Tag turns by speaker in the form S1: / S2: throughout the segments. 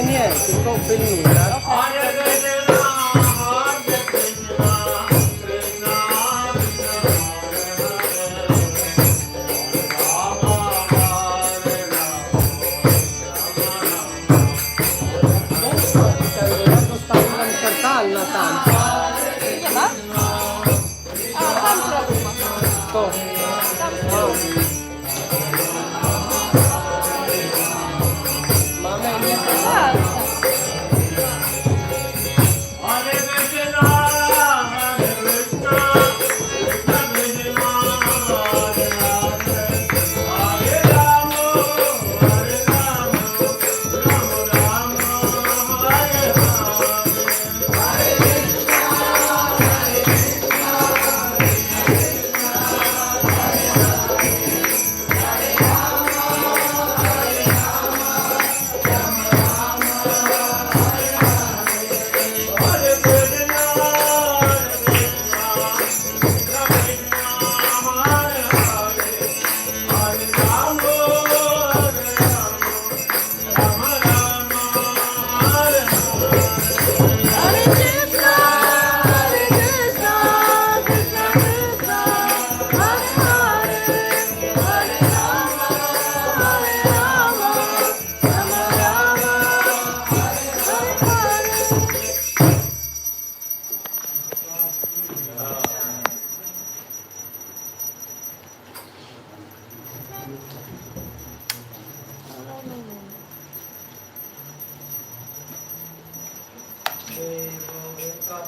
S1: Nie, tylko filmik, tak? Zostawiłem kirtan na tam.
S2: Nie ma? A, tam zrobił.
S1: To. Mamy nie
S2: Tak.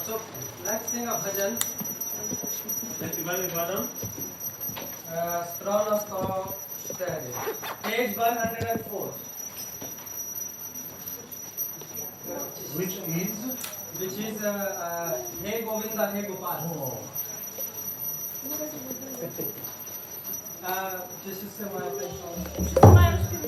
S1: So let's sing a bhajan. Strona 104. Page 104.
S3: Which is?
S1: Which is Hey Govinda, Hey Gopal. This is my attention.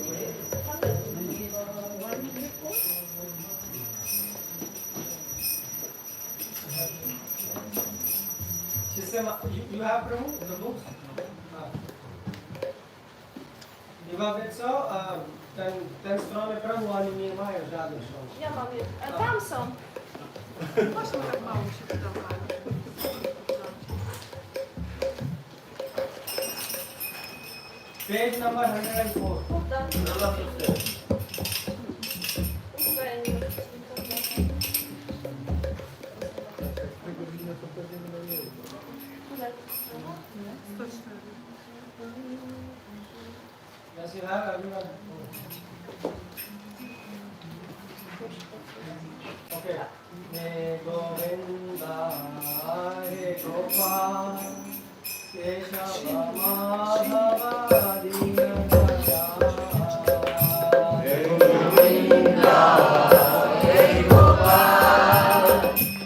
S1: You have Prabhu, the books? You have it so? Ten strony Prabhu, oni nie mają żadnych stron.
S2: Ja mam je. Tam są. Właśnie tak mało się wydawało.
S1: Page number 104. Yes, you have everyone. Okay. Hey Govinda, Hey Gopal, Keshava Madhava Dinaya. Hey Govinda, Hey Gopal,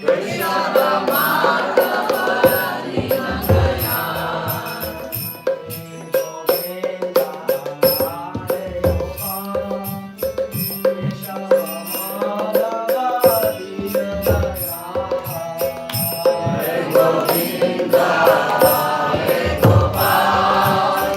S1: Keshava Madhava Dinaya. Hey Govinda, Hey Gopal,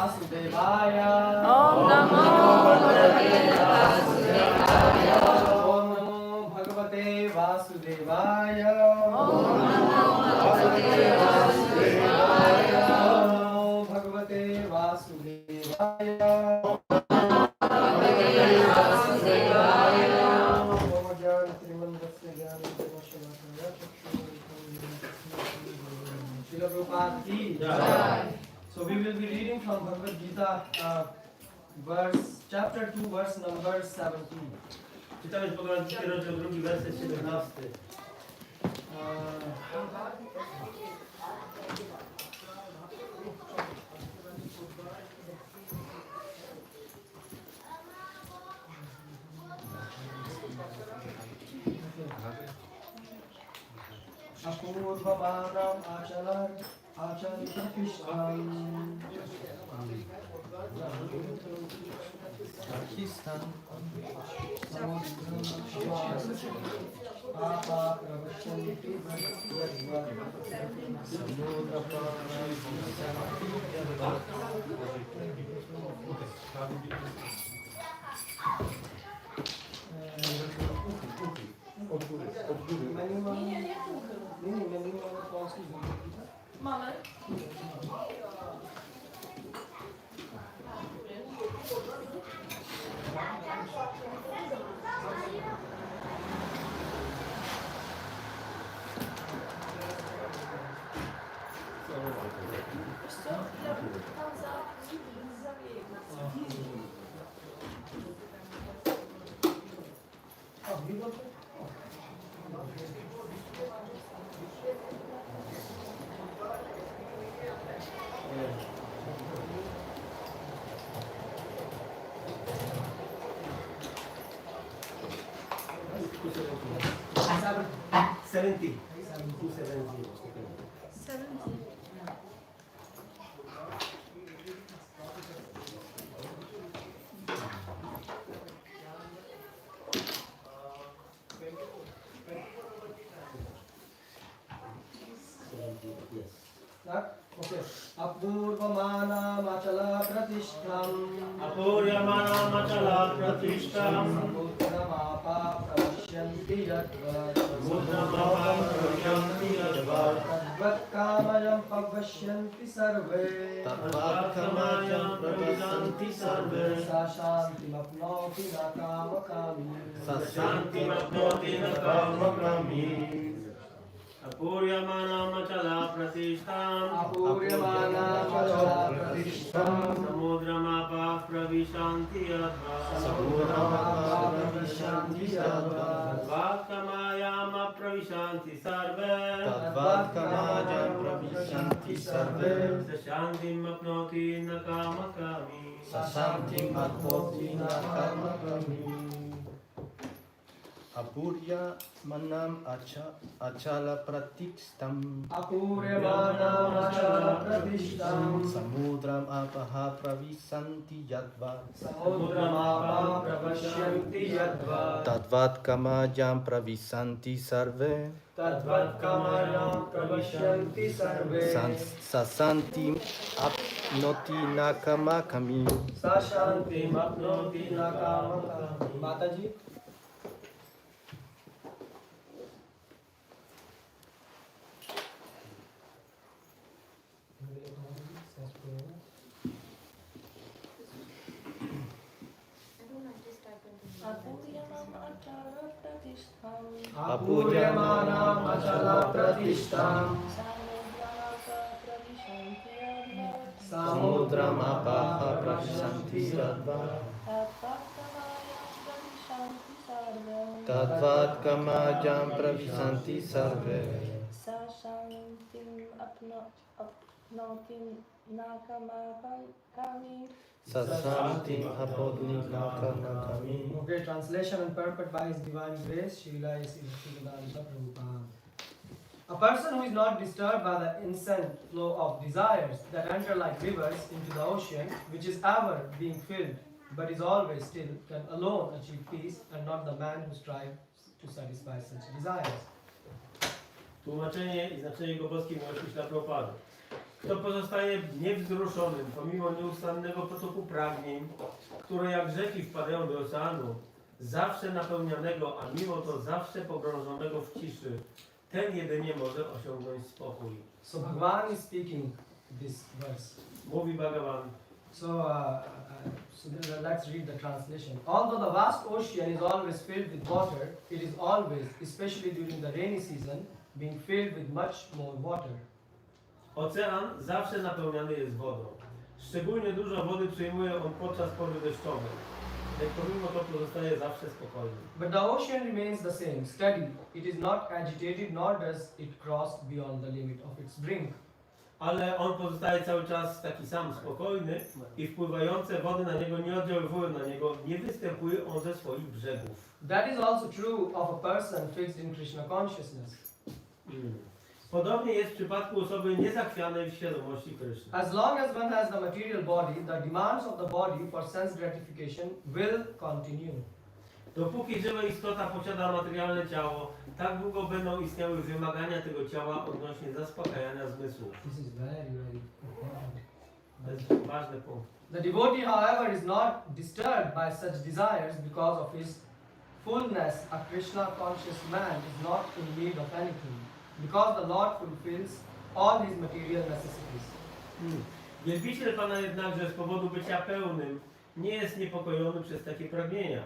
S1: Vasudevaya.
S2: Om Namo Bhagavate Vasudevaya.
S1: Om Namo Bhagavate Vasudevaya.
S2: Om Namo Bhagavate Vasudevaya.
S1: Om Namo Bhagavate Vasudevaya. Srila Prabhupada ki jai. So we will be reading from Bhagavad Gita, chapter 2, verse number 17.
S3: Czytamy z Bhagavad Gita, rozdział 2, werset 17.
S1: Apurvamanam acharipishtam
S2: Mamy. Wiesz co? Ja tam zawieję.
S3: Seventy.
S2: 70.
S1: Tak? Okay. Apurvamanam achalapratishtam
S3: Apuryamanam achalapratishtam
S1: samudramapa pravashyanti yadvat
S3: Mudramapam pravashyanti yadvat
S1: tadvatkamayam pavashyanti sarve
S3: Tadvatkamayam pravisanti sarve
S1: sashantimapnoti nakamakami
S3: Sasantimapnoti nakamakami Apuryamanam achalapratishtam
S1: Apuryamanam achalapratishtam
S3: Samudramapa pravishanti yadvat
S1: samudramapa pravishanti yadvat
S3: Tadvatkamayam pravishanti sarve
S4: Tadvatkamayam pravishanti sarve
S3: Sashantim apnoti nakamakami
S4: Sasantim atmoti nakamakami Apurya manam achala pratikstam
S1: Apuryamanam achalapratishtam
S4: Samudram apaha pravisanti yadva
S1: samudramapa pravashyanti yadvat
S4: Tadvatkamayam pravisanti sarve
S1: tadvatkamayam pravashyanti sarve
S4: Sasantim apnoti nakamakami
S1: sashantim apnoti nakamakami. Mataji. Apuryamanam achalapratishtam
S4: Samudramapaha pravisanti yadva Tadvatkamayam pravisanti sarve
S2: Sashantim apnotim nakamakami.
S4: Sasantim apodni nakamakami.
S1: Okay, translation and purport by His Divine Grace, Srila Srila Prabhupada. A person who is not disturbed by the incessant flow of desires that enter like rivers into the ocean, which is ever being filled, but is always still, can alone achieve peace, and not the man who strives to satisfy such desires.
S3: Tłumaczenie i znaczenie jego polskiej miłości dla Prabhupada. Kto pozostaje niewzruszonym pomimo nieustannego potoku pragnień, które jak rzeki wpadają do oceanu, zawsze napełnianego, a mimo to zawsze pogrążonego w ciszy, ten jedynie może osiągnąć spokój.
S1: So Bhagavan is speaking this verse.
S3: Mówi Bhagavan.
S1: So, let's read the translation. Although the vast ocean is always filled with water, it is always, especially during the rainy season, being filled with much more water.
S3: Ocean zawsze napełniany jest wodą. Szczególnie dużo wody przyjmuje on podczas pory deszczowej. Lecz pomimo to pozostaje zawsze spokojny.
S1: But the ocean remains the same, steady. It is not agitated, nor does it cross beyond the limit of its brink.
S3: Ale on pozostaje cały czas taki sam spokojny i wpływające wody na niego nie oddziaływują na niego, nie występuje on ze swoich brzegów.
S1: That is also true of a person fixed in Krishna consciousness.
S3: Podobnie jest w przypadku osoby niezachwianej w świadomości Kryszny.
S1: As long as one has the material body, the demands of the body for sense gratification will continue.
S3: Dopóki żywa istota posiada materialne ciało, tak długo będą istniały wymagania tego ciała odnośnie zaspokajania zmysłów.
S1: This is very, very important.
S3: To jest ważny punkt.
S1: The devotee, however, is not disturbed by such desires because of his fullness. A Krishna conscious man is not in need of anything, because the Lord fulfills all his material necessities.
S3: Wielbiciel Pana jednakże z powodu bycia pełnym nie jest niepokojony przez takie pragnienia.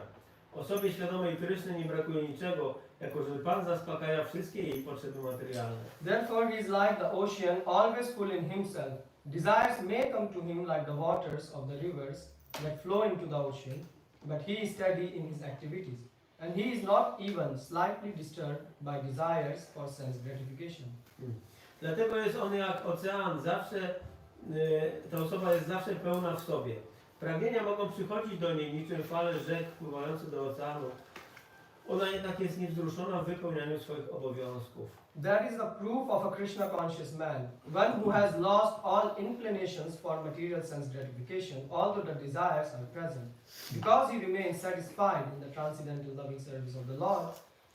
S3: Osobie świadomej Kryszny nie brakuje niczego, jako że Pan zaspokaja wszystkie jej potrzeby materialne.
S1: Therefore, he is like the ocean, always full in himself. Desires may come to him like the waters of the rivers that flow into the ocean, but he is steady in his activities, and he is not even slightly disturbed by desires for sense gratification.
S3: Dlatego jest on jak ocean, zawsze, ta osoba jest zawsze pełna w sobie. Pragnienia mogą przychodzić do niej niczym fale rzek wpływające do oceanu. Ona jednak jest niewzruszona w wypełnianiu swoich obowiązków.
S1: That is the proof of a Krishna conscious man, one who has lost all inclinations for material sense gratification, although the desires are present. Because he remains satisfied in the transcendental loving service of the Lord,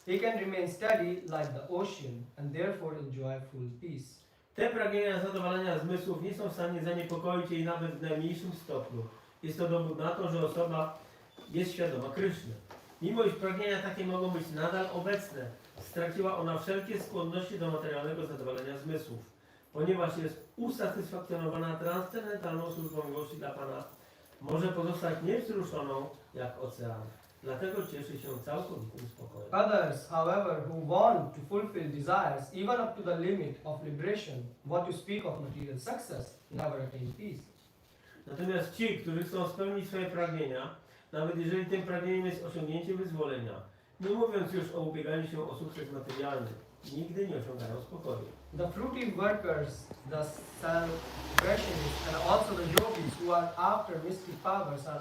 S1: he can remain steady like the ocean and therefore enjoy full peace.
S3: Te pragnienia zadowalania zmysłów nie są w stanie zaniepokoić jej nawet w najmniejszym stopniu. Jest to dowód na to, że osoba jest świadoma Kryszny. Mimo iż pragnienia takie mogą być nadal obecne, straciła ona wszelkie skłonności do materialnego zadowolenia zmysłów. Ponieważ jest usatysfakcjonowana transcendentalną służbą miłości dla Pana, może pozostać niewzruszoną jak ocean. Dlatego cieszy się całkowitym spokojem.
S1: Others, however, who want to fulfill desires, even up to the limit of liberation, what to speak of material success, never attain peace.
S3: Natomiast ci, którzy chcą spełnić swoje pragnienia, nawet jeżeli tym pragnieniem jest osiągnięcie wyzwolenia, nie mówiąc już o ubieganiu się o sukces materialny, nigdy nie osiągają spokoju.
S1: The fruitive workers, the self-pressionists, and also the yogis who are after mystic powers are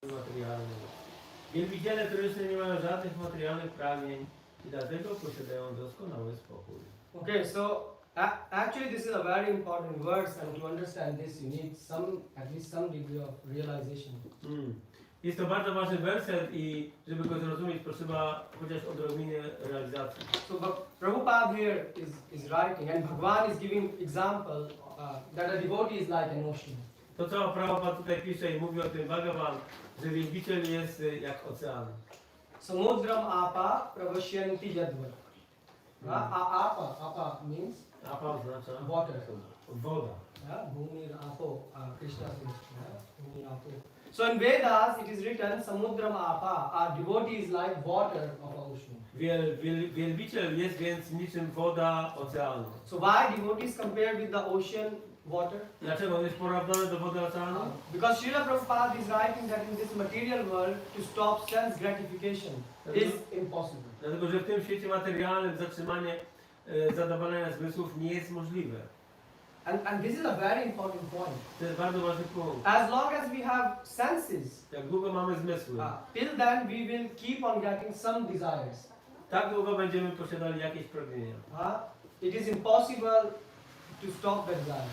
S3: Materialnym. Wielbiciele Kryszny nie mają żadnych materialnych pragnień i dlatego posiadają doskonały spokój.
S1: okay. So actually, this is a very important verse, and to understand this, you need at least some degree of realization.
S3: Jest to bardzo ważny werset i żeby go zrozumieć, potrzeba chociaż odrobiny realizacji.
S1: So Prabhupada here is writing, and Bhagavan is giving example that a devotee is like an ocean.
S3: To co Prabhupada tutaj pisze i mówi o tym Bhagavan, że wielbiciel jest jak ocean.
S1: Samudram apa pravashyanti yadvat. Apa means
S3: Apa oznacza
S1: water.
S3: woda.
S1: Bhumi apo, Krishna says, Bhumi apo. So in Vedas it is written Samudram apa, a devotee is like water of ocean.
S3: Wielbiciel jest więc niczym woda oceanu.
S1: So why devotees compared with the ocean water?
S3: Dlaczego on jest porównany do wody oceanu?
S1: Because Srila Prabhupada is writing that in this material world to stop sense gratification is impossible.
S3: Dlatego, że w tym świecie materialnym zatrzymanie zadowolenia zmysłów nie jest możliwe.
S1: And this is a very important point.
S3: To jest bardzo ważny punkt.
S1: As long as we have senses,
S3: Jak długo mamy zmysły,
S1: till then we will keep on getting some desires.
S3: tak długo będziemy posiadali jakieś pragnienia.
S1: It is impossible to stop the desire.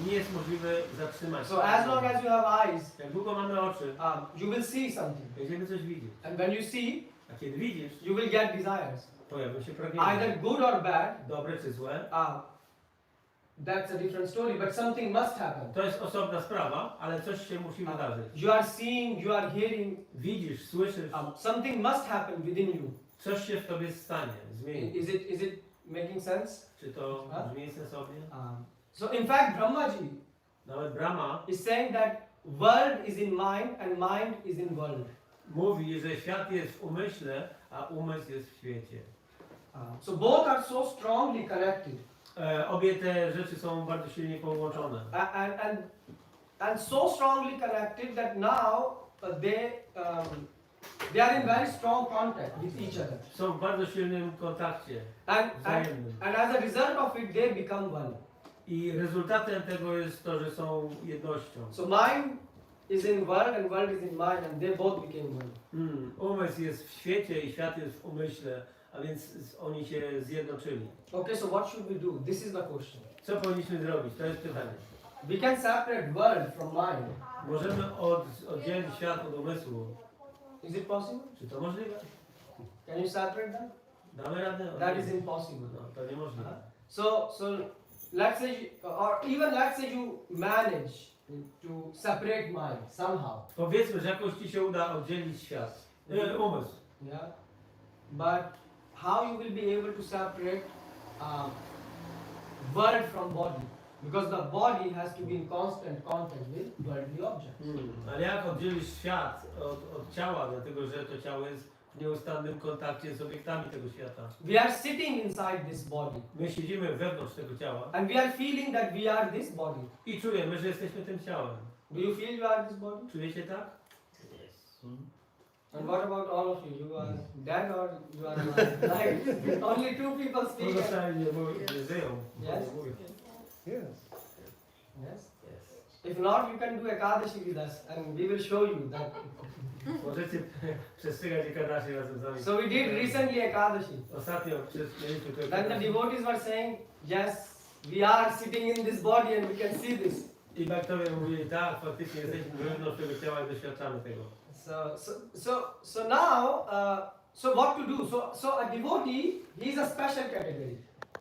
S3: Nie jest możliwe zatrzymać.
S1: So as long as you have eyes,
S3: Jak długo mamy oczy,
S1: you will see something.
S3: będziemy coś widzieć.
S1: And when you see,
S3: A kiedy widzisz,
S1: you will get desires.
S3: pojawią się pragnienia.
S1: Either good or bad,
S3: Dobre czy złe,
S1: that's a different story, but something must happen.
S3: to jest osobna sprawa, ale coś się musi wydarzyć.
S1: You are seeing, you are hearing,
S3: Widzisz, słyszysz,
S1: something must happen within you.
S3: coś się w tobie stanie, zmieni.
S1: Is it making sense?
S3: Czy to brzmi sensownie?
S1: So in fact, Brahmaji
S3: Nawet Brahma
S1: is saying that world is in mind and mind is in world.
S3: mówi, że świat jest w umyśle, a umysł jest w świecie.
S1: So both are so strongly connected.
S3: Obie te rzeczy są bardzo silnie połączone.
S1: And so strongly connected that now they are in very strong contact with each other.
S3: Są w bardzo silnym kontakcie wzajemnym.
S1: And as a result of it, they become one.
S3: I rezultatem tego jest to, że są jednością.
S1: So mind is in world and world is in mind, and they both became one.
S3: Umysł jest w świecie i świat jest w umyśle, a więc oni się zjednoczyli.
S1: Okay, so what should we do? This is the question.
S3: Co powinniśmy zrobić? To jest pytanie.
S1: We can separate world from mind.
S3: Możemy oddzielić świat od umysłu.
S1: Is it possible?
S3: Czy to możliwe?
S1: Can you separate them?
S3: Damy radę?
S1: That is impossible.
S3: No, to niemożliwe.
S1: So let's say, or even let's say you manage to separate mind somehow.
S3: Powiedzmy, że jakoś ci się uda oddzielić świat, umysł.
S1: Yeah. But how you will be able to separate world from body? Because the body has to be in constant contact with worldly objects.
S3: Ale jak oddzielisz świat od ciała, dlatego że to ciało jest w nieustannym kontakcie z obiektami tego świata.
S1: We are sitting inside this body.
S3: My siedzimy wewnątrz tego ciała
S1: And we are feeling that we are this body.
S3: i czujemy, że jesteśmy tym ciałem.
S1: Do you feel you are this body?
S3: Czujecie tak?
S1: And what about all of you? You are dead or you are alive? Like, only two people speak.
S3: Pozostali nie żyją.
S1: Yes.
S3: Mówią.
S1: Yes. If not, you can do Ekadashi with us and we will show you that.
S3: Możecie przestrzegać Ekadashi razem z nami.
S1: So we did recently Ekadashi.
S3: Ostatnio mieliśmy to
S1: Then the
S3: Ekadashi.
S1: devotees were saying, yes, we are sitting in this body and we can see this.
S3: I baktowie mówili, tak, faktycznie jesteśmy wewnątrz tego ciała i doświadczamy tego.
S1: So now, so what to do? So a devotee, he is a special category.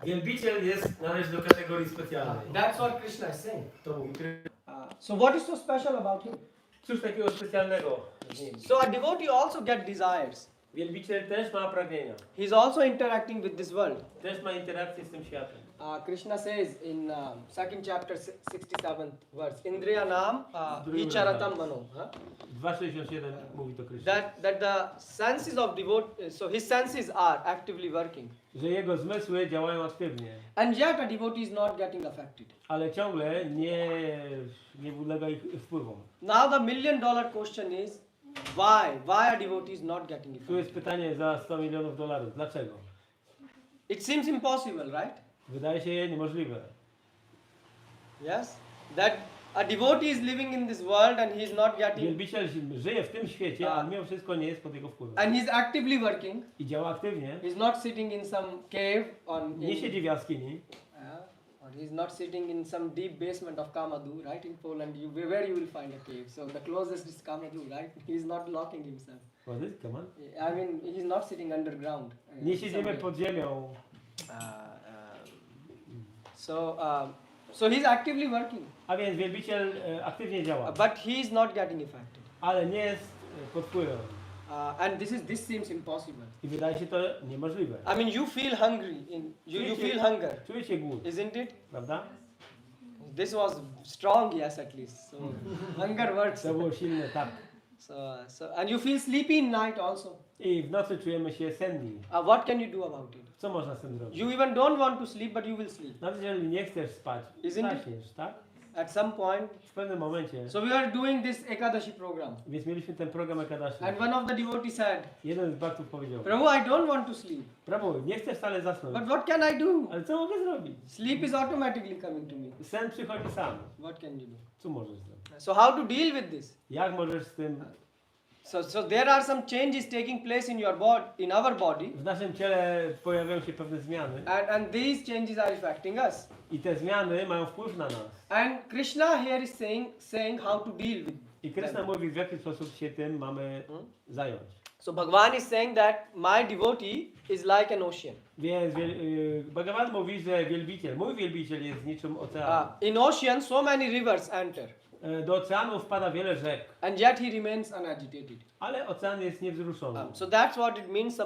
S3: Wielbiciel należy do kategorii specjalnej.
S1: That's what Krishna is saying.
S3: To mówi Krishna.
S1: So what is so special about him?
S3: Cóż takiego specjalnego w nim?
S1: So a devotee also get desires.
S3: Wielbiciel też ma pragnienia.
S1: He's also interacting with this world.
S3: Też ma interakcję z tym światem.
S1: Krishna says in second chapter 67th verse, Indriyanam Icharatam Mano.
S3: 2:67 mówi to Krishna.
S1: That the senses of devotee, so his senses are actively working.
S3: Że jego zmysły działają aktywnie.
S1: And yet a devotee is not getting affected.
S3: Ale ciągle nie ulega ich wpływom.
S1: Now the $1 million question is, why a devotee is not getting
S3: Tu
S1: affected?
S3: jest pytanie za $100 milionów. Dlaczego?
S1: It seems impossible, right?
S3: Wydaje się niemożliwe.
S1: Yes? That a devotee is living in this world and he is not getting,
S3: Wielbiciel żyje w tym świecie, a mimo wszystko nie jest pod jego wpływem.
S1: and he is actively working.
S3: I działa aktywnie.
S1: He's not sitting in some cave
S3: Nie siedzi w jaskini.
S1: or he's not sitting in some deep basement of Kamadhu, right? In Poland, where you will find a cave. So the closest is Kamadhu, right? He's not locking himself.
S3: What is? Come on.
S1: I mean, he's not sitting underground.
S3: Nie siedzimy pod ziemią.
S1: So he's actively working,
S3: A więc wielbiciel aktywnie działa.
S1: but he is not getting affected.
S3: Ale nie jest pod wpływem.
S1: And this seems impossible.
S3: I wydaje się to niemożliwe.
S1: I mean, you feel hungry. You feel hunger,
S3: Czujecie głód,
S1: isn't it?
S3: prawda?
S1: This was strong, yes, at least. So hunger works.
S3: To było silne, tak.
S1: And you feel sleepy in night also.
S3: I w nocy czujemy się senni.
S1: What can you do about it?
S3: Co można z tym zrobić?
S1: You even don't want to sleep, but you will sleep.
S3: Nawet jeżeli nie chcesz spać,
S1: Isn't it?
S3: zaśniesz, tak?
S1: at some point.
S3: W pewnym momencie,
S1: So we are doing this Ekadashi program.
S3: więc mieliśmy ten program Ekadashi.
S1: And one of the devotees said,
S3: Jeden z bhaktów powiedział,
S1: Prabhu, I don't want to sleep.
S3: Prabhu, nie chcę wcale zasnąć,
S1: But what can I do?
S3: ale co mogę zrobić?
S1: Sleep is automatically coming to me.
S3: Sen przychodzi sam.
S1: What can you do?
S3: Co możesz zrobić?
S1: So how to deal with this?
S3: Jak możesz z tym...
S1: So there are some changes taking place in your body, in our body,
S3: W naszym ciele pojawiają się pewne zmiany
S1: and these changes are affecting us.
S3: i te zmiany mają wpływ na nas.
S1: And Krishna here is saying how to deal with
S3: I Krishna
S1: them.
S3: mówi, w jaki sposób się tym mamy zająć.
S1: So Bhagavan is saying that my devotee is like an ocean.
S3: Więc Bhagavad mówi, że wielbiciel, mój wielbiciel jest niczym ocean.
S1: In ocean, so many rivers enter,
S3: Do oceanu wpada wiele rzek,
S1: and yet he remains unagitated.
S3: ale ocean jest niewzruszony.
S1: So that's what it means.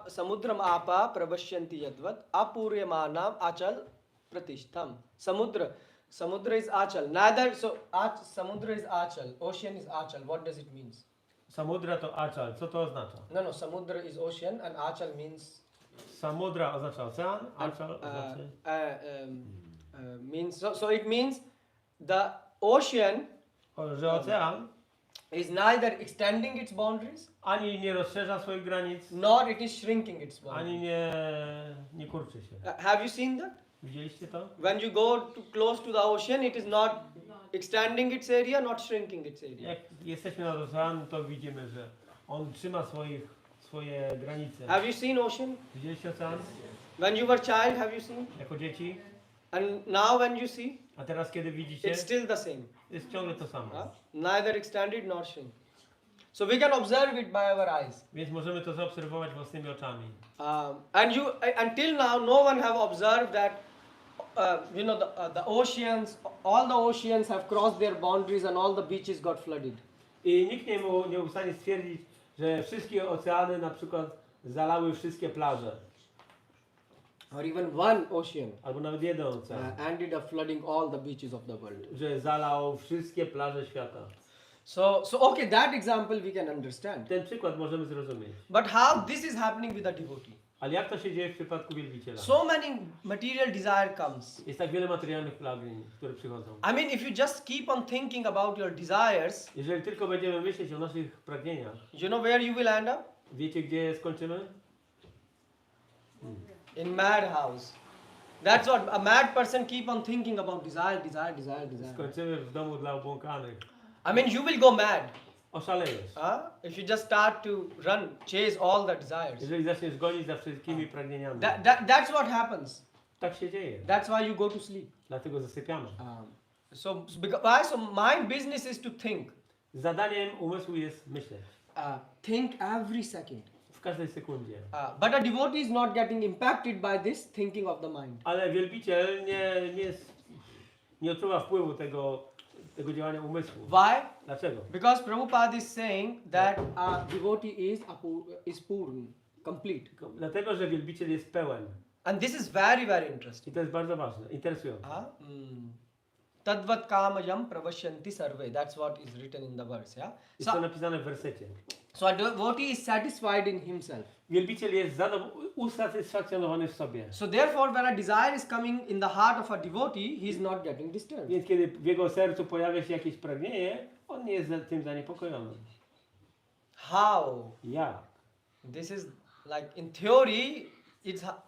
S1: Samudram apa prabhashyanti yadvat apuryamanam achal pratishtham. Samudra is achal. Samudra is achal. Ocean is achal. What does it mean?
S3: Samudra to achal. Co to oznacza?
S1: No. Samudra is ocean, and achal means
S3: Samudra oznacza ocean, achal oznacza...
S1: means. So it means the ocean
S3: Że ocean
S1: is neither extending its boundaries
S3: ani nie rozszerza swoich granic,
S1: nor it is shrinking its
S3: ani
S1: boundaries.
S3: nie kurczy się.
S1: Have you seen that?
S3: Widzieliście to?
S1: When you go close to the ocean, it is not extending its area, not shrinking its area.
S3: Jak jesteśmy nad oceanem, to widzimy, że on trzyma swoje granice.
S1: Have you seen ocean?
S3: Widzieliście ocean?
S1: When you were child, have you seen?
S3: Jako dzieci?
S1: And now when you see,
S3: A teraz kiedy widzicie,
S1: it's still the same.
S3: jest ciągle to samo.
S1: Neither extended nor shrink. So we can observe it by our eyes.
S3: Więc możemy to zaobserwować własnymi oczami.
S1: And until now, no one have observed that the oceans, all the oceans have crossed their boundaries and all the beaches got flooded.
S3: I nikt nie był w stanie stwierdzić, że wszystkie oceany na przykład zalały wszystkie plaże.
S1: Or even one ocean
S3: Albo nawet jeden ocean.
S1: ended up flooding all the beaches of the world.
S3: Że zalał wszystkie plaże świata.
S1: So okay, that example we can understand.
S3: Ten przykład możemy zrozumieć.
S1: But how this is happening with a devotee?
S3: Ale jak to się dzieje w przypadku wielbiciela?
S1: So many material desire comes.
S3: Jest tak wiele materialnych pragnień, które przychodzą.
S1: I mean, if you just keep on thinking about your desires,
S3: Jeżeli tylko będziemy myśleć o naszych pragnieniach,
S1: you know where you will end up?
S3: wiecie gdzie skończymy?
S1: In madhouse. That's what a mad person keep on thinking about desire.
S3: Skończymy w domu dla obłąkanych.
S1: I mean, you will go mad.
S3: Oszalejesz.
S1: If you just start to chase all the desires.
S3: Jeżeli zaczniesz gonić za wszystkimi pragnieniami.
S1: That's what happens.
S3: Tak się dzieje.
S1: That's why you go to sleep.
S3: Dlatego zasypiamy.
S1: So my business is to think.
S3: Zadaniem umysłu jest myśleć.
S1: Think every second.
S3: W każdej sekundzie.
S1: But a devotee is not getting impacted by this thinking of the mind.
S3: Ale wielbiciel nie odczuwa wpływu tego działania umysłu.
S1: Why?
S3: Dlaczego?
S1: Because Prabhupada is saying that a devotee is purna, complete.
S3: Dlatego, że wielbiciel jest pełen.
S1: And this is very, very interesting.
S3: I to jest bardzo ważne, interesujące.
S1: Tadvat kamayam pravashyanti sarve. That's what is written in the verse, yeah?
S3: Jest to napisane w wersecie.
S1: So a devotee is satisfied in himself.
S3: Wielbiciel jest usatysfakcjonowany w sobie.
S1: So therefore, when a desire is coming in the heart of a devotee, he is not getting disturbed.
S3: Więc kiedy w jego sercu pojawia się jakieś pragnienie, on nie jest tym zaniepokojony.
S1: How?
S3: Jak?
S1: This is like in theory,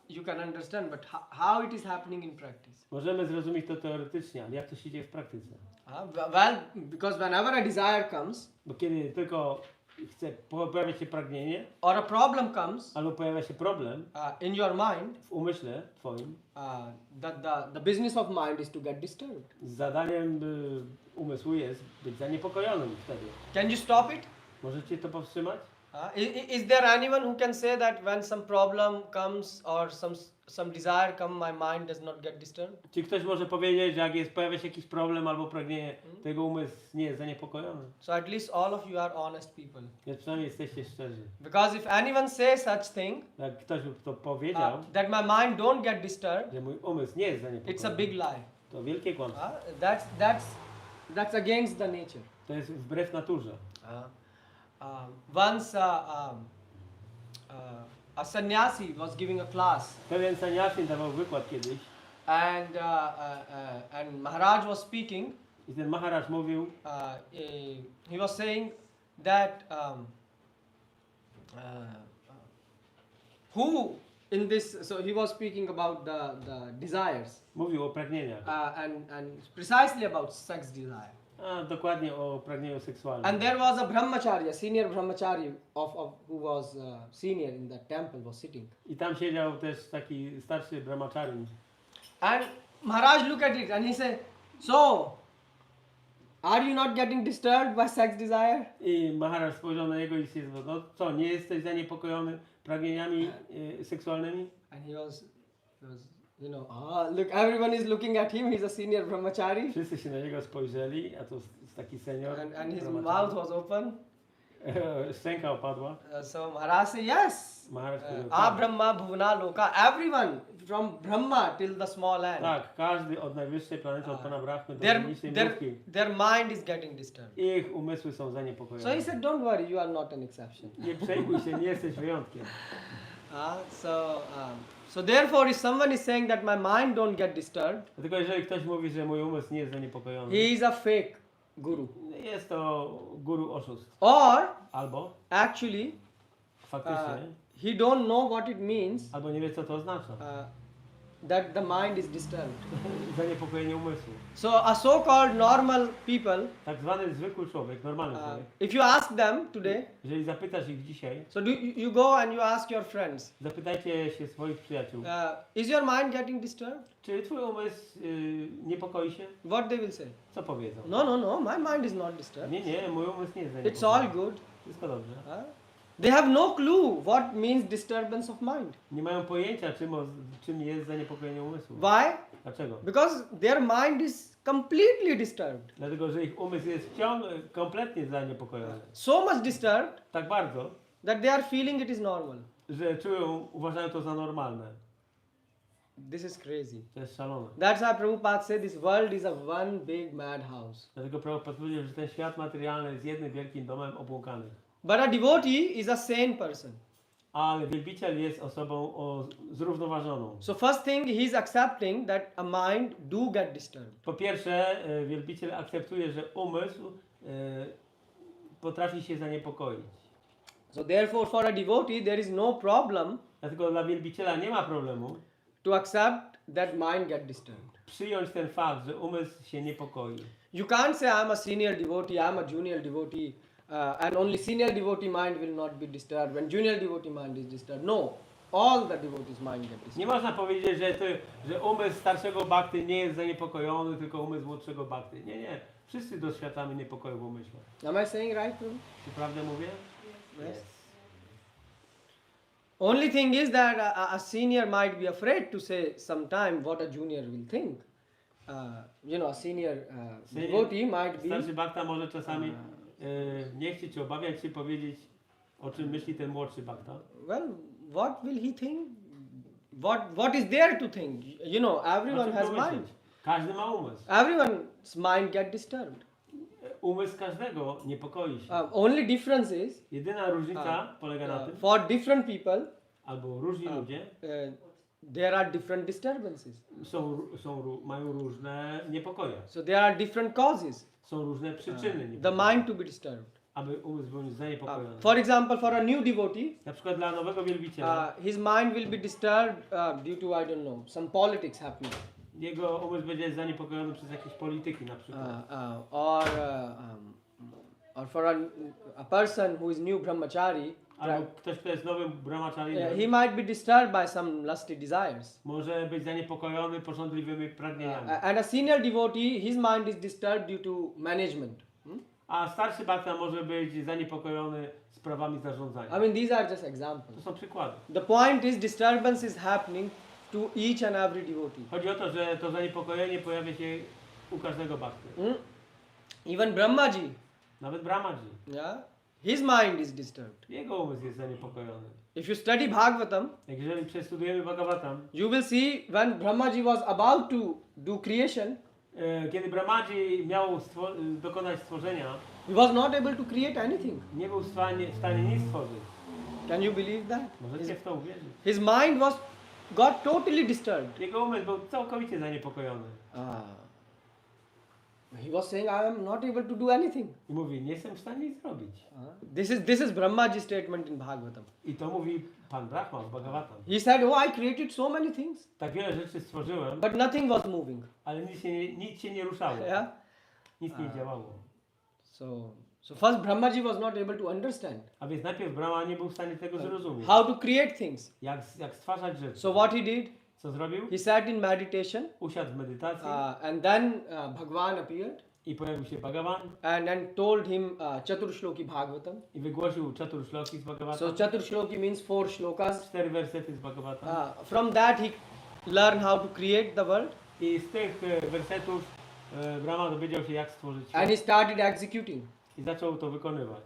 S1: you can understand, but how it is happening in practice?
S3: Możemy zrozumieć to teoretycznie, ale jak to się dzieje w praktyce?
S1: Well, because whenever a desire comes,
S3: Bo kiedy tylko pojawia się pragnienie,
S1: or a problem comes,
S3: albo pojawia się problem
S1: in your mind,
S3: w umyśle twoim,
S1: the business of mind is to get disturbed.
S3: zadaniem umysłu jest być zaniepokojonym wtedy.
S1: Can you stop it?
S3: Możecie to powstrzymać?
S1: Is there anyone who can say that when some problem comes or some desire comes, my mind does not get disturbed?
S3: Czy ktoś może powiedzieć, że jak pojawia się jakiś problem albo pragnienie, tego umysł nie jest zaniepokojony?
S1: So at least all of you are honest people.
S3: Więc przynajmniej jesteście szczerzy.
S1: Because if anyone says such thing,
S3: Jak ktoś by to powiedział,
S1: that my mind don't get disturbed,
S3: że mój umysł nie jest zaniepokojony,
S1: it's a big lie.
S3: to wielkie kłamstwo.
S1: That's against the nature.
S3: To jest wbrew naturze.
S1: Once a sannyasi was giving a class,
S3: Pewien saniaszyn dawał wykład kiedyś
S1: and Maharaj was speaking.
S3: I ten Maharaj mówił,
S1: He was saying that who in this, so he was speaking about the desires
S3: mówił o pragnieniach,
S1: and precisely about sex desire.
S3: a dokładnie o pragnieniu seksualnym.
S1: And there was a brahmachari, a senior brahmachari who was senior in that temple, was sitting.
S3: I tam siedział też taki starszy brahmachari.
S1: And Maharaj looked at it and he said, so, are you not getting disturbed by sex desire?
S3: I Maharaj spojrzał na niego i stwierdził, no co, nie jesteś zaniepokojony pragnieniami seksualnymi?
S1: And he was you know, look, everyone is looking at him, he's a senior brahmachari.
S3: Wszyscy się na niego spojrzeli, a to taki senior.
S1: And his
S3: brahmachari.
S1: mouth was open.
S3: Szczęka opadła.
S1: So Maharaj said, yes.
S3: Maharaj powiedział,
S1: A
S3: tak.
S1: Brahma, Bhuvana, Loka, everyone from Brahma till the small ant.
S3: Tak, każdy od najwyższej planety, od Pana Brahmy do
S1: Their,
S3: najniższej
S1: their,
S3: mrówki.
S1: their mind is getting disturbed.
S3: Ich umysły są
S1: So he
S3: zaniepokojone.
S1: said, don't worry, you are not an exception.
S3: Nie przejmuj się, nie jesteś wyjątkiem.
S1: So therefore, if someone is saying that my mind don't get disturbed,
S3: Dlatego jeżeli ktoś mówi, że mój umysł nie jest zaniepokojony,
S1: he is a fake guru.
S3: jest to guru oszust.
S1: Or
S3: Albo
S1: actually,
S3: faktycznie,
S1: he don't know what it means
S3: albo nie wie co to oznacza.
S1: that the mind is disturbed.
S3: Zaniepokojenie umysłu.
S1: So a so-called normal people,
S3: Tak zwany zwykły człowiek, normalny człowiek,
S1: if you ask them today,
S3: jeżeli zapytasz ich dzisiaj,
S1: so you go and you ask your friends,
S3: zapytajcie się swoich przyjaciół,
S1: is your mind getting disturbed?
S3: czy twój umysł niepokoi się?
S1: What they will say?
S3: Co powiedzą?
S1: No, my mind is not disturbed.
S3: Nie, mój umysł nie jest
S1: It's
S3: zaniepokojony.
S1: all good.
S3: Wszystko dobrze.
S1: They have no clue what means disturbance of mind.
S3: Nie mają pojęcia, czym jest zaniepokojenie umysłu.
S1: Why?
S3: Dlaczego?
S1: Because their mind is completely disturbed.
S3: Dlatego, że ich umysł jest kompletnie zaniepokojony.
S1: So much disturbed
S3: Tak bardzo,
S1: that they are feeling it is normal.
S3: że uważają to za normalne.
S1: This is crazy.
S3: To jest szalone.
S1: That's why Prabhupada said this world is a one big madhouse.
S3: Dlatego Prabhupada powiedział, że ten świat materialny jest jednym wielkim domem obłąkanych.
S1: But a devotee is a sane person.
S3: Ale wielbiciel jest osobą zrównoważoną.
S1: So first thing, he is accepting that a mind do get disturbed.
S3: Po pierwsze, wielbiciel akceptuje, że umysł potrafi się zaniepokoić.
S1: So therefore for a devotee there is no problem
S3: Dlatego dla wielbiciela nie ma problemu
S1: to accept that mind get disturbed.
S3: przyjąć ten fakt, że umysł się niepokoi.
S1: You can't say I'm a senior devotee, I'm a junior devotee, and only senior devotee mind will not be disturbed when junior devotee mind is disturbed. No, all the devotees mind get disturbed.
S3: Nie można powiedzieć, że umysł starszego bhakty nie jest zaniepokojony, tylko umysł młodszego bhakty. Nie. Wszyscy doświadczamy niepokoju w umyśle.
S1: Am I saying right, Prabhu?
S3: Czy prawdę mówię?
S1: Yes. Only thing is that a senior might be afraid to say sometime what a junior will think. You know, a senior devotee might be.
S3: Starszy bhakta może czasami nie chcieć czy obawiać się powiedzieć, o czym myśli ten młodszy bhakta.
S1: Well, what will he think? What is there to think? You know, everyone has mind.
S3: Każdy ma umysł.
S1: Everyone's mind get disturbed.
S3: Umysł każdego niepokoi się.
S1: Only difference is
S3: Jedyna różnica polega na tym,
S1: for different people
S3: albo różni ludzie
S1: there are different disturbances.
S3: mają różne niepokoje.
S1: So there are different causes.
S3: Są różne przyczyny
S1: The
S3: niepokoju,
S1: mind to be disturbed.
S3: aby umysł był zaniepokojony.
S1: For example, for a new devotee,
S3: Na przykład dla nowego wielbiciela,
S1: his mind will be disturbed due to, I don't know, some politics happening.
S3: jego umysł będzie zaniepokojony przez jakieś polityki na przykład.
S1: Or for a person who is new brahmachari,
S3: Albo ktoś, kto jest nowym brahmacharinem,
S1: he might be disturbed by some lusty desires.
S3: może być zaniepokojony pożądliwymi pragnieniami.
S1: And a senior devotee, his mind is disturbed due to management.
S3: A starszy bhakta może być zaniepokojony sprawami zarządzania.
S1: I mean, these are just
S3: To
S1: examples.
S3: są przykłady.
S1: The point is, disturbance is happening to each and every devotee.
S3: Chodzi o to, że to zaniepokojenie pojawia się u każdego bhakty.
S1: Even Brahmaji,
S3: Nawet Brahmaji.
S1: yeah, his mind is disturbed.
S3: Jego umysł jest zaniepokojony.
S1: If you study Bhagavatam,
S3: Jak jeżeli przestudujemy Bhagavatam,
S1: you will see when Brahmaji was about to do creation,
S3: kiedy Brahmaji miał dokonać stworzenia,
S1: he was not able to create anything.
S3: nie był w stanie nic stworzyć.
S1: Can you believe that?
S3: Możecie w to uwierzyć.
S1: His mind was got totally disturbed.
S3: Jego umysł był całkowicie zaniepokojony.
S1: He was saying, I am not able to do anything.
S3: I mówi, nie jestem w stanie nic zrobić.
S1: This is Brahmaji's statement in Bhagavatam.
S3: I to mówi Pan Brahma w Bhagavatam.
S1: He said, oh, I created so many things,
S3: Tak wiele rzeczy stworzyłem,
S1: but nothing was moving.
S3: ale nic się nie ruszało.
S1: Yeah.
S3: Nic nie działało.
S1: So first Brahmaji was not able to understand
S3: A więc najpierw Brahma nie był w stanie tego zrozumieć.
S1: how to create things.
S3: Jak stwarzać rzeczy.
S1: So what he did,
S3: Co zrobił?
S1: he sat in meditation,
S3: Usiadł w medytacji
S1: and then Bhagwan appeared
S3: i pojawił się Bhagavan
S1: and told him Chaturshloki Bhagavatam.
S3: i wygłosił Chatur Shloki z Bhagavata.
S1: So Chaturshloki means 4 shlokas.
S3: 4 wersety z Bhagavata.
S1: From that he learned how to create the world
S3: I z tych wersetów Brahma dowiedział się, jak stworzyć
S1: and
S3: świat.
S1: he started executing.
S3: I zaczął to wykonywać.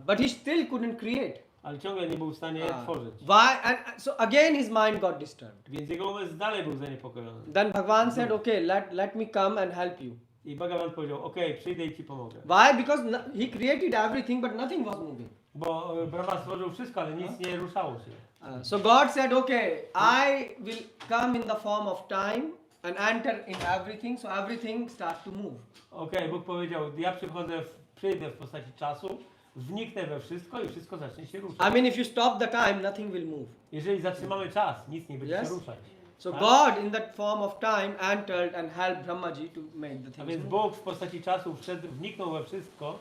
S1: But he still couldn't create.
S3: Ale ciągle nie był w stanie tworzyć.
S1: Why? And so again his mind got disturbed.
S3: Więc jego umysł dalej był zaniepokojony.
S1: Then Bhagwan said, okay, let me come and help you.
S3: I Bhagavan powiedział, okej, przyjdę i ci pomogę.
S1: Why? Because he created everything but nothing was moving.
S3: Bo Brahma stworzył wszystko, ale nic nie ruszało się.
S1: So God said, okay, I will come in the form of time and enter in everything, so everything starts to move.
S3: Okej, Bóg powiedział, ja przyjdę w postaci czasu, wniknę we wszystko i wszystko zacznie się ruszać.
S1: I mean, if you stop the time, nothing will move.
S3: Jeżeli zatrzymamy czas, nic nie będzie
S1: Yes.
S3: się ruszać.
S1: So
S3: Tak?
S1: God in that form of time entered and helped Brahmaji to make the
S3: A
S1: things
S3: więc
S1: move.
S3: Bóg w postaci czasu wniknął we wszystko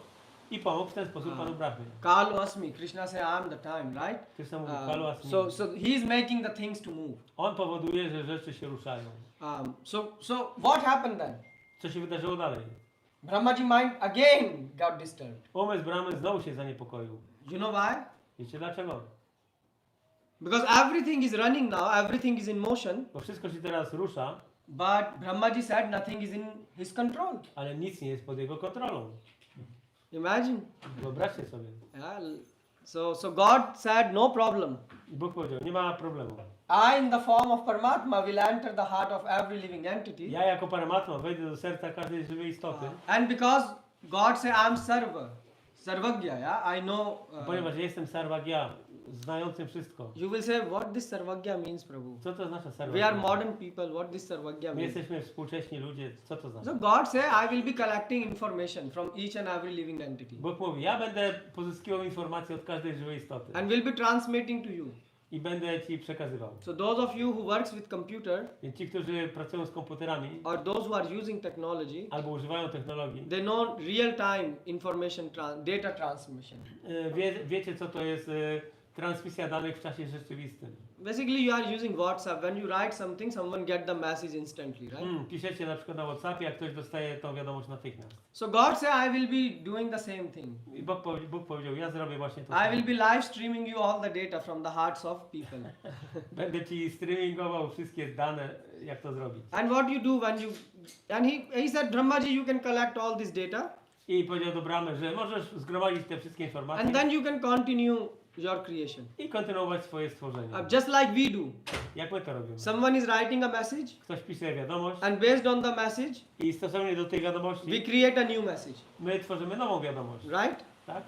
S3: i pomógł w ten sposób Panu Brahmie.
S1: Kalu Asmi, Krishna said, I am the time, right?
S3: Krishna mówi, Kalu Asmi.
S1: So he is making the things to move.
S3: On powoduje, że rzeczy się ruszają.
S1: So what happened then?
S3: Co się wydarzyło dalej?
S1: Brahmaji mind again got disturbed.
S3: Umysł Brahmy znowu się zaniepokoił.
S1: You know why?
S3: Wiecie dlaczego?
S1: Because everything is running now, everything is in motion,
S3: Bo wszystko się teraz rusza,
S1: but Brahmaji said nothing is in his control.
S3: ale nic nie jest pod jego kontrolą.
S1: Imagine.
S3: Wyobraźcie sobie.
S1: Yeah. So God said no problem.
S3: I Bóg powiedział, nie ma problemu.
S1: I in the form of Paramatma will enter the heart of every living entity.
S3: Ja jako Paramatma wejdę do serca każdej żywej istoty.
S1: And because God said I am Sarva, Sarvagya, yeah, I know.
S3: Ponieważ ja jestem Sarvagya, znającym wszystko.
S1: You will say what this Sarvagya means, Prabhu.
S3: Co to oznacza Sarvagya?
S1: We are modern people. What this Sarvagya
S3: My
S1: means?
S3: jesteśmy współcześni ludzie, co to znaczy?
S1: So God said I will be collecting information from each and every living entity
S3: Bóg mówi, ja będę pozyskiwał informacje od każdej żywej istoty
S1: and will be transmitting to you.
S3: i będę Ci przekazywał.
S1: So those of you who works with computer
S3: Więc ci, którzy pracują z komputerami
S1: or those who are using technology,
S3: albo używają technologii,
S1: they know real-time information data transmission.
S3: wiecie co to jest transmisja danych w czasie rzeczywistym.
S1: Basically, you are using WhatsApp. When you write something, someone get the message instantly, right?
S3: Piszecie na przykład na WhatsAppie, a ktoś dostaje tą wiadomość natychmiast.
S1: So God said, I will be doing the same thing.
S3: I Bóg powiedział, ja zrobię właśnie to
S1: I
S3: samo.
S1: will be live streaming you all the data from the hearts of people.
S3: Będę Ci streamingował wszystkie dane, jak to zrobić.
S1: And what you do when you... And he said, Brahmaji, you can collect all this data.
S3: I powiedział do Brahmy, że możesz zgromadzić te wszystkie informacje
S1: And then you can continue your creation.
S3: i kontynuować swoje stworzenie.
S1: Just like we do.
S3: Jak my to robimy?
S1: Someone is writing a message,
S3: Ktoś pisze wiadomość
S1: and based on the message,
S3: i stosownie do tej
S1: we
S3: wiadomości
S1: create a new message.
S3: my tworzymy nową wiadomość.
S1: Right?
S3: Tak?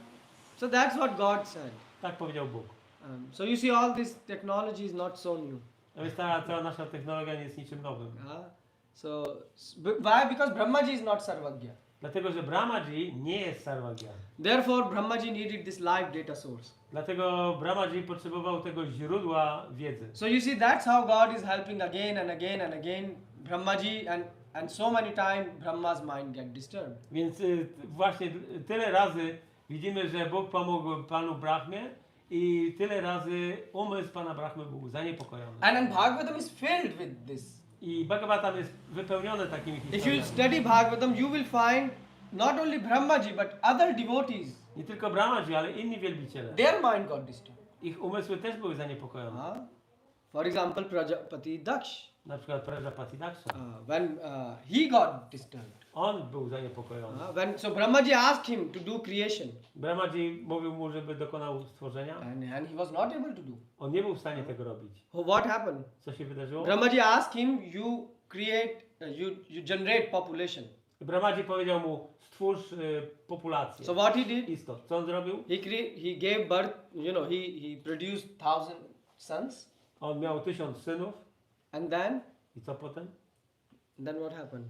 S1: So that's what God said.
S3: Tak powiedział Bóg.
S1: So you see, all this technology is not so new.
S3: A więc ta cała nasza technologia nie jest niczym nowym.
S1: Why? Because Brahmaji is not Sarvagya.
S3: Dlatego, że Brahmaji nie jest Sarvagya.
S1: Therefore, Brahmaji needed this live data source.
S3: Dlatego Brahmaji potrzebował tego źródła wiedzy.
S1: So you see, that's how God is helping again and again and again Brahmaji, and so many times Brahma's mind get disturbed.
S3: Więc właśnie tyle razy widzimy, że Bóg pomógł Panu Brahmie i tyle razy umysł Pana Brahmy był zaniepokojony.
S1: And Bhagavatam is filled with this.
S3: I Bhagavatam jest wypełnione takimi
S1: If you
S3: historiami.
S1: study Bhagavatam, you will find not only Brahmaji but other devotees.
S3: Nie tylko Brahmaji, ale inni wielbiciele.
S1: Their mind got disturbed.
S3: Ich umysły też były zaniepokojone.
S1: For example, Prajapati Daksh.
S3: Na przykład Prajapati Daksha.
S1: When he got disturbed.
S3: On był zaniepokojony.
S1: So Brahmaji asked him to do creation.
S3: Brahmaji mówił mu, żeby dokonał stworzenia.
S1: And he was not able to do.
S3: On nie był w stanie tego robić.
S1: What happened?
S3: Co się wydarzyło?
S1: Brahmaji asked him, you create, you generate population.
S3: Brahmaji powiedział mu, stwórz populację.
S1: So what he did?
S3: Istot. Co on zrobił?
S1: He gave birth, he produced 1,000 sons.
S3: On miał 1000 synów.
S1: And then
S3: I co potem?
S1: what happened?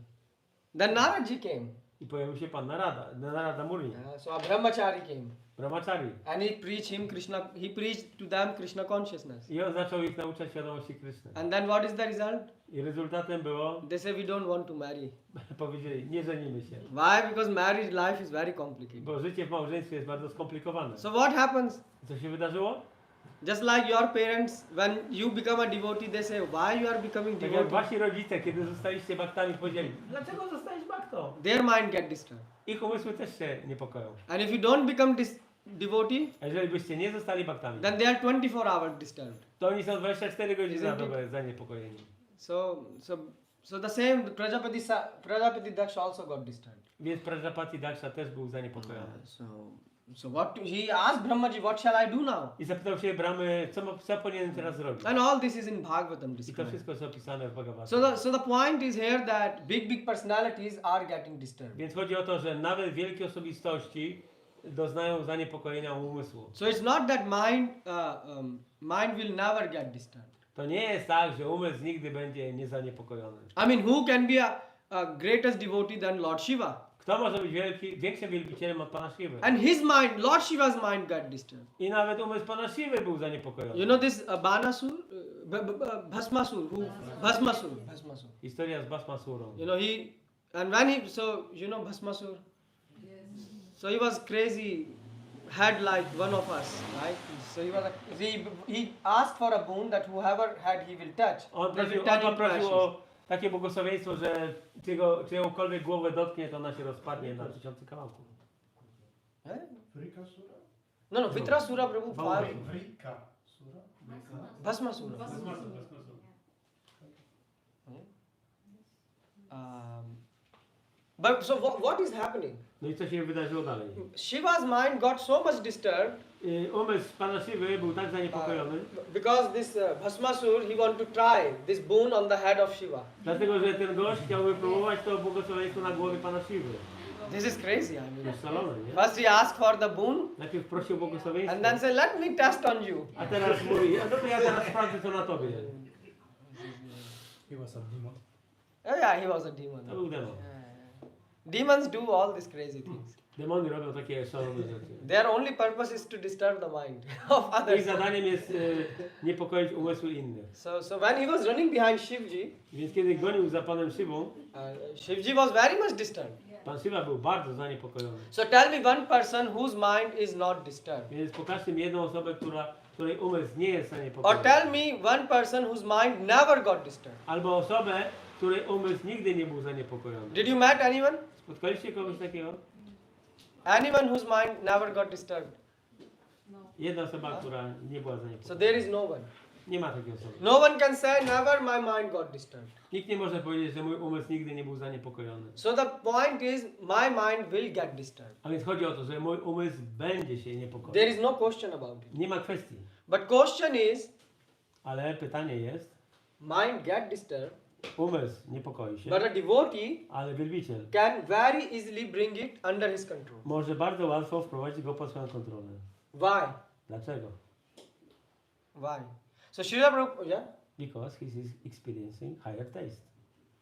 S1: Then Nadaje came.
S3: I pojawił się pan Narada Muni,
S1: So a brahmachari came.
S3: brahmachari.
S1: And he preached to them Krishna consciousness.
S3: I on zaczął ich nauczać świadomości Kryszny.
S1: And then what is the result?
S3: I rezultatem było,
S1: They say we don't want to marry.
S3: powiedzieli, nie żenimy się.
S1: Why? Because marriage life is very complicated.
S3: Bo życie w małżeństwie jest bardzo skomplikowane.
S1: So what happens?
S3: Co się wydarzyło?
S1: Just like your parents, when you become a devotee, they say, why you are becoming
S3: Tak jak
S1: devotee?
S3: wasi rodzice, kiedy zostaliście baktami, powiedzieli, dlaczego zostałeś baktą?
S1: Their mind get disturbed.
S3: Ich umysły też się niepokoją.
S1: And if you don't become devotee,
S3: A jeżeli byście nie zostali baktami,
S1: then they are 24 hours disturbed.
S3: to oni są 24 godziny na
S1: Isn't it?
S3: dobę zaniepokojeni.
S1: So the same Prajapati Daksha also got disturbed.
S3: Więc Prajapati Daksha też był zaniepokojony.
S1: So he asked Brahmaji, what shall I do now?
S3: I zapytał się Brahmy, co powinienem teraz zrobić?
S1: And all this is in Bhagavatam
S3: I to
S1: described.
S3: wszystko jest opisane w Bhagavad
S1: So the point is here that big personalities are getting disturbed.
S3: Więc chodzi o to, że nawet wielkie osobistości doznają zaniepokojenia umysłu.
S1: So it's not that mind will never get disturbed.
S3: To nie jest tak, że umysł nigdy będzie niezaniepokojony.
S1: I mean, who can be a greatest devotee than Lord Shiva?
S3: Kto może być większym wielbicielem od Pana Siwy?
S1: And his mind, Lord Shiva's mind got disturbed.
S3: I nawet umysł Pana Siwy był zaniepokojony.
S1: You know this Banasur, Bhasmasur, Bhasmasur.
S3: Historia z Bhasmasurą.
S1: You know when Bhasmasur. So he was crazy, had like one of us, right? So he asked for a boon that whoever had he will touch.
S3: On
S1: They will
S3: prosił
S1: turn into ashes.
S3: o takie błogosławieństwo, że czyjąkolwiek głowę dotknie, to ona się rozpadnie na tysiące kawałków.
S1: Eh?
S5: Vrika sura?
S1: No, Vitrasura Prabhu.
S5: Vrika sura?
S1: Bhasmasura. But so what is happening?
S3: No i co się wydarzyło dalej?
S1: Shiva's mind got so much disturbed
S3: Umysł Pana Siwy był tak zaniepokojony,
S1: because this Bhasmasur, he want to try this boon on the head of Shiva.
S3: dlatego że ten gość chciał wypróbować to błogosławieństwo na głowie Pana Siwy.
S1: This is crazy, I
S3: To
S1: mean.
S3: jest szalone, nie?
S1: First he asked for the boon
S3: Najpierw prosił błogosławieństwo,
S1: and then say, let me test on you.
S3: a teraz mówi, no to ja teraz sprawdzę co na tobie.
S5: He was a demon.
S1: Oh yeah, he was a demon.
S3: To był demon.
S1: Demons do all these crazy things.
S3: Demony robią takie szalone rzeczy.
S1: Their only purpose is to disturb the mind of
S3: Ich
S1: others.
S3: zadaniem jest niepokoić umysły innych.
S1: So when he was running behind Shivji,
S3: Więc kiedy gonił za Panem Szywą,
S1: Shivji was very much disturbed.
S3: Pan Szywa był bardzo zaniepokojony.
S1: So tell me one person whose mind is not disturbed.
S3: Więc pokażcie mi jedną osobę, której umysł nie jest
S1: Or
S3: zaniepokojony.
S1: tell me one person whose mind never got disturbed.
S3: Albo osobę, której umysł nigdy nie był zaniepokojony.
S1: Did you meet anyone?
S3: Spotkaliście kogoś takiego?
S1: Anyone whose mind never got disturbed.
S3: Jedna osoba, która nie była
S1: So
S3: zaniepokojona.
S1: there is no one.
S3: Nie ma takiej osoby.
S1: No one can say never my mind got disturbed.
S3: Nikt nie może powiedzieć, że mój umysł nigdy nie był zaniepokojony.
S1: So the point is my mind will get disturbed.
S3: A więc chodzi o to, że mój umysł będzie się niepokoił.
S1: There is no question about it.
S3: Nie ma kwestii.
S1: But question is
S3: Ale pytanie jest,
S1: mind get disturbed,
S3: umysł niepokoi się,
S1: but a devotee
S3: ale wielbiciel
S1: can very easily bring it under his control.
S3: może bardzo łatwo wprowadzić go pod swoją kontrolę.
S1: Why?
S3: Dlaczego?
S1: Why? So Srila Prabhupada, yeah?
S3: Because he is experiencing higher taste.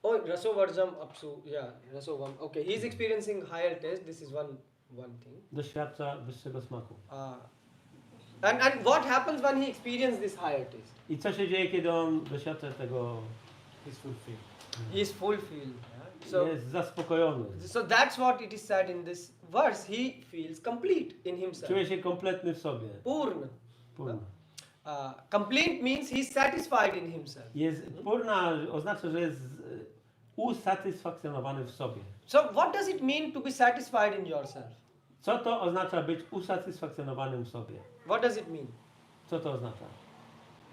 S1: Oh, Rasovarjam Apsu, yeah, Rasovam. Okay, he's experiencing higher taste. This is one thing.
S3: Doświadcza wyższego smaku.
S1: And what happens when he experiences this higher taste?
S3: I co się dzieje, kiedy on doświadcza tego,
S5: He's fulfilled.
S1: He is fulfilled. Yeah?
S3: jest zaspokojony.
S1: So that's what it is said in this verse. He feels complete in himself.
S3: Czuje się kompletny w sobie.
S1: Purna.
S3: Purna.
S1: Complete means he's satisfied in himself.
S3: Purna oznacza, że jest usatysfakcjonowany w sobie.
S1: So what does it mean to be satisfied in yourself?
S3: Co to oznacza być usatysfakcjonowanym w sobie?
S1: What does it mean?
S3: Co to oznacza?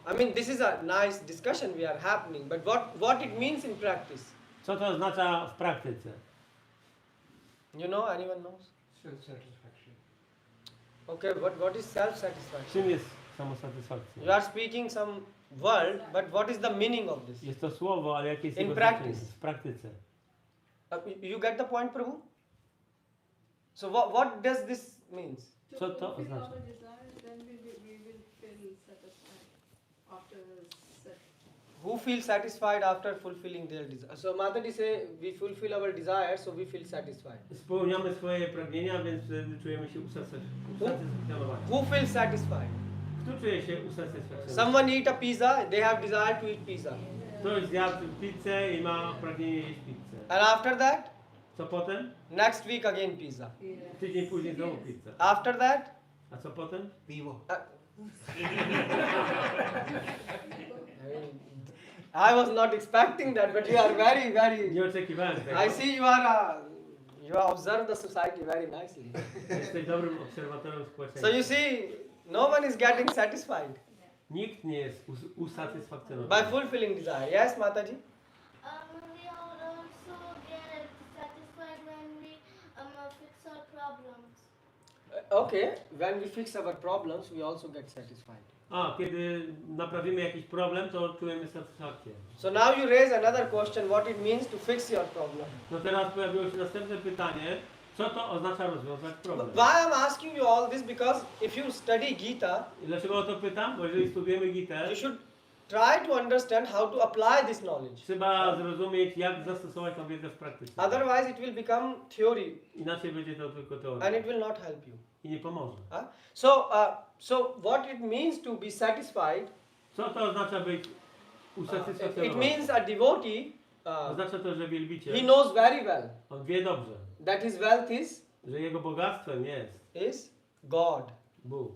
S1: I mean, this is a nice discussion we are happening, but what it means in practice?
S3: Co to oznacza w praktyce?
S1: You know, anyone knows?
S5: Self-satisfaction.
S1: Okay, what is self-satisfaction?
S3: Czym jest samosatysfakcja?
S1: You are speaking some word, but what is the meaning of this?
S3: Jest to słowo, ale jakie jest
S1: In
S3: jego
S1: practice.
S3: znaczenie w praktyce?
S1: You get the point, Prabhu? So what does this means?
S3: Co to oznacza?
S1: who feel satisfied after fulfilling their desires? So Mataji say we fulfill our desires, so we feel satisfied.
S3: Spełniamy swoje pragnienia, więc wtedy czujemy się usatysfakcjonowani.
S1: Who feels satisfied?
S3: Kto czuje się usatysfakcjonowany?
S1: Someone eat a pizza, they have desire to eat pizza.
S3: Ktoś zjadł pizzę i ma pragnienie jeść pizzę.
S1: And after that,
S3: Co potem?
S1: next week again pizza.
S3: Tydzień później znowu pizza.
S1: After that,
S3: A co potem?
S5: Vivo.
S1: I was not expecting that, but you are very, very.
S3: Nie oczekiwałem tego.
S1: I see you observe the society very nicely.
S3: Jesteś dobrym obserwatorem
S1: So
S3: społeczeństwa.
S1: you see, no one is getting satisfied
S3: Nikt nie jest
S1: by
S3: usatysfakcjonowany.
S1: fulfilling desire. Yes, Mataji?
S6: We also get satisfied when we fix our problems.
S1: Okay, when we fix our problems, we also get satisfied.
S3: A, kiedy naprawimy jakiś problem, to czujemy satysfakcję.
S1: So now you raise another question, what it means to fix your problem.
S3: No teraz pojawiło się następne pytanie, co to oznacza rozwiązać problem?
S1: Why I'm asking you all this? Because if you study Gita,
S3: I dlaczego o to pytam? Bo jeżeli studujemy Gitę,
S1: you should try to understand how to apply this knowledge.
S3: trzeba zrozumieć, jak zastosować tą wiedzę w praktyce.
S1: Otherwise, it will become theory
S3: Inaczej będzie to tylko teoria
S1: and it will not help you.
S3: i nie pomoże.
S1: So what it means to be satisfied?
S3: Co to oznacza być
S1: It
S3: usatysfakcjonowany?
S1: means a devotee.
S3: Oznacza to, że
S1: He
S3: wielbiciel,
S1: knows very well
S3: on wie dobrze,
S1: that his wealth
S3: że jego bogactwem jest
S1: is God.
S3: Bóg.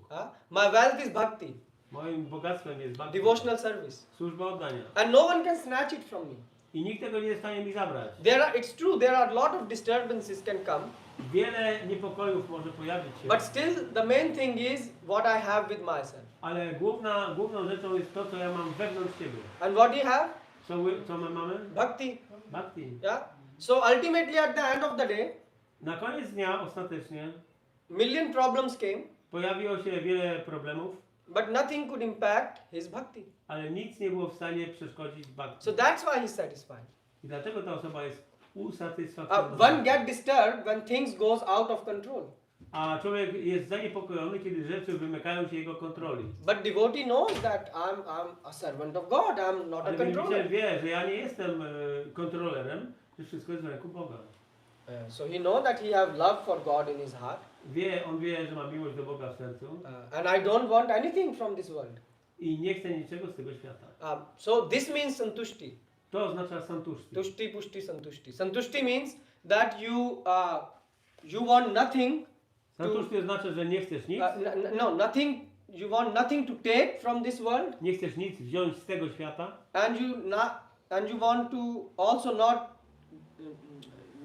S1: My wealth is bhakti,
S3: Moim bogactwem jest bhakti,
S1: devotional service,
S3: służba oddania.
S1: and no one can snatch it from me.
S3: I nikt tego nie jest w stanie mi zabrać.
S1: It's true, there are a lot of disturbances can come,
S3: Wiele niepokojów może pojawić się,
S1: but still the main thing is what I have with myself.
S3: ale główną rzeczą jest to, co ja mam wewnątrz siebie.
S1: And what do you have?
S3: Co my mamy?
S1: Bhakti.
S3: Bhakti.
S1: Yeah. So ultimately, at the end of the day,
S3: Na koniec dnia ostatecznie
S1: million problems came,
S3: pojawiło się wiele problemów,
S1: but nothing could impact his bhakti.
S3: ale nic nie było w stanie przeszkodzić Bhakti.
S1: So that's why he's satisfied.
S3: I dlatego ta osoba jest
S1: One
S3: usatysfakcjonowana.
S1: get disturbed when things goes out of control.
S3: A człowiek jest zaniepokojony, kiedy rzeczy wymykają się jego kontroli.
S1: But devotee knows that I'm a servant of God. I'm not a
S3: Ale wielbiciel
S1: controller.
S3: wie, że ja nie jestem kontrolerem, że wszystko jest w ręku Boga.
S1: So he know that he have love for God in his heart,
S3: On wie, że ma miłość do Boga w sercu
S1: and I don't want anything from this world.
S3: i nie chce niczego z tego świata.
S1: So this means santushti.
S3: To oznacza santuszti.
S1: Tushti, pushti, santushti. Santushti means that you want nothing.
S3: Santuszti oznacza, że nie chcesz nic,
S1: Nothing. You want nothing to take from this world,
S3: nie chcesz nic wziąć z tego świata
S1: and you want to also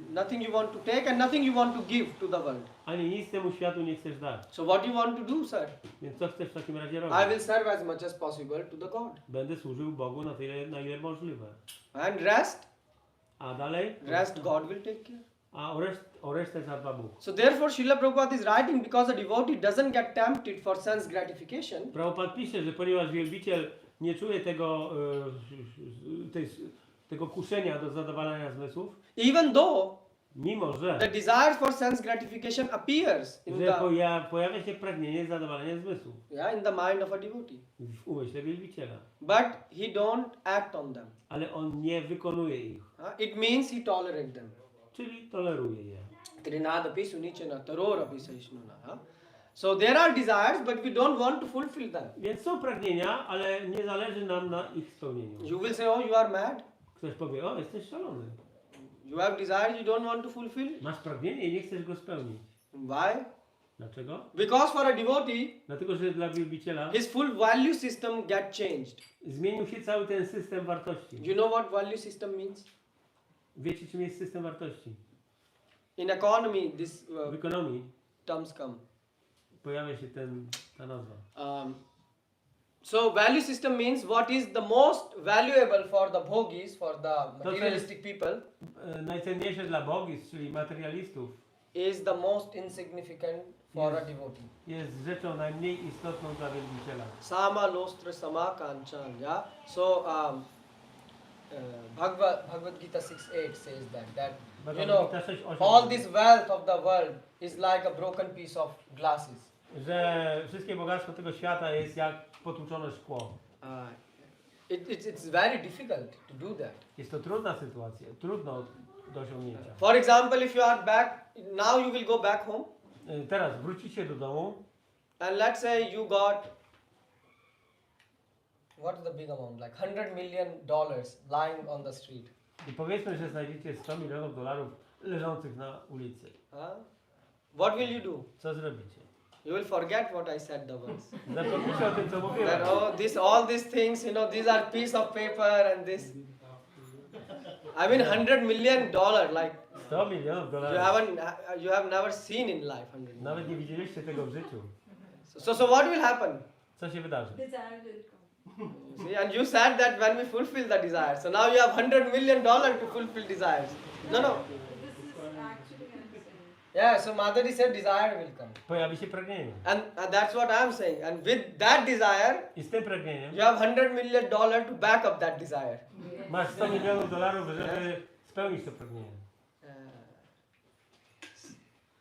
S1: nothing you want to take and nothing you want to give to the world.
S3: ani nic temu światu nie chcesz dać.
S1: So what do you want to do, sir?
S3: Więc co chcesz w takim razie
S1: I
S3: robić?
S1: will serve as much as possible to the God.
S3: Będę służył Bogu na tyle, na ile możliwe.
S1: And rest
S3: A dalej?
S1: God will take care.
S3: A o resztę zadba Bóg.
S1: So therefore Srila Prabhupada is writing, because a devotee doesn't get tempted for sense gratification,
S3: Prabhupada pisze, że ponieważ wielbiciel nie czuje tego kuszenia do zadowalania zmysłów,
S1: even though
S3: mimo że
S1: the desire for sense gratification appears in
S3: pojawia się pragnienie zadowalania zmysłów
S1: in the mind of a devotee,
S3: w umyśle wielbiciela,
S1: but he don't act on them.
S3: ale on nie wykonuje ich,
S1: It means he tolerate them.
S3: czyli toleruje je.
S1: Trinadapi sunichana tarorapi sahishnuna. So there are desires, but we don't want to fulfill them.
S3: Więc są pragnienia, ale nie zależy nam na ich spełnieniu.
S1: You will say, oh, you are mad.
S3: Ktoś powie, o, jesteś szalony.
S1: You have desires you don't want to fulfill.
S3: Masz pragnienie i nie chcesz go spełnić.
S1: Why?
S3: Dlaczego?
S1: Because for a devotee,
S3: Dlatego, że dla wielbiciela
S1: his full value system get changed.
S3: zmienił się cały ten system wartości.
S1: You know what value system means?
S3: Wiecie, czym jest system wartości?
S1: In economy, this
S3: W ekonomii
S1: terms come.
S3: pojawia się ta nazwa.
S1: So value system means what is the most valuable for the bhogis, for the materialistic people,
S3: Najcenniejsze dla bogis, czyli materialistów,
S1: is the most insignificant for a devotee.
S3: jest rzeczą najmniej istotną dla wielbiciela.
S1: Sama lostra sama kanchan. Yeah. So Bhagavad Gita 6:8 says that you know
S3: Bhagavad Gita 6:8
S1: all this wealth of the world is like a broken piece of glasses.
S3: że wszystkie bogactwo tego świata jest jak potłuczone szkło.
S1: It's very difficult to do that.
S3: Jest to trudna sytuacja, trudno do osiągnięcia.
S1: For example, if you are back, now you will go back home,
S3: Teraz wrócicie do domu
S1: and let's say you got, what is the big amount, like $100 million lying on the street.
S3: i powiedzmy, że znajdziecie $100 milionów leżących na ulicy.
S1: What will you do?
S3: Co zrobicie?
S1: You will forget what I said the words.
S3: Zapomnijcie o tym, co mówiłem.
S1: That all these things, these are piece of paper and this. I mean, $100 million, like
S3: $100 milionów
S1: you have never seen in life. 100 million.
S3: Nawet nie widzieliście tego w życiu.
S1: So what will happen?
S3: Co się wydarzy?
S1: See, and you said that when we fulfill the desire. So now you have $100 million to fulfill desires. No. Yeah, so Madhuri said desire will come.
S3: Pojawi się pragnienie.
S1: And that's what I'm saying. And with that desire,
S3: I z tym pragnieniem
S1: you have $100 million to back up that desire.
S3: masz $100 milionów, żeby spełnić to pragnienie.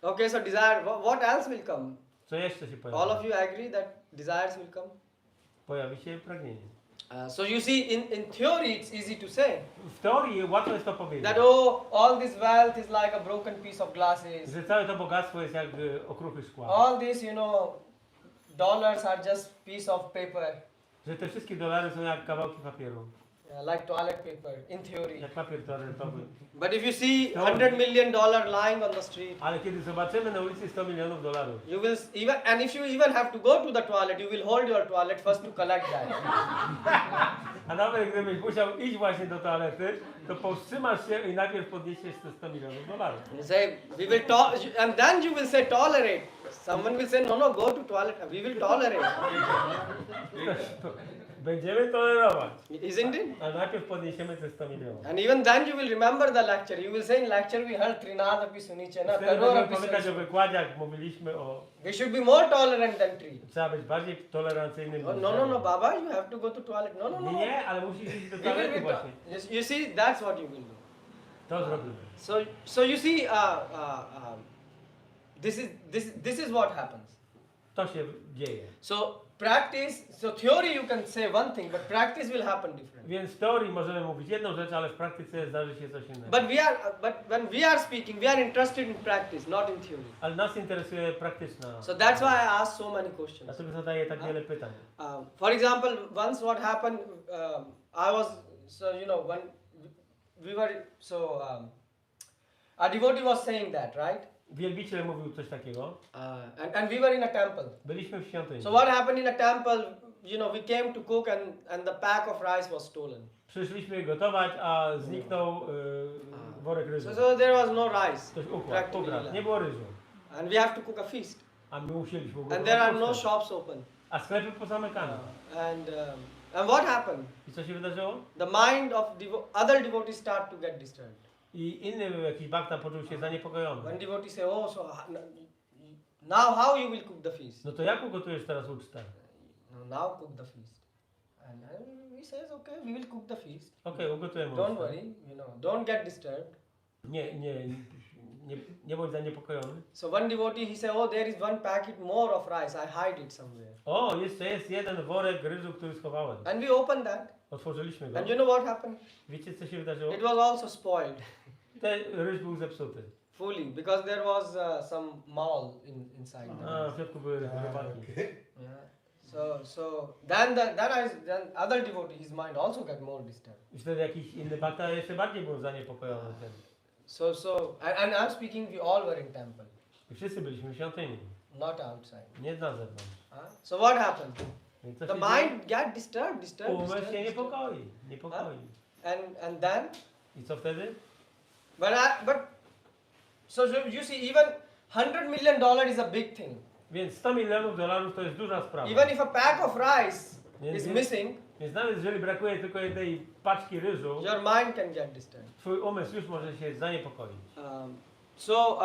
S1: Okay, so desire, what else will come?
S3: Co jeszcze się pojawi?
S1: All of you agree that desires will come?
S3: Pojawi się pragnienie.
S1: So you see, in theory, it's easy to say
S3: W teorii łatwo jest to powiedzieć,
S1: that all this wealth is like a broken piece of glasses.
S3: że całe to bogactwo jest jak okruchy szkła.
S1: All these, dollars are just piece of paper,
S3: Że te wszystkie dolary są jak kawałki papieru.
S1: like toilet paper, in theory.
S3: Jak papier toaletowy.
S1: But if you see $100 million lying on the street,
S3: Ale kiedy zobaczymy na ulicy $100 milionów,
S1: you will and if you even have to go to the toilet, you will hold your toilet first to collect that.
S3: a nawet gdybyś musiał iść właśnie do toalety, to powstrzymasz się i najpierw podniesiesz te $100 milionów.
S1: You say, we will and then you will say tolerate. Someone will say, no, go to toilet. We will tolerate.
S3: Będziemy tolerować.
S1: Isn't it?
S3: A najpierw podniesiemy te $100 milionów.
S1: And even then you will remember the lecture. You will say in lecture we heard Trinadapi Sunichena,
S3: Wtedy
S1: Karora
S3: będziemy pamiętać o
S1: Pisunichena.
S3: wykładzie, mówiliśmy o...
S1: We should be more tolerant than tree.
S3: Trzeba być bardziej tolerancyjnym.
S1: Oh, no, Baba, you have to go to toilet. No.
S3: Nie, ale musisz iść do
S1: We will
S3: toalety
S1: be
S3: właśnie.
S1: you see, that's what you will do.
S3: To zrobimy.
S1: So you see, this is what happens.
S3: To się dzieje.
S1: So theory you can say one thing, but practice will happen different.
S3: Więc w teorii możemy mówić jedną rzecz, ale w praktyce zdarzy się coś innego.
S1: But when we are speaking, we are interested in practice, not in theory.
S3: Ale nas interesuje praktyczna.
S1: So that's why I asked so many questions.
S3: Dlatego zadaję tak wiele pytań.
S1: For example, once what happened, I was, when we were, a devotee was saying that, right?
S3: Wielbiciel mówił coś takiego.
S1: And we were in a temple.
S3: Byliśmy w świątyni.
S1: So what happened in a temple, we came to cook and the pack of rice was stolen.
S3: Przyszliśmy gotować, a zniknął worek ryżu.
S1: So there was no rice.
S3: Ktoś ukradł. Nie było ryżu.
S1: And we have to cook a feast.
S3: A my musieliśmy
S1: And
S3: ugotować
S1: there are no
S3: puszkę.
S1: shops open.
S3: A sklepy pozamykane.
S1: And what happened?
S3: I co się wydarzyło?
S1: The mind of other devotees start to get disturbed.
S3: I inny jakiś bhakta poczuł się zaniepokojony.
S1: When devotees say, now how you will cook the feast?
S3: No to jak ugotujesz teraz ucztę?
S1: No, now cook the feast. And he says, okay, we will cook the feast.
S3: Okej, ugotujemy
S1: Don't
S3: ucztę.
S1: worry, don't get disturbed.
S3: Nie bądź zaniepokojony.
S1: So one devotee, he said, there is one packet more of rice, I hide it somewhere.
S3: O, jeszcze jest jeden worek ryżu, który schowałem.
S1: And we opened that.
S3: Otworzyliśmy go.
S1: And you know what happened?
S3: Wiecie, co się wydarzyło?
S1: It was also spoiled
S3: Ten ryż był zepsuty.
S1: fully because there was some mall inside.
S3: A, w środku były robaki.
S1: Yeah. So then other devotee, his mind also got more disturbed.
S3: I wtedy jakiś inny bhakta jeszcze bardziej był zaniepokojony tym.
S1: And I'm speaking, we all were in temple,
S3: I wszyscy byliśmy w świątyni.
S1: not outside.
S3: Nie na zewnątrz.
S1: So what happened?
S3: Więc co
S1: The
S3: się dzieje?
S1: mind got disturbed.
S3: Umysł się niepokoi.
S1: And then,
S3: I co wtedy?
S1: so you see, even $100 million is a big thing.
S3: Więc $100 milionów to jest duża sprawa.
S1: Even if a pack of rice
S3: Więc-
S1: is missing,
S3: Więc nawet jeżeli brakuje tylko jednej paczki ryżu,
S1: your mind can get disturbed.
S3: twój umysł już może się zaniepokoić.
S1: So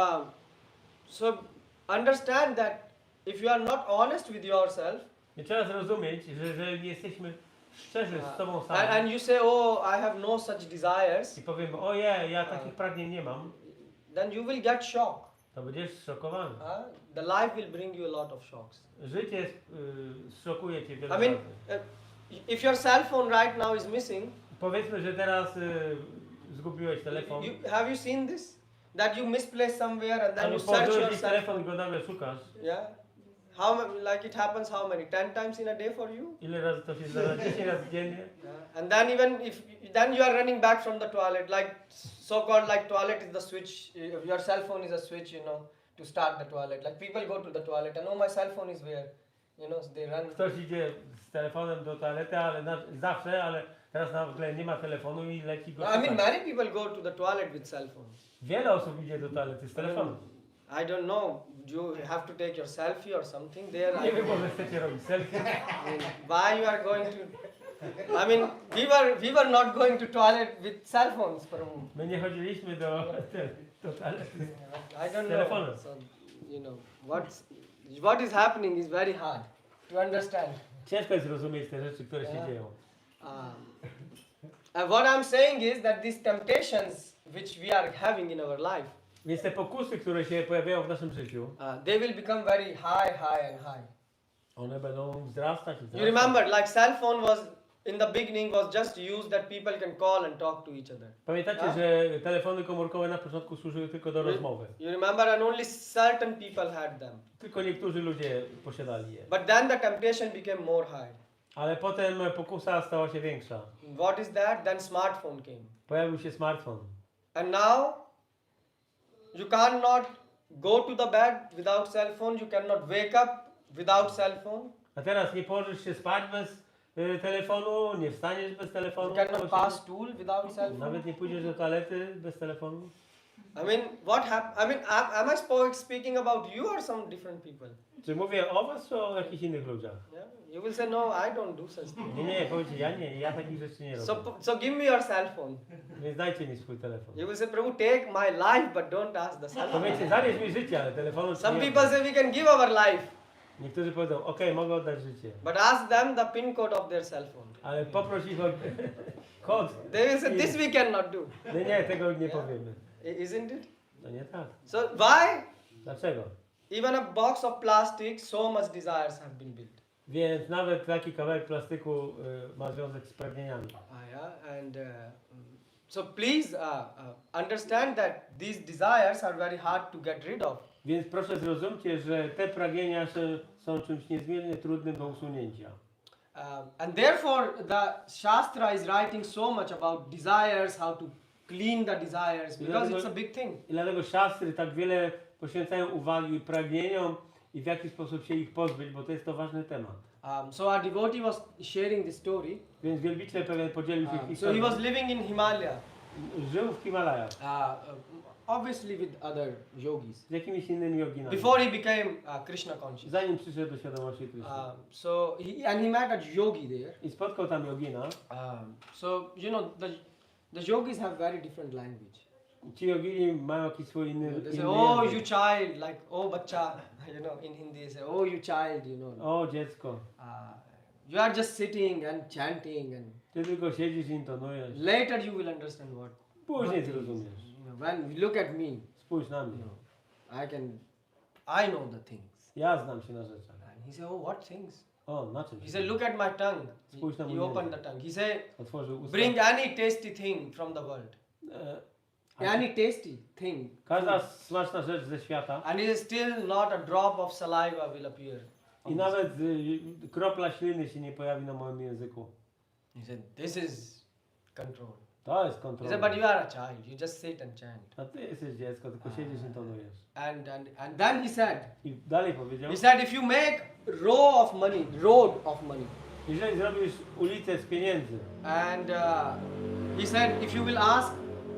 S1: understand that if you are not honest with yourself,
S3: I trzeba zrozumieć, że jeżeli nie jesteśmy szczerzy z sobą
S1: and
S3: sami
S1: you say, I have no such desires,
S3: i powiemy, ojej, ja takich pragnień nie mam,
S1: then you will get shocked.
S3: to będziesz szokowany.
S1: The life will bring you a lot of shocks.
S3: Życie zszokuje cię wiele
S1: I mean,
S3: razy.
S1: if your cell phone right now is missing,
S3: Powiedzmy, że teraz zgubiłeś telefon.
S1: have you seen this? That you misplace somewhere and then
S3: Albo
S1: you search
S3: położyłeś
S1: your
S3: gdzieś
S1: cell
S3: telefon i go nagle szukasz.
S1: Yeah. Like it happens how many? 10 times in a day for you?
S3: Ile razy to się zdarza? 10 razy dziennie?
S1: Yeah. And then even if then you are running back from the toilet, like so-called like toilet is the switch, your cell phone is a switch, you know, to start the toilet. Like people go to the toilet and oh my cell phone is where, you know, so they run.
S3: Ktoś idzie z telefonem do toalety, ale zawsze, ale teraz nagle nie ma telefonu i leci go
S1: I mean,
S3: szukać.
S1: many people go to the toilet with cell phones.
S3: Wiele osób idzie do toalety z telefonem.
S1: I don't know. You have to take your selfie or something there.
S3: Nie wiem, może chcecie robić selfie.
S1: I mean, why you are going to? I mean, we were not going to toilet with cell phones for a moment.
S3: My nie chodziliśmy do toalety.
S1: I don't know.
S3: Telefonem.
S1: So, you know, what is happening is very hard to understand.
S3: Ciężko jest zrozumieć te rzeczy, które się dzieją.
S1: And what I'm saying is that these temptations which we are having in our life,
S3: Więc te pokusy, które się pojawiają w naszym życiu,
S1: they will become very high and high.
S3: one będą wzrastać i
S1: You
S3: wzrastać.
S1: remember, like cell phone was in the beginning was just used that people can call and talk to each other.
S3: Pamiętacie,
S1: Tak?
S3: że telefony komórkowe na początku służyły tylko do rozmowy.
S1: You remember, and only certain people had them.
S3: Tylko niektórzy ludzie posiadali je.
S1: But then the temptation became more high.
S3: Ale potem pokusa stała się większa.
S1: What is that? Then smartphone came.
S3: Pojawił się smartfon.
S1: And now you cannot go to the bed without cell phone. You cannot wake up without cell phone.
S3: A teraz nie położysz się spać bez telefonu, nie wstaniesz bez telefonu.
S1: You cannot pass stool without cell phone.
S3: Nawet nie pójdziesz do toalety bez telefonu.
S1: I mean, what happened? I mean, am I speaking about you or some different people?
S3: Czy mówię o was, czy o jakichś innych ludziach?
S1: Yeah? You will say, no, I don't do such things.
S3: Nie, powiedzcie, ja takich rzeczy nie robię.
S1: So give me your cell phone.
S3: Więc dajcie mi swój telefon.
S1: You will say, Prabhu, take my life, but don't ask the cell phone.
S3: Powiedzcie, zabierz mi życie, ale telefonu ci
S1: Some
S3: nie
S1: people
S3: oddam.
S1: say we can give our life,
S3: Niektórzy powiedzą, okej, mogę oddać życie.
S1: but ask them the pin code of their cell phone.
S3: Ale poproś ich o kod.
S1: They will say, this we cannot do.
S3: Nie, tego nie powiemy.
S1: Isn't it?
S3: No nie tak.
S1: So why?
S3: Dlaczego?
S1: Even a box of plastic, so much desires have been built.
S3: Więc nawet taki kawałek plastyku ma związek z pragnieniami.
S1: Yeah, and so please understand that these desires are very hard to get rid of.
S3: Więc proszę zrozumcie, że te pragnienia są czymś niezmiernie trudnym do usunięcia.
S1: And therefore the Shastra is writing so much about desires, how to clean the desires, because it's a big thing.
S3: I dlatego siastry tak wiele poświęcają uwagi pragnieniom i w jaki sposób się ich pozbyć, bo to jest to ważny temat.
S1: So our devotee was sharing the story.
S3: Więc wielbiciel pewien podzielił się
S1: So he
S3: historią.
S1: was living in Himalaya,
S3: Żył w Himalajach
S1: obviously with other yogis,
S3: z jakimiś innymi joginami.
S1: before he became Krishna conscious.
S3: Zanim przyszedł do świadomości Krishna.
S1: So he met a yogi there.
S3: I spotkał tam jogina.
S1: So you know the yogis have very different language.
S3: Ci jogini mają jakiś swój inny
S1: They say,
S3: inny
S1: oh
S3: język.
S1: you child, like oh bacha, you know, in Hindi they say, oh you child, you know.
S3: O dziecko,
S1: You are just sitting and chanting, and
S3: ty tylko siedzisz i intonujesz.
S1: later you will understand what.
S3: Później
S1: what
S3: zrozumiesz.
S1: you know, when you look at me,
S3: Spójrz na mnie.
S1: you know, I know the things.
S3: Ja znam się na rzeczach.
S1: And he said, oh what things?
S3: O, na czym?
S1: He said, look at my tongue.
S3: Spójrz na
S1: He
S3: mój
S1: opened
S3: język.
S1: the tongue. He said,
S3: Otworzył usta.
S1: bring any tasty thing from the world. Any tasty thing.
S3: Każda smaczna rzecz ze świata
S1: And it is still not a drop of saliva will appear.
S3: i nawet kropla śliny się nie pojawi na moim języku.
S1: He said, this is control.
S3: To jest
S1: He
S3: kontrola.
S1: said, but you are a child. You just sit and chant.
S3: A ty jesteś dziecko, tylko siedzisz i intonujesz.
S1: And then he said,
S3: I dalej powiedział,
S1: if you make road of money,
S3: jeżeli zrobisz ulicę z pieniędzy
S1: and he said, if you will ask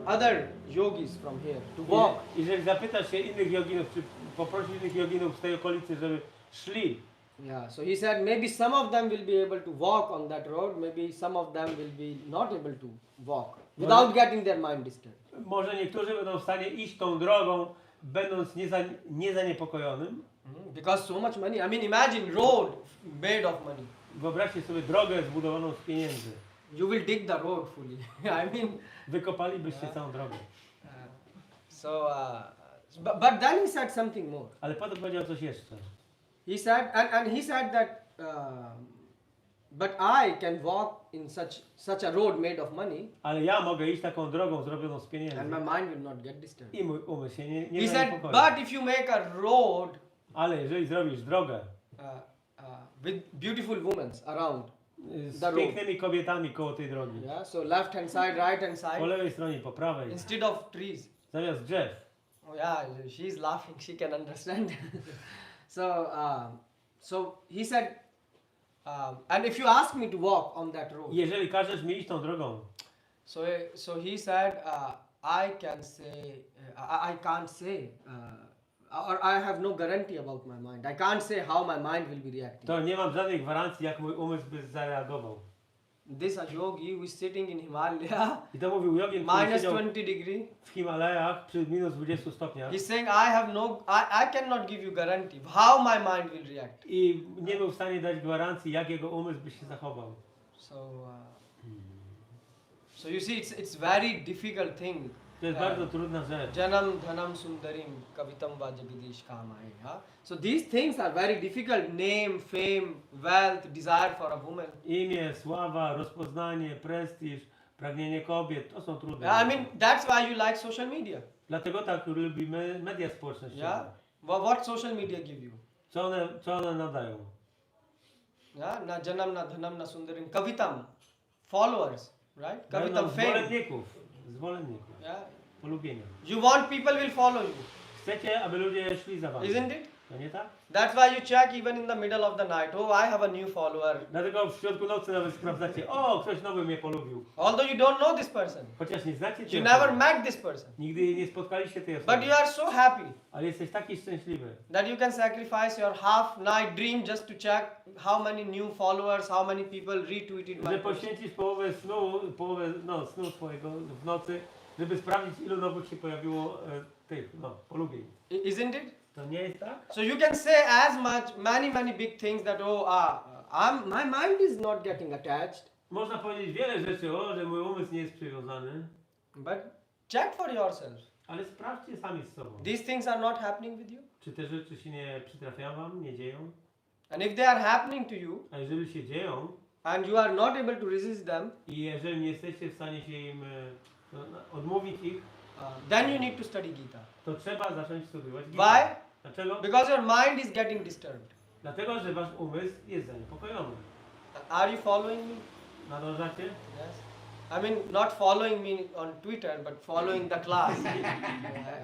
S1: other yogis from here to walk,
S3: jeżeli zapytasz się innych joginów, czy poprosisz innych joginów z tej okolicy, żeby szli,
S1: yeah, so he said maybe some of them will be able to walk on that road, maybe some of them will be not able to walk without getting their mind disturbed.
S3: może niektórzy będą w stanie iść tą drogą, będąc niezaniepokojonym.
S1: Because so much money. I mean, imagine road made of money.
S3: Wyobraźcie sobie drogę zbudowaną z pieniędzy.
S1: You will dig the road fully. I mean,
S3: Wykopalibyście całą drogę.
S1: but then he said something more.
S3: Ale potem powiedział coś jeszcze.
S1: He said, and he said that But I can walk in such a road made of money,
S3: Ale ja mogę iść taką drogą zrobioną z
S1: and
S3: pieniędzy
S1: my mind will not get disturbed.
S3: i mój umysł się nie
S1: He said,
S3: zaniepokoi.
S1: but if you make a road
S3: Ale jeżeli zrobisz drogę
S1: with beautiful women around,
S3: z
S1: The road.
S3: pięknymi kobietami koło tej drogi,
S1: yeah, so left hand side, right hand
S3: po
S1: side,
S3: lewej stronie, po prawej,
S1: instead of trees.
S3: zamiast drzew.
S1: Oh yeah, she's laughing. She can understand. So he said, and if you ask me to walk on that road,
S3: Jeżeli każesz mi iść tą drogą,
S1: so he said, I can say, I can't say, or I have no guarantee about my mind. I can't say how my mind will be reacting.
S3: to nie mam żadnej gwarancji, jak mój umysł by zareagował.
S1: This a yogi who is sitting in Himalaya,
S3: I to mówił jogin, który
S1: minus
S3: siedział
S1: 20 degree.
S3: w Himalajach przy minus 20 stopniach
S1: He's saying, I cannot give you guarantee how my mind will react.
S3: i nie był w stanie dać gwarancji, jak jego umysł by się zachował.
S1: So you see, it's very difficult thing.
S3: To jest bardzo trudna rzecz.
S1: Janam dhanam sundarim kavitam va jagadish kamai. So these things are very difficult. Name, fame, wealth, desire for a woman.
S3: Imię, sława, rozpoznanie, prestiż, pragnienie kobiet, to są trudne
S1: I
S3: rzeczy.
S1: mean, that's why you like social media.
S3: Dlatego tak lubimy media społecznościowe.
S1: Yeah. What social media give you?
S3: Co one nadają?
S1: Yeah. Na janam, na dhanam, na sundarim kavitam. Followers, right?
S3: Dają
S1: Kavitam
S3: nam
S1: fame.
S3: zwolenników,
S1: Yeah.
S3: polubienia.
S1: You want people will follow you,
S3: Chcecie, aby ludzie szli za wami.
S1: isn't it?
S3: To nie tak?
S1: That's why you check even in the middle of the night. Oh, I have a new follower.
S3: Dlatego w środku nocy nawet sprawdzacie, o, ktoś nowy mnie polubił.
S1: Although you don't know this person.
S3: Chociaż nie znacie tej
S1: You never
S3: osoby.
S1: met this person.
S3: Nigdy nie spotkaliście tej
S1: But
S3: osoby.
S1: you are so happy
S3: Ale jesteś taki szczęśliwy,
S1: that you can sacrifice your half night dream just to check how many new followers, how many people retweeted my
S3: że
S1: post.
S3: poświęcisz połowę snu swojego w nocy, żeby sprawdzić, ilu nowych się pojawiło tych polubień.
S1: Isn't it?
S3: To nie jest tak?
S1: So you can say as much, many big things that my mind is not getting attached.
S3: Można powiedzieć wiele rzeczy, że mój umysł nie jest przywiązany,
S1: But check for yourself.
S3: ale sprawdźcie sami z sobą.
S1: These things are not happening with you.
S3: Czy te rzeczy się nie przytrafiają wam, nie dzieją?
S1: And if they are happening to you
S3: A jeżeli się dzieją
S1: and you are not able to resist them,
S3: i jeżeli nie jesteście w stanie się im odmówić ich,
S1: then you need to study Gita.
S3: to trzeba zacząć studiować
S1: Why?
S3: Gitę. Dlaczego?
S1: Because your mind is getting disturbed.
S3: Dlatego, że wasz umysł jest zaniepokojony.
S1: Are you following me?
S3: Nadążacie?
S1: Yes. I mean, not following me on Twitter, but following the class.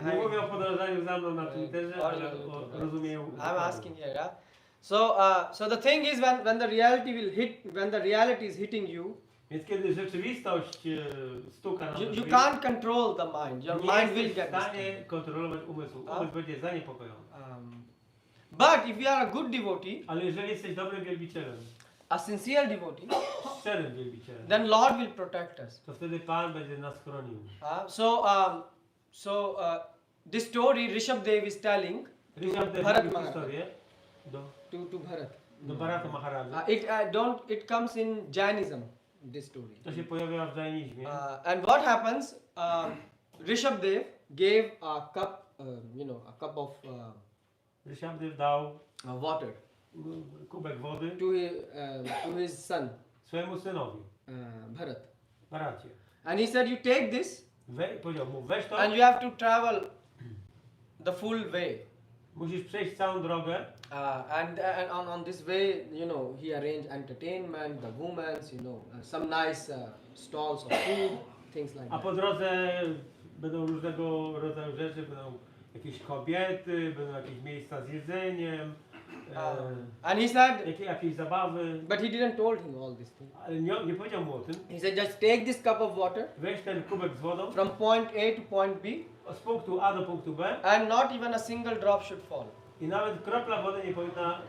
S3: Nie mówię o podążaniu za mną na Twitterze, ale o rozumieniu.
S1: I'm asking here, yeah. So the thing is, when the reality is hitting you,
S3: Więc kiedy rzeczywistość stuka na
S1: you
S3: drzwi,
S1: can't control the mind. Your
S3: nie
S1: mind will
S3: jesteś
S1: get
S3: w stanie
S1: disturbed.
S3: kontrolować umysłu. Umysł będzie zaniepokojony.
S1: But if you are a good devotee,
S3: Ale jeżeli jesteś dobrym wielbicielem,
S1: a sincere devotee,
S3: szczerym wielbicielem,
S1: then Lord will protect us.
S3: to wtedy Pan będzie nas chronił.
S1: This story Rishabdev is telling
S3: Ryszard
S1: Bharat
S3: Bharat
S1: Maharaj.
S3: historię
S1: to Bharat.
S3: do Bharata Maharaja.
S1: It comes in Jainism, this story.
S3: To się pojawia w dżainizmie.
S1: And what happens? Rishabdev gave a cup of
S3: Ryszard dał
S1: water
S3: kubek wody
S1: to his son
S3: swojemu synowi,
S1: Bharat.
S3: Bharacie.
S1: And he said, you take this
S3: Powiedział mu, weź to,
S1: and you have to travel the full way.
S3: musisz przejść całą drogę.
S1: And on this way, he arranged entertainment, the women, some nice stalls of food, things like
S3: A
S1: that.
S3: po drodze będą różnego rodzaju rzeczy, będą jakieś kobiety, będą jakieś miejsca z jedzeniem,
S1: And he said,
S3: jakieś zabawy.
S1: but he didn't told him all these things.
S3: Ale nie powiedział mu o tym.
S1: He said, just take this cup of water
S3: Weź ten kubek z wodą
S1: from point A to point B,
S3: z punktu A do punktu B
S1: and not even a single drop should fall.
S3: i nawet kropla wody nie powinna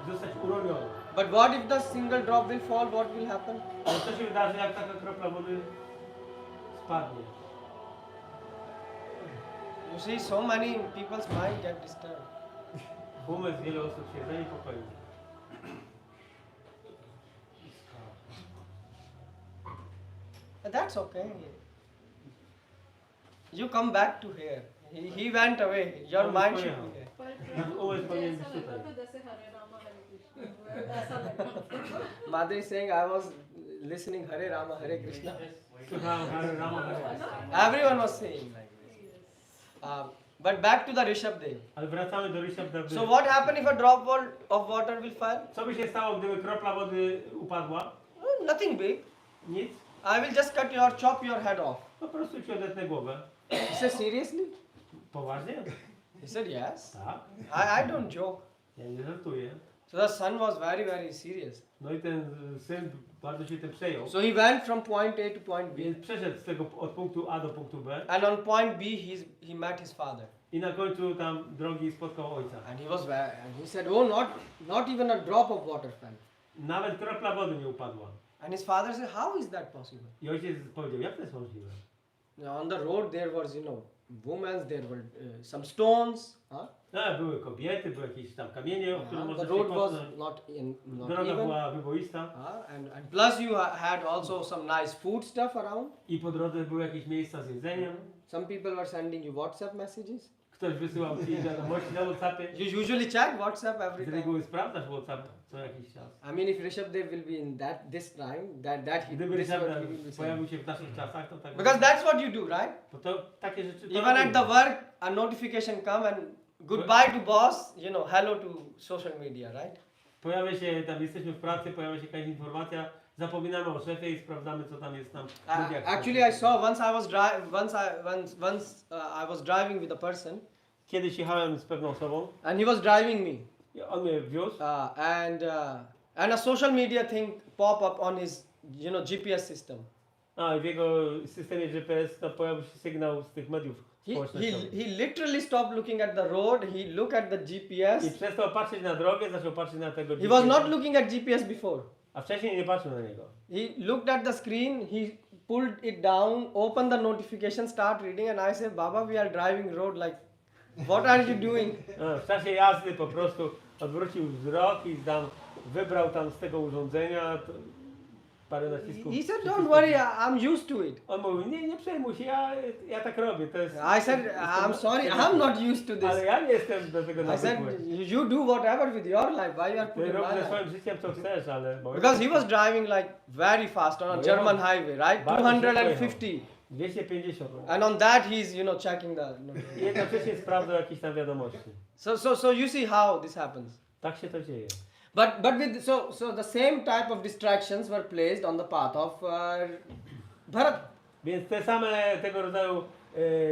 S3: zostać uroniona.
S1: But what if the single drop will fall? What will happen?
S3: Ale co się wydarzy, jak taka kropla wody spadnie?
S1: You see, so many people's mind get disturbed.
S3: Umysł wielu osób się zaniepokoi.
S1: But that's okay. You come back to here. He went away. Your mind should be here.
S3: Umysł powinien być tutaj.
S2: जैसे हरे रामा हरे Krishna
S1: Mother is saying I was listening Hare Rama, Hare Krishna.
S3: Słuchałem Hare Rama, Hare.
S1: Everyone was saying like this. But back to the Rishabdev.
S3: Ale wracamy do Rishabdev.
S1: So what happened if a drop of water will fall?
S3: Co by się stało, gdyby kropla wody upadła?
S1: Nothing big.
S3: Nic.
S1: I will just chop your head off.
S3: Po prostu ci odetnę głowę.
S1: He said, seriously?
S3: Poważnie?
S1: He said, yes.
S3: Tak.
S1: I don't joke.
S3: Ja nie żartuję.
S1: So the son was very, very serious.
S3: No i ten syn bardzo się tym przejął.
S1: So he went from point A to point B.
S3: Więc przeszedł z tego od punktu A do punktu B.
S1: And on point B, he met his father.
S3: I na końcu tam drogi spotkał ojca.
S1: And he said, oh, not even a drop of water fell.
S3: Nawet kropla wody nie upadła.
S1: And his father said, how is that possible?
S3: I ojciec powiedział, jak to jest możliwe?
S1: Now on the road there was, women, there were some stones.
S3: No, były kobiety, były jakieś tam kamienie, o których
S1: The
S3: można się
S1: road was
S3: potknąć.
S1: not
S3: Droga
S1: even.
S3: była wyboista.
S1: And plus you had also some nice food stuff around.
S3: I po drodze były jakieś miejsca z jedzeniem.
S1: Some people were sending you WhatsApp messages.
S3: Ktoś wysyłał ci wiadomości na WhatsAppie.
S1: You usually check WhatsApp every
S3: Z
S1: time.
S3: reguły sprawdzasz WhatsApp co jakiś czas.
S1: I mean, if Rishabdev will be in this time,
S3: Gdyby
S1: this is what
S3: Ryszard
S1: he will be saying.
S3: pojawił się w naszych czasach, to tak.
S1: Because that's what you do, right?
S3: Bo to takie rzeczy. to
S1: Even at
S3: robimy.
S1: the work, a notification come and goodbye to boss, hello to social media, right?
S3: Pojawia się tam, jesteśmy w pracy, pojawia się jakaś informacja, zapominamy o szefie i sprawdzamy co tam jest tam. w mediach.
S1: Actually, I saw once I was driving with a person,
S3: Kiedyś jechałem z pewną osobą,
S1: and he was driving me,
S3: i on mnie wiózł
S1: and a social media thing pop up on his, GPS system.
S3: i w jego systemie GPS to pojawił się sygnał z tych mediów
S1: He
S3: społecznościowych.
S1: literally stopped looking at the road. He looked at the
S3: I
S1: GPS.
S3: przestał patrzeć na drogę, zaczął patrzeć na tego
S1: He was
S3: GPS.
S1: not looking at GPS before.
S3: A wcześniej nie patrzył na niego.
S1: He looked at the screen. He pulled it down, opened the notification, start reading, and I said, "Baba, we are driving road. Like, what are you doing?"
S3: W czasie jazdy po prostu odwrócił wzrok i tam wybrał tam z tego urządzenia parę nacisków.
S1: He said, "Don't worry, I'm used to it."
S3: On mówił, nie przejmuj się, ja tak robię, to jest...
S1: I said, "I'm sorry, I'm not used to
S3: Ale
S1: this."
S3: ja nie jestem do tego
S1: I said,
S3: nawykły.
S1: "You do whatever with your life. Why you are
S3: Ty
S1: putting
S3: rób
S1: my
S3: ze
S1: life?"
S3: swoim życiem co chcesz, ale...
S1: Because he was driving like very fast on a
S3: No,
S1: German
S3: yeah.
S1: highway, right?
S3: Bardzo
S1: 250.
S3: 250.
S1: And on that he's, checking the.
S3: I jednocześnie sprawdzał jakieś tam wiadomości.
S1: So you see how this happens.
S3: Tak się to dzieje.
S1: But with so the same type of distractions were placed on the path of Bharat.
S3: Więc te same tego rodzaju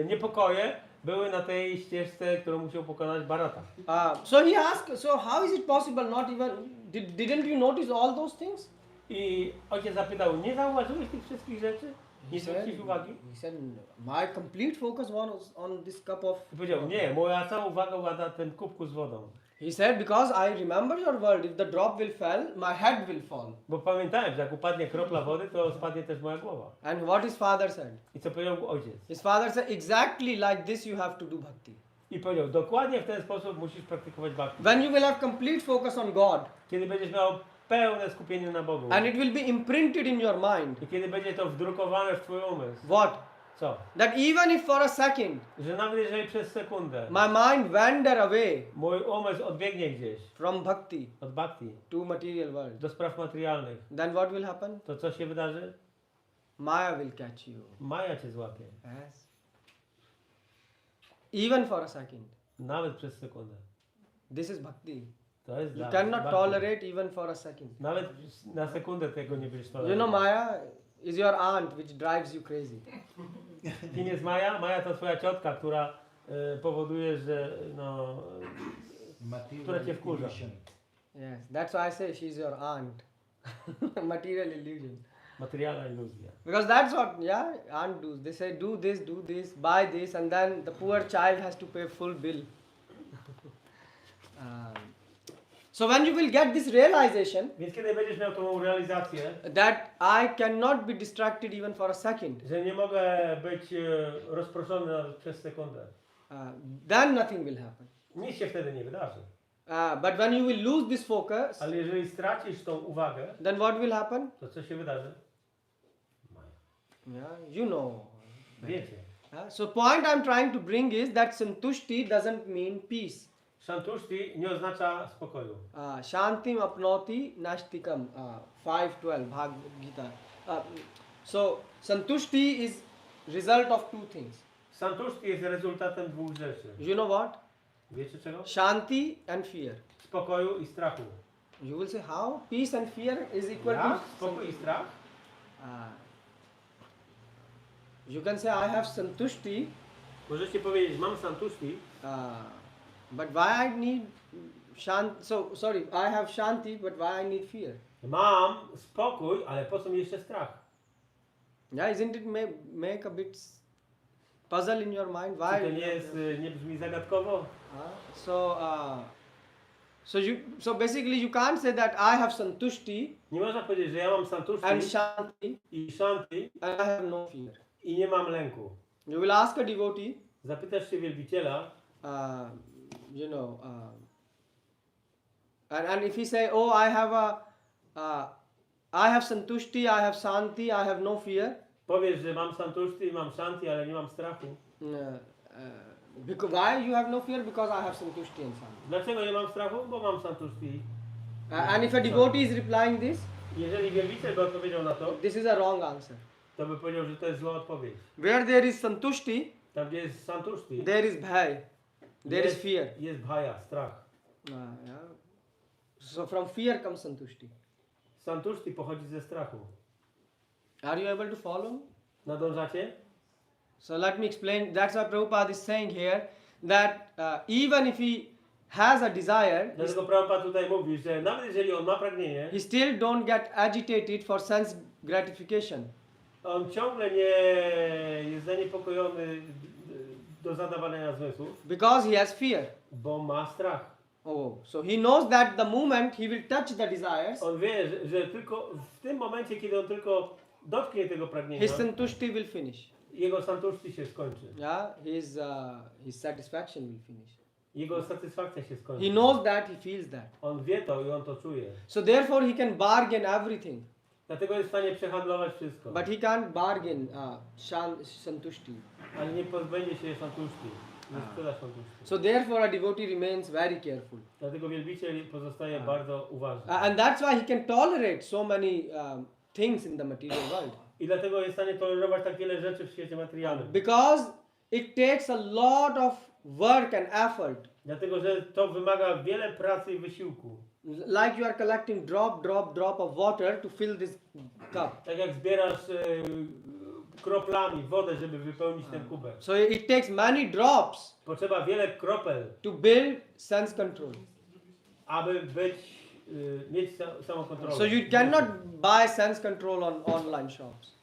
S3: niepokoje były na tej ścieżce, którą musiał pokonać Bharata.
S1: So he asked, so how is it possible? Not even didn't you notice all those things?
S3: I ojciec zapytał, nie zauważyłeś tych wszystkich rzeczy? Nie zwróciłeś uwagi?
S1: He said, my complete focus was on this cup of.
S3: I powiedział, nie, moja cała uwaga była na tym kubku z wodą.
S1: He said, because I remember your word. If the drop will fall, my head will fall.
S3: Bo pamiętałem, że jak upadnie kropla wody, to spadnie też moja głowa.
S1: And what his father said?
S3: I co powiedział ojciec?
S1: His father said, exactly like this you have to do bhakti.
S3: I powiedział, dokładnie w ten sposób musisz praktykować bhakti.
S1: When you will have complete focus on God,
S3: Kiedy będziesz miał pełne skupienie na Bogu.
S1: and it will be imprinted in your mind.
S3: I kiedy będzie to wdrukowane w twój umysł.
S1: What?
S3: Co?
S1: That even if for a second
S3: Że nawet jeżeli przez sekundę
S1: my mind wander away
S3: mój umysł odbiegnie gdzieś
S1: from bhakti
S3: od bhakti
S1: to material world,
S3: do spraw materialnych,
S1: then what will happen?
S3: to co się wydarzy?
S1: Maya will catch you.
S3: Maja cię złapie.
S1: Yes. Even for a second.
S3: Nawet przez sekundę.
S1: This is bhakti.
S3: To jest
S1: You
S3: dla
S1: cannot
S3: bhakti.
S1: tolerate even for a second.
S3: Nawet na sekundę tego nie będziesz
S1: You
S3: tolerował.
S1: know, Maya is your aunt which drives you crazy.
S3: Kim jest Maja? Maja to twoja ciotka, która powoduje, że która cię wkurza.
S5: illusion.
S1: Yes, that's why I say she's your aunt. Material illusion.
S3: Materialna iluzja.
S1: Because that's what, aunt does. They say do this, buy this, and then the poor child has to pay full bill. So when you will get this realization
S3: Więc kiedy będziesz miał tą realizację,
S1: that I cannot be distracted even for a second,
S3: że nie mogę być rozproszony nawet przez sekundę,
S1: then nothing will happen.
S3: nic się wtedy nie wydarzy.
S1: But when you will lose this focus,
S3: Ale jeżeli stracisz tą uwagę,
S1: then what will happen?
S3: to co się wydarzy? Maja.
S1: Yeah, you know.
S3: Wiecie.
S1: So point I'm trying to bring is that santushti doesn't mean peace.
S3: Santushti nie oznacza spokoju.
S1: Shantim apnoti nastikam. 5:12 Bhagavad Gita. So santushti is result of two things.
S3: Santushti jest rezultatem dwóch rzeczy.
S1: You know what?
S3: Wiecie czego?
S1: Shanti and fear.
S3: Spokoju i strachu.
S1: You will say how? Peace and fear is equal
S3: Jak?
S1: to
S3: Spokój i strach?
S1: You can say I have santushti,
S3: Możecie powiedzieć, mam santushti,
S1: but why I need sorry, I have shanti, but why I need fear?
S3: mam spokój, ale po co mi jeszcze strach?
S1: Yeah, isn't it make a bit puzzle in your mind?
S3: Czy
S1: Why?
S3: to nie brzmi zagadkowo?
S1: So basically you can't say that I have santushti
S3: Nie można powiedzieć, że ja mam santushti
S1: and shanti
S3: i shanti
S1: and I have no fear.
S3: i nie mam lęku.
S1: You will ask a devotee,
S3: Zapytasz się wielbiciela,
S1: and if he say, oh, I have santushti, I have shanti, I have no fear.
S3: powiesz, że mam santushti, mam shanti, ale nie mam strachu.
S1: Because why you have no fear? Because I have santushti and shanti.
S3: Dlaczego nie mam strachu? Bo mam santushti.
S1: And if a devotee is replying this,
S3: Jeżeli wielbiciel by odpowiedział na to,
S1: this is a wrong answer.
S3: to by powiedział, że to jest zła odpowiedź.
S1: Where there is santushti,
S3: Tam, gdzie jest santushti,
S1: there is bhai, there is fear.
S3: Jest bhaya, strach.
S1: Yeah. So from fear comes santushti.
S3: Santushti pochodzi ze strachu.
S1: Are you able to follow me?
S3: Nadążacie?
S1: So let me explain. That's why Prabhupada is saying here that even if he has a desire,
S3: Dlatego Prabhupada tutaj mówi, że nawet jeżeli on ma pragnienie,
S1: he still don't get agitated for sense gratification.
S3: on ciągle nie jest zaniepokojony do zadawalenia zmysłów,
S1: Because he has fear.
S3: bo ma strach.
S1: So he knows that the moment he will touch the desires,
S3: On wie, że tylko w tym momencie, kiedy on tylko dotknie tego pragnienia,
S1: his santushti will finish.
S3: jego santushti się skończy.
S1: Yeah, his satisfaction will finish.
S3: Jego satysfakcja się skończy.
S1: He knows that, he feels that.
S3: On wie to i on to czuje.
S1: So therefore he can bargain everything,
S3: Dlatego jest w stanie przehandlować wszystko.
S1: but he can't bargain santushti.
S3: Ale nie pozbędzie się santushti. Nie sprzeda santushti.
S1: So therefore a devotee remains very careful.
S3: Dlatego wielbiciel pozostaje bardzo uważny.
S1: And that's why he can tolerate so many things in the material world.
S3: I dlatego jest w stanie tolerować tak wiele rzeczy w świecie materialnym.
S1: Because it takes a lot of work and effort.
S3: Dlatego, że to wymaga wiele pracy i wysiłku.
S1: Like you are collecting drop of water to fill this cup.
S3: Tak jak zbierasz kroplami wodę, żeby wypełnić ten kubek.
S1: So it takes many drops
S3: Potrzeba wiele kropel,
S1: to build sense control.
S3: aby mieć samokontrolę.
S1: So you cannot buy sense control on online shops.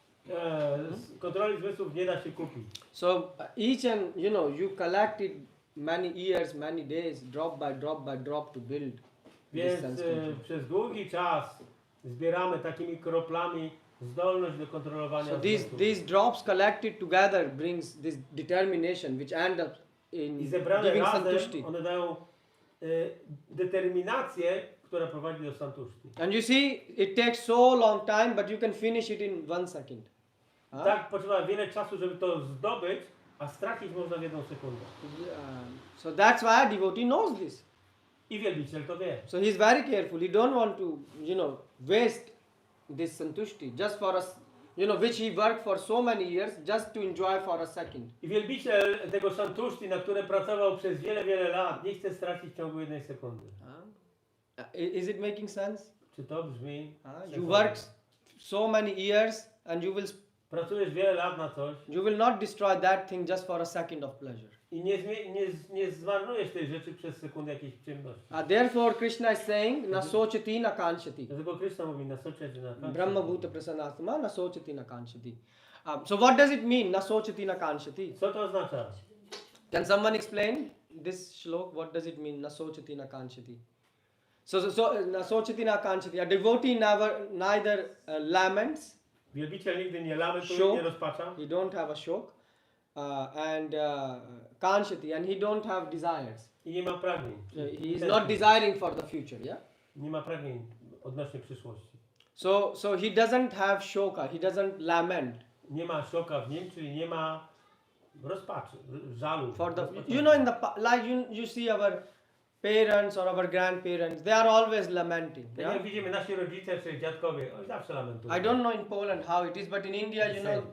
S3: Kontroli zmysłów nie da się kupić.
S1: So each and you collect it many years, many days, drop by drop to build this
S3: Więc
S1: sense control.
S3: przez długi czas zbieramy takimi kroplami zdolność do kontrolowania
S1: So
S3: zmysłów.
S1: these drops collected together brings this determination which end up
S3: I
S1: in
S3: zebrane
S1: giving
S3: razem
S1: santushti.
S3: one dają determinację, która prowadzi do santushti.
S1: And you see, it takes so long time, but you can finish it in 1 second.
S3: Tak, potrzeba wiele czasu, żeby to zdobyć, a stracić można w 1 sekundę.
S1: So that's why a devotee knows this.
S3: I wielbiciel to wie.
S1: So he's very careful. He don't want to, waste this santushti just for us, which he worked for so many years just to enjoy for a second.
S3: I wielbiciel tego santushti, na które pracował przez wiele, wiele lat, nie chce stracić w ciągu 1 sekundy.
S1: Is it making sense?
S3: Czy to brzmi?
S1: You worked so many years and
S3: Pracujesz wiele lat na coś
S1: you will not destroy that thing just for a second of pleasure.
S3: i nie zmarnujesz tej rzeczy przez sekundę jakiejś przyjemności.
S1: Therefore Krishna is saying na sochati na kanchati.
S3: Dlatego Krishna mówi na sochati na kanchati.
S1: Brahma bhuta prasanatma na sochati na kanchati. So what does it mean na sochati na kanchati?
S3: Co to oznacza?
S1: Can someone explain this shlok? What does it mean na sochati na kanchati? So na sochati na kanchati. A devotee neither laments.
S3: Wielbiciel nigdy nie lamentuje,
S1: Shok.
S3: nie rozpacza.
S1: He don't have a shok. And kanchati, and he don't have desires.
S3: I nie ma pragnień.
S1: He is not desiring for the future, yeah?
S3: Nie ma pragnień odnośnie przyszłości.
S1: So he doesn't have shoka, he doesn't lament.
S3: Nie ma szoka w nim, czyli nie ma rozpaczy, żalu.
S1: For the,
S3: rozpaczenia.
S1: in the like you see our parents or our grandparents, they are always lamenting.
S3: Tak
S1: Yeah?
S3: jak widzimy, nasi rodzice czy dziadkowie, oni zawsze lamentują.
S1: I don't know in Poland how it is, but in India, you know,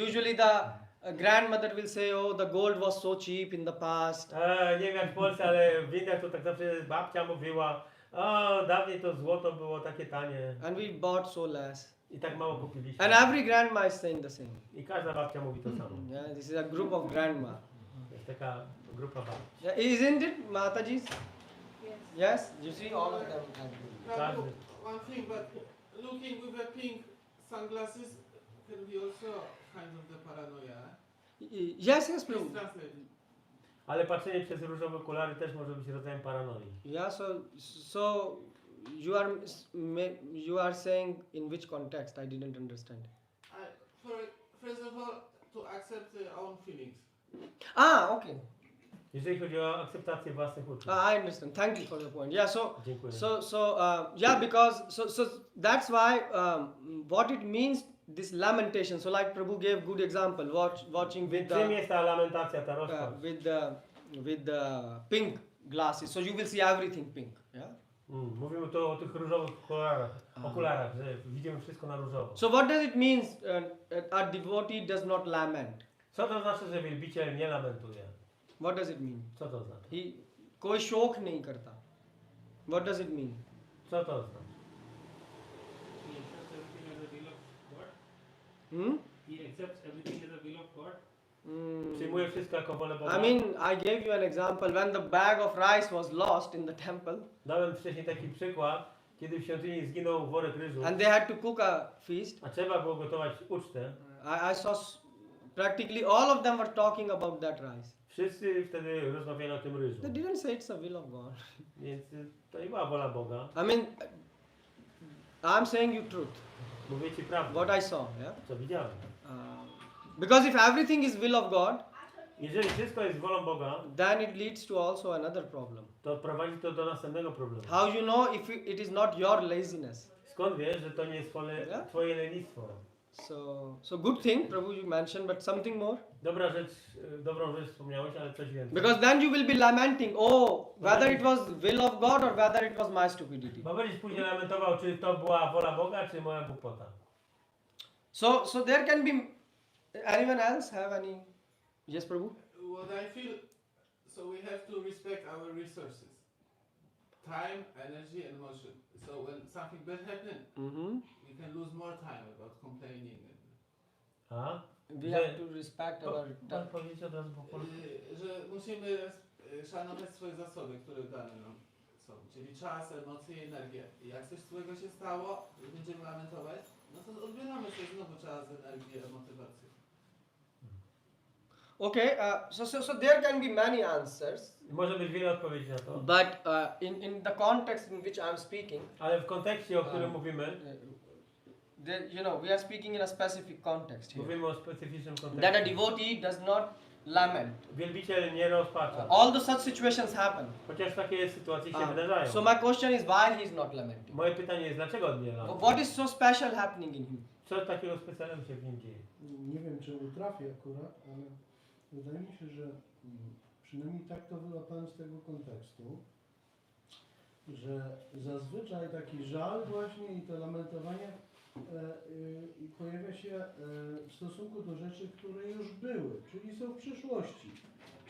S1: usually the grandmother will say, "Oh, the gold was so cheap in the past."
S3: Nie wiem jak w Polsce, ale w Indiach to tak zawsze babcia mówiła, o, dawniej to złoto było takie tanie
S1: And we bought so less.
S3: i tak mało kupiliśmy.
S1: And every grandma is saying the same.
S3: I każda babcia mówi to samo.
S1: Yeah, this is a group of grandma.
S3: Jest taka grupa babci.
S1: Yeah, isn't it, Mataji's?
S2: Yes.
S1: Yes, you see all of them.
S3: Każdy.
S7: One thing, but looking with the pink sunglasses can be also kind of the paranoia.
S1: Yes, yes,
S7: Please
S1: Prabhu.
S7: translate.
S3: Ale patrzenie przez różowe okulary też może być rodzajem paranoi.
S1: Yeah, so you are saying in which context? I didn't understand.
S7: First of all, to accept own feelings.
S1: Ah, okay.
S3: Jeżeli chodzi o akceptację własnych uczuć.
S1: I understand. Thank you for the point. Yeah,
S3: Dziękuję.
S1: yeah, because that's why what it means, this lamentation. So like Prabhu gave good example, watching with
S3: Czym
S1: the
S3: jest ta lamentacja, ta rozpacz?
S1: with the pink glasses. So you will see everything pink. Yeah.
S3: Mówimy tu o tych różowych okularach, że widzimy wszystko na różowo.
S1: So what does it mean? A devotee does not lament.
S3: Co to znaczy, że wielbiciel nie lamentuje?
S1: What does it mean?
S3: Co to znaczy?
S1: He कोई शोक नहीं करता. What does it mean?
S3: Co to znaczy?
S1: Hmm?
S8: He accepts everything as a will of God.
S3: Przyjmuje wszystko jako wolę Boga.
S1: I mean, I gave you an example when the bag of rice was lost in the temple
S3: Dałem wcześniej taki przykład, kiedy w świątyni zginął worek ryżu,
S1: and they had to cook a feast.
S3: a trzeba było gotować ucztę.
S1: I saw practically all of them were talking about that rice.
S3: Wszyscy wtedy rozmawiali o tym ryżu.
S1: They didn't say it's a will of God.
S3: Więc to nie była wola Boga.
S1: I mean, I'm saying you truth.
S3: Mówię ci prawdę,
S1: What I saw, yeah.
S3: co widziałem.
S1: Because if everything is will of God,
S3: Jeżeli wszystko jest wolą Boga,
S1: then it leads to also another problem.
S3: to prowadzi to do następnego problemu.
S1: How you know if it is not your laziness?
S3: Skąd wiesz, że to nie jest twoje lenistwo?
S1: So good thing, Prabhu, you mentioned, but something more.
S3: Dobrą rzecz wspomniałeś, ale coś więcej.
S1: Because then you will be lamenting, oh, whether it was will of God or whether it was my stupidity.
S3: Bo będziesz później lamentował, czy to była wola Boga, czy moja głupota.
S1: So there can be, anyone else have any? Yes, Prabhu?
S7: What I feel, so we have to respect our resources. Time, energy and motion. So when something bad happens, we can lose more time about complaining.
S3: A?
S1: We have to respect our
S3: Pan powiedzieć od razu po polsku.
S7: Że musimy szanować swoje zasoby, które dane nam są. Czyli czas, emocje i energię. I jak coś złego się stało i będziemy lamentować, no to odbieramy sobie znowu czas, energię, motywację.
S1: Okay, so there can be many answers,
S3: Może być wiele odpowiedzi na to,
S1: but in the context in which I'm speaking,
S3: ale w kontekście, o którym mówimy,
S1: we are speaking in a specific context here.
S3: mówimy o specyficznym
S1: That a
S3: kontekście.
S1: devotee does not lament.
S3: Wielbiciel nie rozpacza.
S1: All the such situations happen.
S3: Chociaż takie sytuacje się wydarzają.
S1: So my question is why he is not lamenting.
S3: Moje pytanie jest, dlaczego on nie lamentuje?
S1: What is so special happening in him?
S3: Co takiego specjalnego się w nim dzieje?
S5: Nie wiem, czy utrafię akurat, ale wydaje mi się, że przynajmniej tak to wyłapałem z tego kontekstu, że zazwyczaj taki żal właśnie i to lamentowanie pojawia się w stosunku do rzeczy, które już były, czyli są w przyszłości.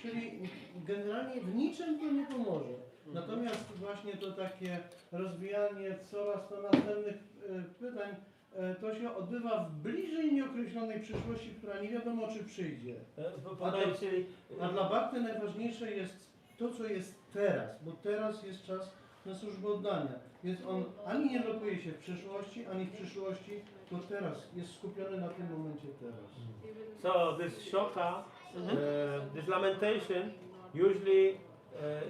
S5: Czyli generalnie w niczym to nie pomoże. Natomiast właśnie to takie rozwijanie coraz to następnych pytań, to się odbywa w bliżej nieokreślonej przyszłości, która nie wiadomo czy przyjdzie. A dla bhakty najważniejsze jest to, co jest teraz, bo teraz jest czas na służbę oddania. Więc on ani nie lokuje się w przyszłości, ani w przyszłości, to teraz jest skupiony na tym momencie teraz.
S3: So this shloka, this lamentation usually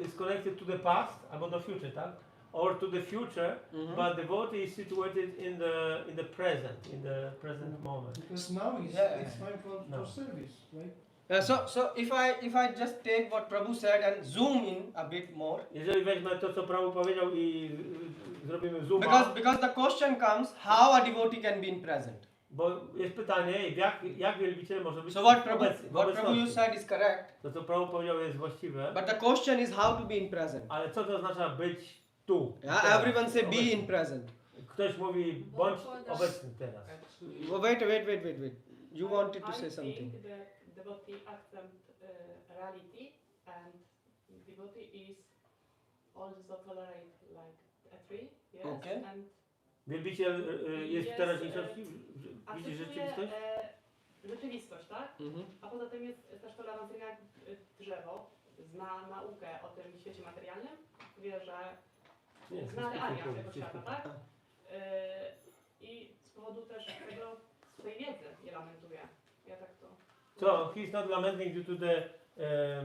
S3: is connected to the past, about the future, tak? Or to the future, but the devotee is situated in the present moment.
S5: Because now it's time for service, right?
S1: So if I just take what Prabhu said and zoom in a bit more,
S3: Jeżeli weźmy to, co Prabhu powiedział i zrobimy zoom
S1: because the question comes how a devotee can be in present.
S3: Bo jest pytanie, jak wielbiciel może być
S1: So what
S3: obecny?
S1: Prabhu you said is correct.
S3: To co Prabhu powiedział jest właściwe,
S1: But the question is how to be in present.
S3: ale co to oznacza być tu?
S1: Yeah,
S3: teraz,
S1: everyone say be
S3: obecny?
S1: in present.
S3: Ktoś mówi bądź obecny teraz.
S7: Actually,
S1: Oh, wait. You wanted to say something.
S9: I think the devotee accept reality, and devotee is also tolerate like a tree, yes,
S1: Okay.
S9: and
S3: Wielbiciel jest w
S9: Jest,
S3: teraźniejszości, widzi
S9: akceptuje
S3: rzeczywistość?
S9: rzeczywistość, tak?
S1: Mhm.
S9: A poza tym jest też tolerancyjna jak drzewo, zna naukę o tym świecie materialnym, wie, że
S3: Nie,
S9: zna realia
S3: wszystko
S9: tego świata, tak?
S1: A.
S9: I z powodu też tego swojej wiedzy je lamentuje. Ja tak to...
S3: So he's not lamenting due to the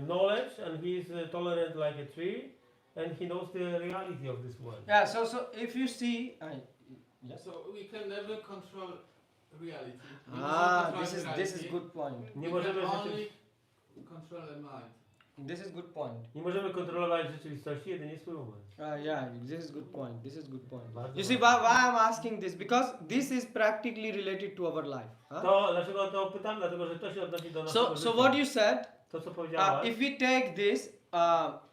S3: knowledge, and he is tolerant like a tree, and he knows the reality of this world.
S1: Yeah, so if you see
S7: so we can never control reality. We
S1: ah,
S7: cannot control
S1: this is
S7: reality.
S1: good point.
S3: Nie
S7: We can
S3: możemy,
S7: only control the mind.
S1: This is good point.
S3: nie możemy kontrolować rzeczywistości, jedynie swój umysł.
S1: Yeah, this is good point. This is good point.
S3: Bardzo
S1: You see why I'm asking this? Because this is practically related to our life. Huh?
S3: To, dlaczego to pytam? Dlatego, że to się odnosi do naszego
S1: So
S3: życia.
S1: what you said,
S3: To co powiedziałaś,
S1: if we take this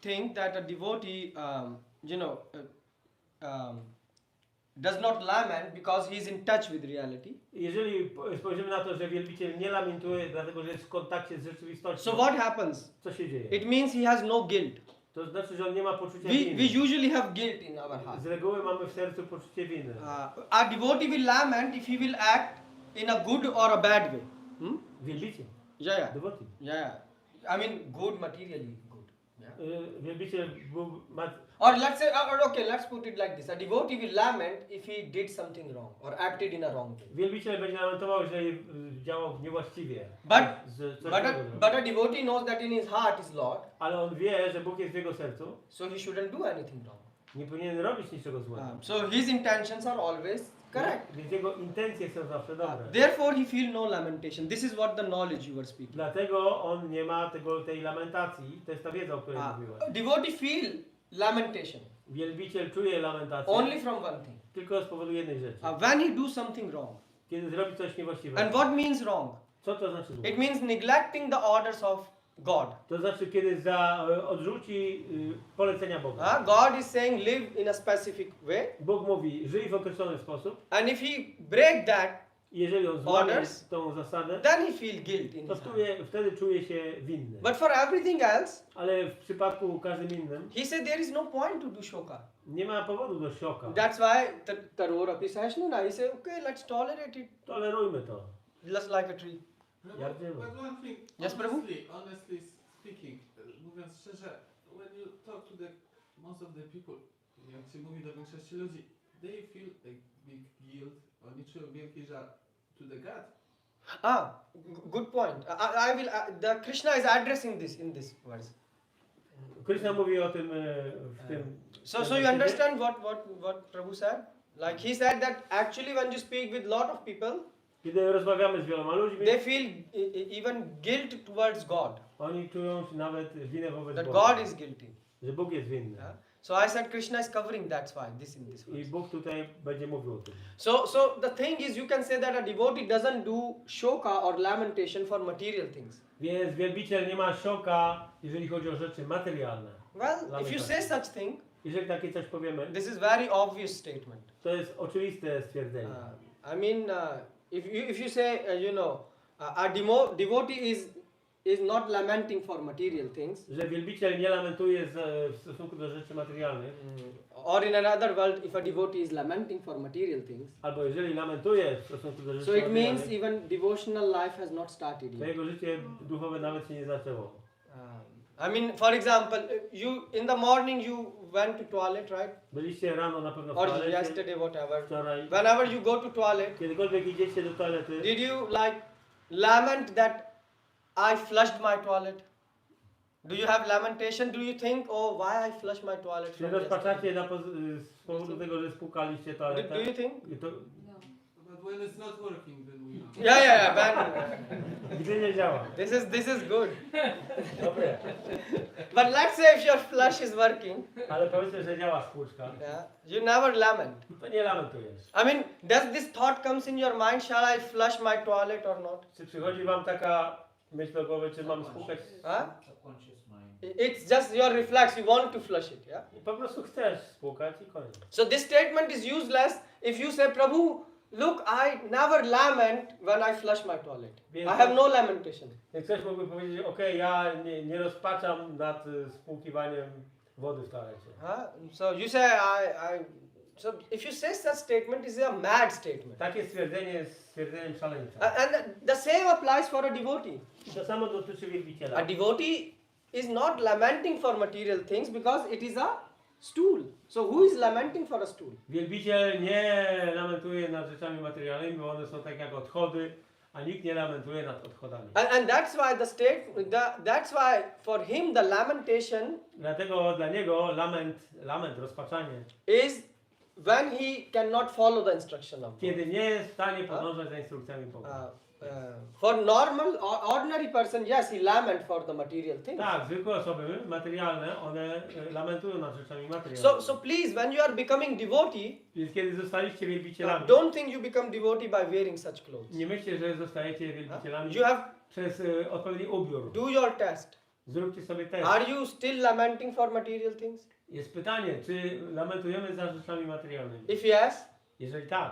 S1: thing that a devotee, does not lament because he is in touch with reality.
S3: jeżeli spojrzymy na to, że wielbiciel nie lamentuje, dlatego, że jest w kontakcie z rzeczywistością,
S1: So what happens?
S3: co się dzieje?
S1: It means he has no guilt.
S3: To znaczy, że on nie ma poczucia
S1: We
S3: winy.
S1: usually have guilt in our heart.
S3: Z reguły mamy w sercu poczucie winy.
S1: Our devotee will lament if he will act in a good or a bad way.
S3: Wielbiciel,
S1: Yeah.
S3: devotee.
S1: Yeah. I mean good materially good. Yeah.
S3: Wielbiciel ma...
S1: Or let's say, okay, let's put it like this. A devotee will lament if he did something wrong or acted in a wrong way.
S3: Wielbiciel będzie lamentował, że działał niewłaściwie.
S1: But a devotee knows that in his heart is Lord,
S3: Ale on wie, że Bóg jest w jego sercu.
S1: so he shouldn't do anything wrong.
S3: Nie powinien robić niczego złego.
S1: So his intentions are always correct.
S3: Więc jego intencje są zawsze dobre.
S1: Therefore he feel no lamentation. This is what the knowledge you were speaking.
S3: Dlatego on nie ma tej lamentacji. To jest ta wiedza, o której mówiłem.
S1: Devotee feel lamentation
S3: Wielbiciel czuje lamentację
S1: only from one thing.
S3: tylko z powodu jednej rzeczy.
S1: When he do something wrong.
S3: Kiedy zrobi coś niewłaściwego.
S1: And what means wrong?
S3: Co to znaczy zło?
S1: It means neglecting the orders of God.
S3: To znaczy, kiedy odrzuci polecenia Boga.
S1: God is saying live in a specific way.
S3: Bóg mówi, żyj w określony sposób.
S1: And if he break that,
S3: Jeżeli on złamie
S1: Orders?
S3: tą zasadę,
S1: then he feel guilt in
S3: to
S1: his heart.
S3: wtedy czuje się winny.
S1: But for everything else,
S3: Ale w przypadku każdym innym
S1: he said there is no point to do shoka.
S3: nie ma powodu do szoka.
S1: That's why Tarora Pisashnuna, he said, okay, let's tolerate it
S3: Tolerujmy to.
S1: just like a tree.
S3: Jak dzieło.
S7: But one thing,
S1: Yes, Prabhu?
S7: honestly speaking, mówiąc szczerze, when you talk to most of the people, jak się mówi do większości ludzi, they feel a big guilt, oni czują wielki żal to the God.
S1: Good point. I will. Krishna is addressing this in this verse.
S3: Krishna mówi o tym w tym.
S1: So you understand what Prabhu said? Like he said that actually when you speak with lot of people,
S3: Kiedy rozmawiamy z wieloma ludźmi,
S1: they feel even guilt towards God.
S3: oni czują nawet winę wobec
S1: That
S3: Boga.
S1: God is guilty.
S3: Że Bóg jest winny.
S1: So I said Krishna is covering that's why this in this
S3: I
S1: verse.
S3: Bóg tutaj będzie mówił o tym.
S1: So the thing is you can say that a devotee doesn't do shoka or lamentation for material things.
S3: Więc wielbiciel nie ma szoka, jeżeli chodzi o rzeczy materialne.
S1: Well, if you say such thing,
S3: Jeżeli takie coś powiemy,
S1: this is very obvious statement.
S3: to jest oczywiste stwierdzenie.
S1: I mean, if you say, a devotee is not lamenting for material things,
S3: Że wielbiciel nie lamentuje w stosunku do rzeczy materialnych,
S1: or in another world, if a devotee is lamenting for material things,
S3: albo jeżeli lamentuje w stosunku do rzeczy
S1: so it means
S3: materialnych,
S1: even devotional life has not started
S3: to
S1: yet.
S3: jego życie duchowe nawet się nie zaczęło.
S1: I mean, for example, you in the morning you went to toilet, right?
S3: Byliście rano na pewno w
S1: Or
S3: toalecie,
S1: yesterday, whatever.
S3: wczoraj.
S1: Whenever you go to toilet,
S3: Kiedykolwiek idziecie do toalety,
S1: did you like lament that I flushed my toilet? Do you have lamentation? Do you think, oh, why I flushed my toilet?
S3: czy
S1: from yesterday?
S3: rozpaczacie z powodu tego, że spłukaliście toaletę?
S1: Do you think?
S3: I to,
S7: But when it's not working, then we
S1: Yeah, man.
S3: Gdy nie działa.
S1: This is good.
S3: Dobre.
S1: But let's say if your flush is working,
S3: Ale powiedzmy, że działa spłuczka.
S1: yeah, you never lament.
S3: To nie lamentujesz.
S1: I mean, does this thought comes in your mind, shall I flush my toilet or not?
S3: Czy przychodzi wam taka myśl do głowy, czy mam spłukać?
S1: Huh? It's just your reflex, you want to flush it, yeah?
S3: Po prostu chcesz spłukać i koniec.
S1: So this statement is useless if you say, Prabhu, look, I never lament when I flush my toilet. I have no lamentation.
S3: Jak ktoś mógłby powiedzieć, okej, ja nie rozpaczam nad spłukiwaniem wody w toalecie.
S1: Huh? So you say, so if you say such statement, it's a mad statement.
S3: Takie stwierdzenie jest stwierdzeniem szaleńca.
S1: And the same applies for a devotee.
S3: To samo dotyczy wielbiciela.
S1: A devotee is not lamenting for material things because it is a stool. So who is lamenting for a stool?
S3: Wielbiciel nie lamentuje nad rzeczami materialnymi, bo one są tak jak odchody, a nikt nie lamentuje nad odchodami.
S1: And that's why that's why for him the lamentation
S3: Dlatego dla niego lament, rozpaczanie,
S1: is when he cannot follow the instruction of God.
S3: kiedy nie jest w stanie podążać za instrukcjami Boga.
S1: For normal or ordinary person, yes, he lament for the material things.
S3: Tak, zwykłe osoby materialne, one lamentują nad rzeczami materialnymi.
S1: So please, when you are becoming devotee,
S3: Więc kiedy zostaliście wielbicielami,
S1: don't think you become devotee by wearing such clothes.
S3: nie myślcie, że zostajecie wielbicielami
S1: You have
S3: przez odpowiedni ubiór.
S1: do your test.
S3: Zróbcie sobie test.
S1: Are you still lamenting for material things?
S3: Jest pytanie, czy lamentujemy za rzeczami materialnymi?
S1: If yes,
S3: Jeżeli tak,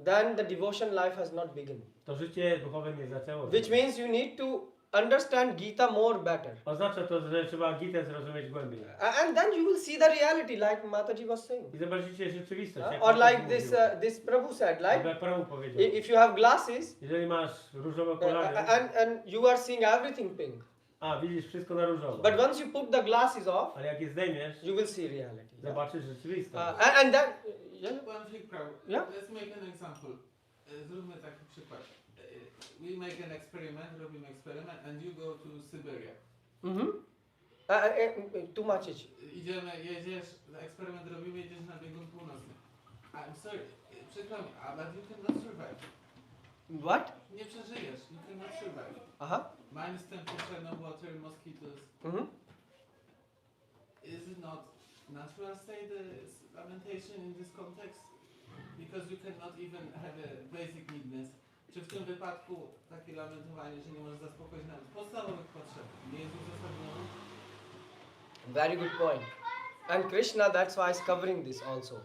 S1: then the devotion life has not begun.
S3: to życie duchowe nie zaczęło się.
S1: Which means you need to understand Gita more better.
S3: Oznacza to, że trzeba Gitę zrozumieć głębiej.
S1: And then you will see the reality like Mataji was saying.
S3: I zobaczycie rzeczywistość. jak
S1: Or
S3: Mataji
S1: like
S3: mówił.
S1: this Prabhu said,
S3: Jak
S1: like
S3: Prabhu powiedział.
S1: if you have glasses
S3: Jeżeli masz różowe okulary,
S1: and you are seeing everything pink.
S3: a widzisz wszystko na różowo,
S1: But once you put the glasses off,
S3: ale jak je zdejmiesz,
S1: you will see reality.
S3: zobaczysz rzeczywistość.
S1: And then,
S7: One thing, Prabhu.
S1: Yeah.
S7: Let's make an example. Zróbmy taki przykład. We make an experiment, robimy eksperyment, and you go to Siberia.
S1: Tłumaczyć.
S7: Jedziesz, eksperyment robimy, jedziesz na biegun północny. I'm sorry, przykro mi, but you cannot survive.
S1: What?
S7: Nie przeżyjesz, you cannot survive.
S1: Aha.
S7: Minus temperature, no water, mosquitoes. Is it not natural say the lamentation in this context? Because you cannot even have a basic needness. Czy w tym wypadku takie lamentowanie, że nie możesz zaspokoić nawet podstawowych potrzeb, nie jest uzasadnione?
S1: Very good point. And Krishna, that's why he's covering this also.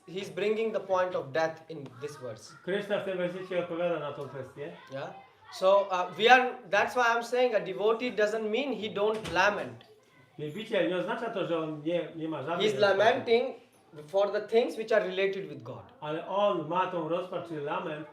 S1: He's bringing the point of death in this verse.
S3: Krishna w tym wersecie odpowiada na tą kwestię.
S1: Yeah. So that's why I'm saying a devotee doesn't mean he don't lament.
S3: Wielbiciel nie oznacza to, że on nie ma żadnej
S1: He's lamenting for the things which are related with God.
S3: ale on ma tą rozpacz czy lament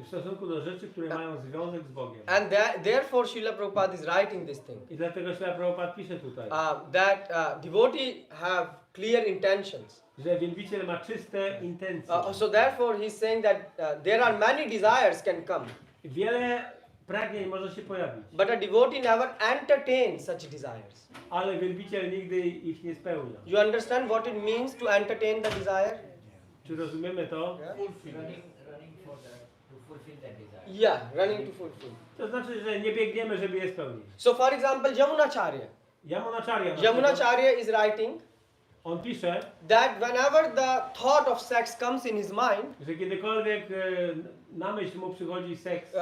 S3: w stosunku do rzeczy, które mają związek z Bogiem.
S1: And therefore Srila Prabhupada is writing this thing.
S3: I dlatego Śrila Prabhupada pisze tutaj,
S1: That devotee have clear intentions.
S3: że wielbiciel ma czyste intencje.
S1: So therefore he's saying that there are many desires can come.
S3: Wiele pragnień może się pojawić,
S1: But a devotee never entertains such desires.
S3: ale wielbiciel nigdy ich nie spełnia.
S1: You understand what it means to entertain the desire?
S3: Czy rozumiemy to?
S1: Yeah, running to fulfill.
S3: To znaczy, że nie biegniemy, żeby je spełnić.
S1: So for example, Yamunacharya. Yamunacharya is writing
S3: on pisze,
S1: that whenever the thought of sex comes in his mind,
S3: że kiedykolwiek na myśl mu przychodzi seks,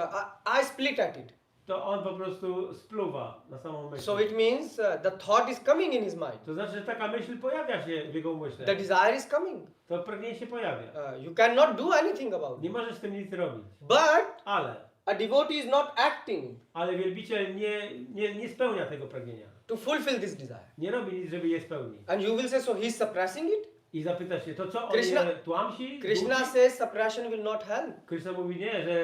S1: I split at it.
S3: to on po prostu spluwa na samą myśl.
S1: So it means the thought is coming in his mind.
S3: To znaczy, że taka myśl pojawia się w jego umyśle.
S1: The desire is coming.
S3: To pragnienie się pojawia.
S1: You cannot do anything about it.
S3: Nie możesz z tym nic robić.
S1: But
S3: Ale
S1: a devotee is not acting
S3: wielbiciel nie spełnia tego pragnienia.
S1: to fulfill this desire.
S3: Nie robi nic, żeby je spełnić.
S1: And you will say, so he's suppressing it?
S3: I zapytasz się, to co on
S1: Krishna-
S3: je tłamsi?
S1: Krishna
S3: Dusi?
S1: says suppression will not help.
S3: Krishna mówi nie, że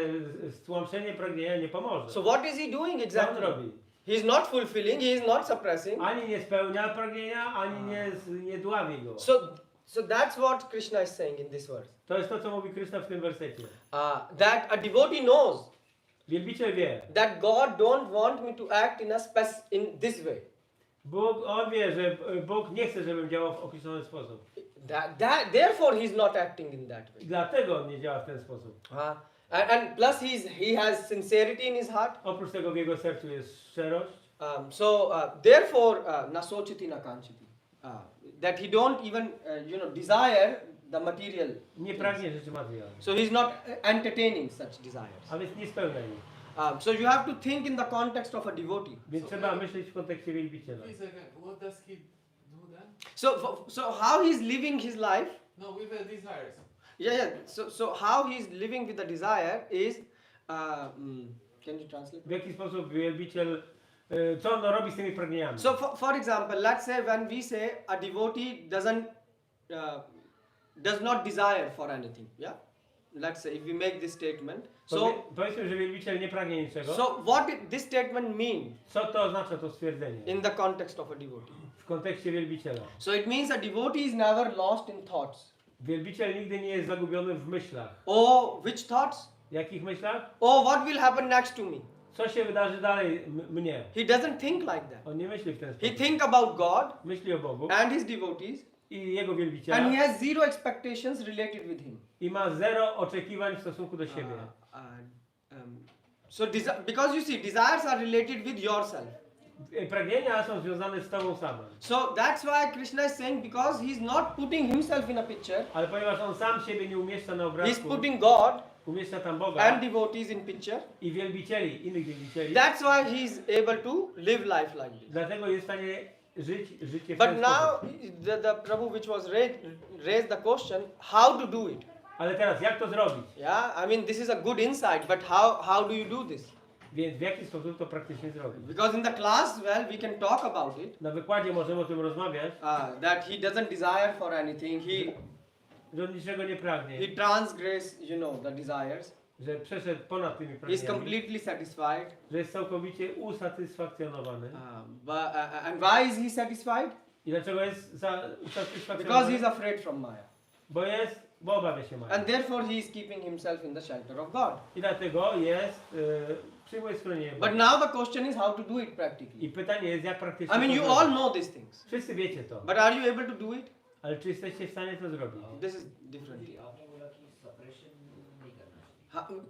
S3: stłamszenie pragnienia nie pomoże.
S1: So what is he doing
S3: Co on
S1: exactly?
S3: robi?
S1: He is not fulfilling, he is not suppressing.
S3: Ani nie spełnia pragnienia, ani nie dławi go.
S1: So that's what Krishna is saying in this verse.
S3: To jest to, co mówi Krishna w tym wersecie.
S1: That a devotee knows
S3: Wielbiciel wie,
S1: that God don't want me to act in this way.
S3: on wie, że Bóg nie chce, żebym działał w określony sposób.
S1: Therefore he is not acting in that way.
S3: Dlatego on nie działa w ten sposób.
S1: And plus he has sincerity in his heart.
S3: Oprócz tego w jego sercu jest szczerość.
S1: Therefore, nasochiti nakanchiti. That he don't even desire the material.
S3: Nie pragnie rzeczy materialnych.
S1: So he's not entertaining such desires.
S3: A więc nie spełnia ich.
S1: So you have to think in the context of a devotee.
S3: Więc trzeba myśleć w kontekście wielbiciela.
S7: Please again, what does he do then?
S1: So how he's living his life?
S7: No, with the desires.
S1: Yeah. So how he's living with the desire is, can you translate?
S3: W jaki sposób wielbiciel, co on robi z tymi pragnieniami?
S1: So for example, let's say when we say a devotee does not desire for anything, yeah? Let's say if we make this statement. So
S3: Powiedzmy, że wielbiciel nie pragnie niczego.
S1: So what did this statement mean
S3: Co to oznacza to stwierdzenie?
S1: in the context of a devotee?
S3: W kontekście wielbiciela.
S1: So it means a devotee is never lost in thoughts.
S3: Wielbiciel nigdy nie jest zagubiony w myślach.
S1: Oh, which thoughts?
S3: Jakich myślach?
S1: Oh, what will happen next to me?
S3: Co się wydarzy dalej mnie?
S1: He doesn't think like that.
S3: On nie myśli w ten
S1: He
S3: sposób.
S1: think about God
S3: Myśli o Bogu
S1: and his devotees,
S3: i jego wielbiciela.
S1: and he has zero expectations related with him.
S3: I ma zero oczekiwań w stosunku do siebie.
S1: Because you see, desires are related with yourself.
S3: Pragnienia są związane z tobą samym.
S1: So that's why Krishna is saying, because he's not putting himself in a picture,
S3: Ale ponieważ on sam siebie nie umieszcza na
S1: he's
S3: obrazku,
S1: putting God
S3: umieszcza tam Boga
S1: and devotees in picture.
S3: i wielbicieli, innych wielbicieli.
S1: That's why he's able to live life like this.
S3: Dlatego jest w stanie żyć życie w
S1: But
S3: ten
S1: now,
S3: sposób.
S1: the Prabhu which was raised the question, how to do it?
S3: Ale teraz jak to zrobić?
S1: Yeah, I mean this is a good insight, but how do you do this?
S3: Więc w jaki sposób to praktycznie zrobić?
S1: Because in the class, well, we can talk about it.
S3: Na wykładzie możemy o tym rozmawiać,
S1: That he doesn't desire for anything.
S3: że on niczego nie pragnie,
S1: He transgress, the desires.
S3: że przeszedł ponad tymi
S1: He's
S3: pragnieniami,
S1: completely satisfied.
S3: że jest całkowicie usatysfakcjonowany.
S1: And why is he satisfied?
S3: I dlaczego jest
S1: Because
S3: usatysfakcjonowany?
S1: he's afraid from Maya.
S3: Bo obawia się Maja.
S1: And therefore he is keeping himself in the shelter of God.
S3: I dlatego przyjmuje schronienie
S1: But
S3: Boga.
S1: now the question is how to do it practically.
S3: I pytanie jest, jak praktycznie
S1: I mean,
S3: to
S1: you
S3: zrobić.
S1: all know these things.
S3: Wszyscy wiecie to,
S1: But are you able to do it?
S3: ale czy jesteście w stanie to zrobić?
S1: This is different.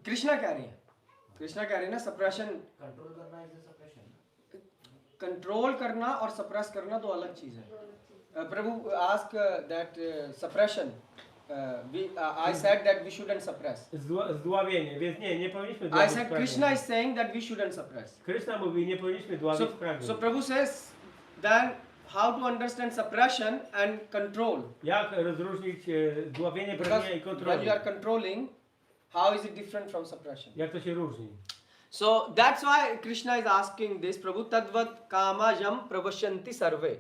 S1: Krishna कह रही है कृष्णा कह रही है ना suppression control करना और suppress करना दो अलग चीज है प्रभु ask that suppression I said that we shouldn't suppress.
S3: Zdławienie, więc nie powinniśmy
S1: I
S3: dławić
S1: said
S3: pragnień.
S1: Krishna is saying that we shouldn't suppress.
S3: Krishna mówi, nie powinniśmy dławić pragnień.
S1: So Prabhu says then how to understand suppression and control.
S3: Jak rozróżnić dławienie
S1: Because
S3: pragnienia i
S1: when
S3: kontrolę?
S1: you are controlling, how is it different from suppression?
S3: Jak to się różni?
S1: So that's why Krishna is asking this, Prabhu tadvat kama yam pravashyanti sarve.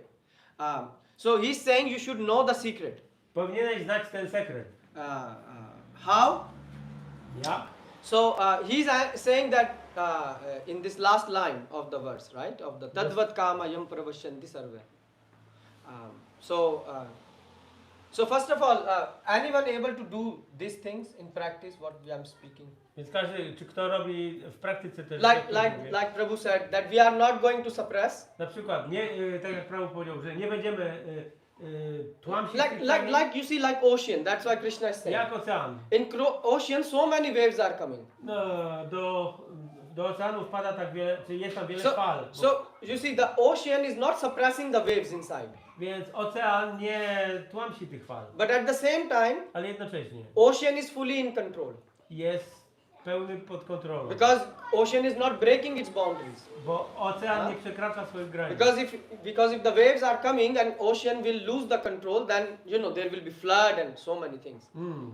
S1: So he's saying you should know the secret.
S3: Powinieneś znać ten sekret.
S1: How?
S3: Jak?
S1: So he's saying that in this last line of the verse, right? Of the tadvat kama yam pravashyanti sarve. So first of all, anyone able to do these things in practice, what we am speaking?
S3: Więc każdy, czy kto robi w praktyce też
S1: Like Prabhu said, that we are not going to suppress.
S3: Na przykład, nie, tak jak Prabhu powiedział, że nie będziemy tłamsić
S1: Like you see, like ocean. That's why Krishna is saying.
S3: jak ocean.
S1: In ocean, so many waves are coming.
S3: Do oceanu wpada tak wiele, czy jest tam wiele fal.
S1: So you see, the ocean is not suppressing the waves inside.
S3: Więc ocean nie tłamsi tych fal.
S1: But at the same time,
S3: Ale jednocześnie
S1: ocean is fully in control.
S3: jest pełny pod kontrolą.
S1: Because ocean is not breaking its boundaries.
S3: Bo ocean nie przekracza swoich granic.
S1: Because if the waves are coming and ocean will lose the control, then there will be flood and so many things.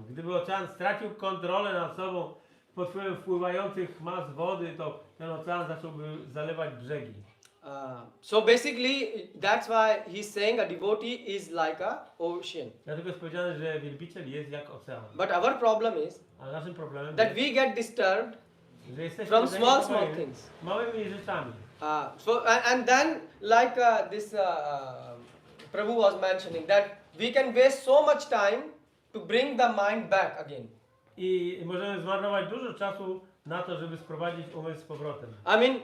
S3: Gdyby ocean stracił kontrolę nad sobą pod wpływem wpływających mas wody, to ten ocean zacząłby zalewać brzegi.
S1: So basically, that's why he's saying a devotee is like a ocean.
S3: Dlatego jest powiedziane, że wielbiciel jest jak ocean.
S1: But our problem is
S3: Ale naszym problemem
S1: that
S3: jest,
S1: we get disturbed
S3: że jesteśmy
S1: from small
S3: zaniepokojeni
S1: things.
S3: małymi rzeczami.
S1: And then like this Prabhu was mentioning that we can waste so much time to bring the mind back again.
S3: I możemy zmarnować dużo czasu na to, żeby sprowadzić umysł z powrotem.
S1: I mean,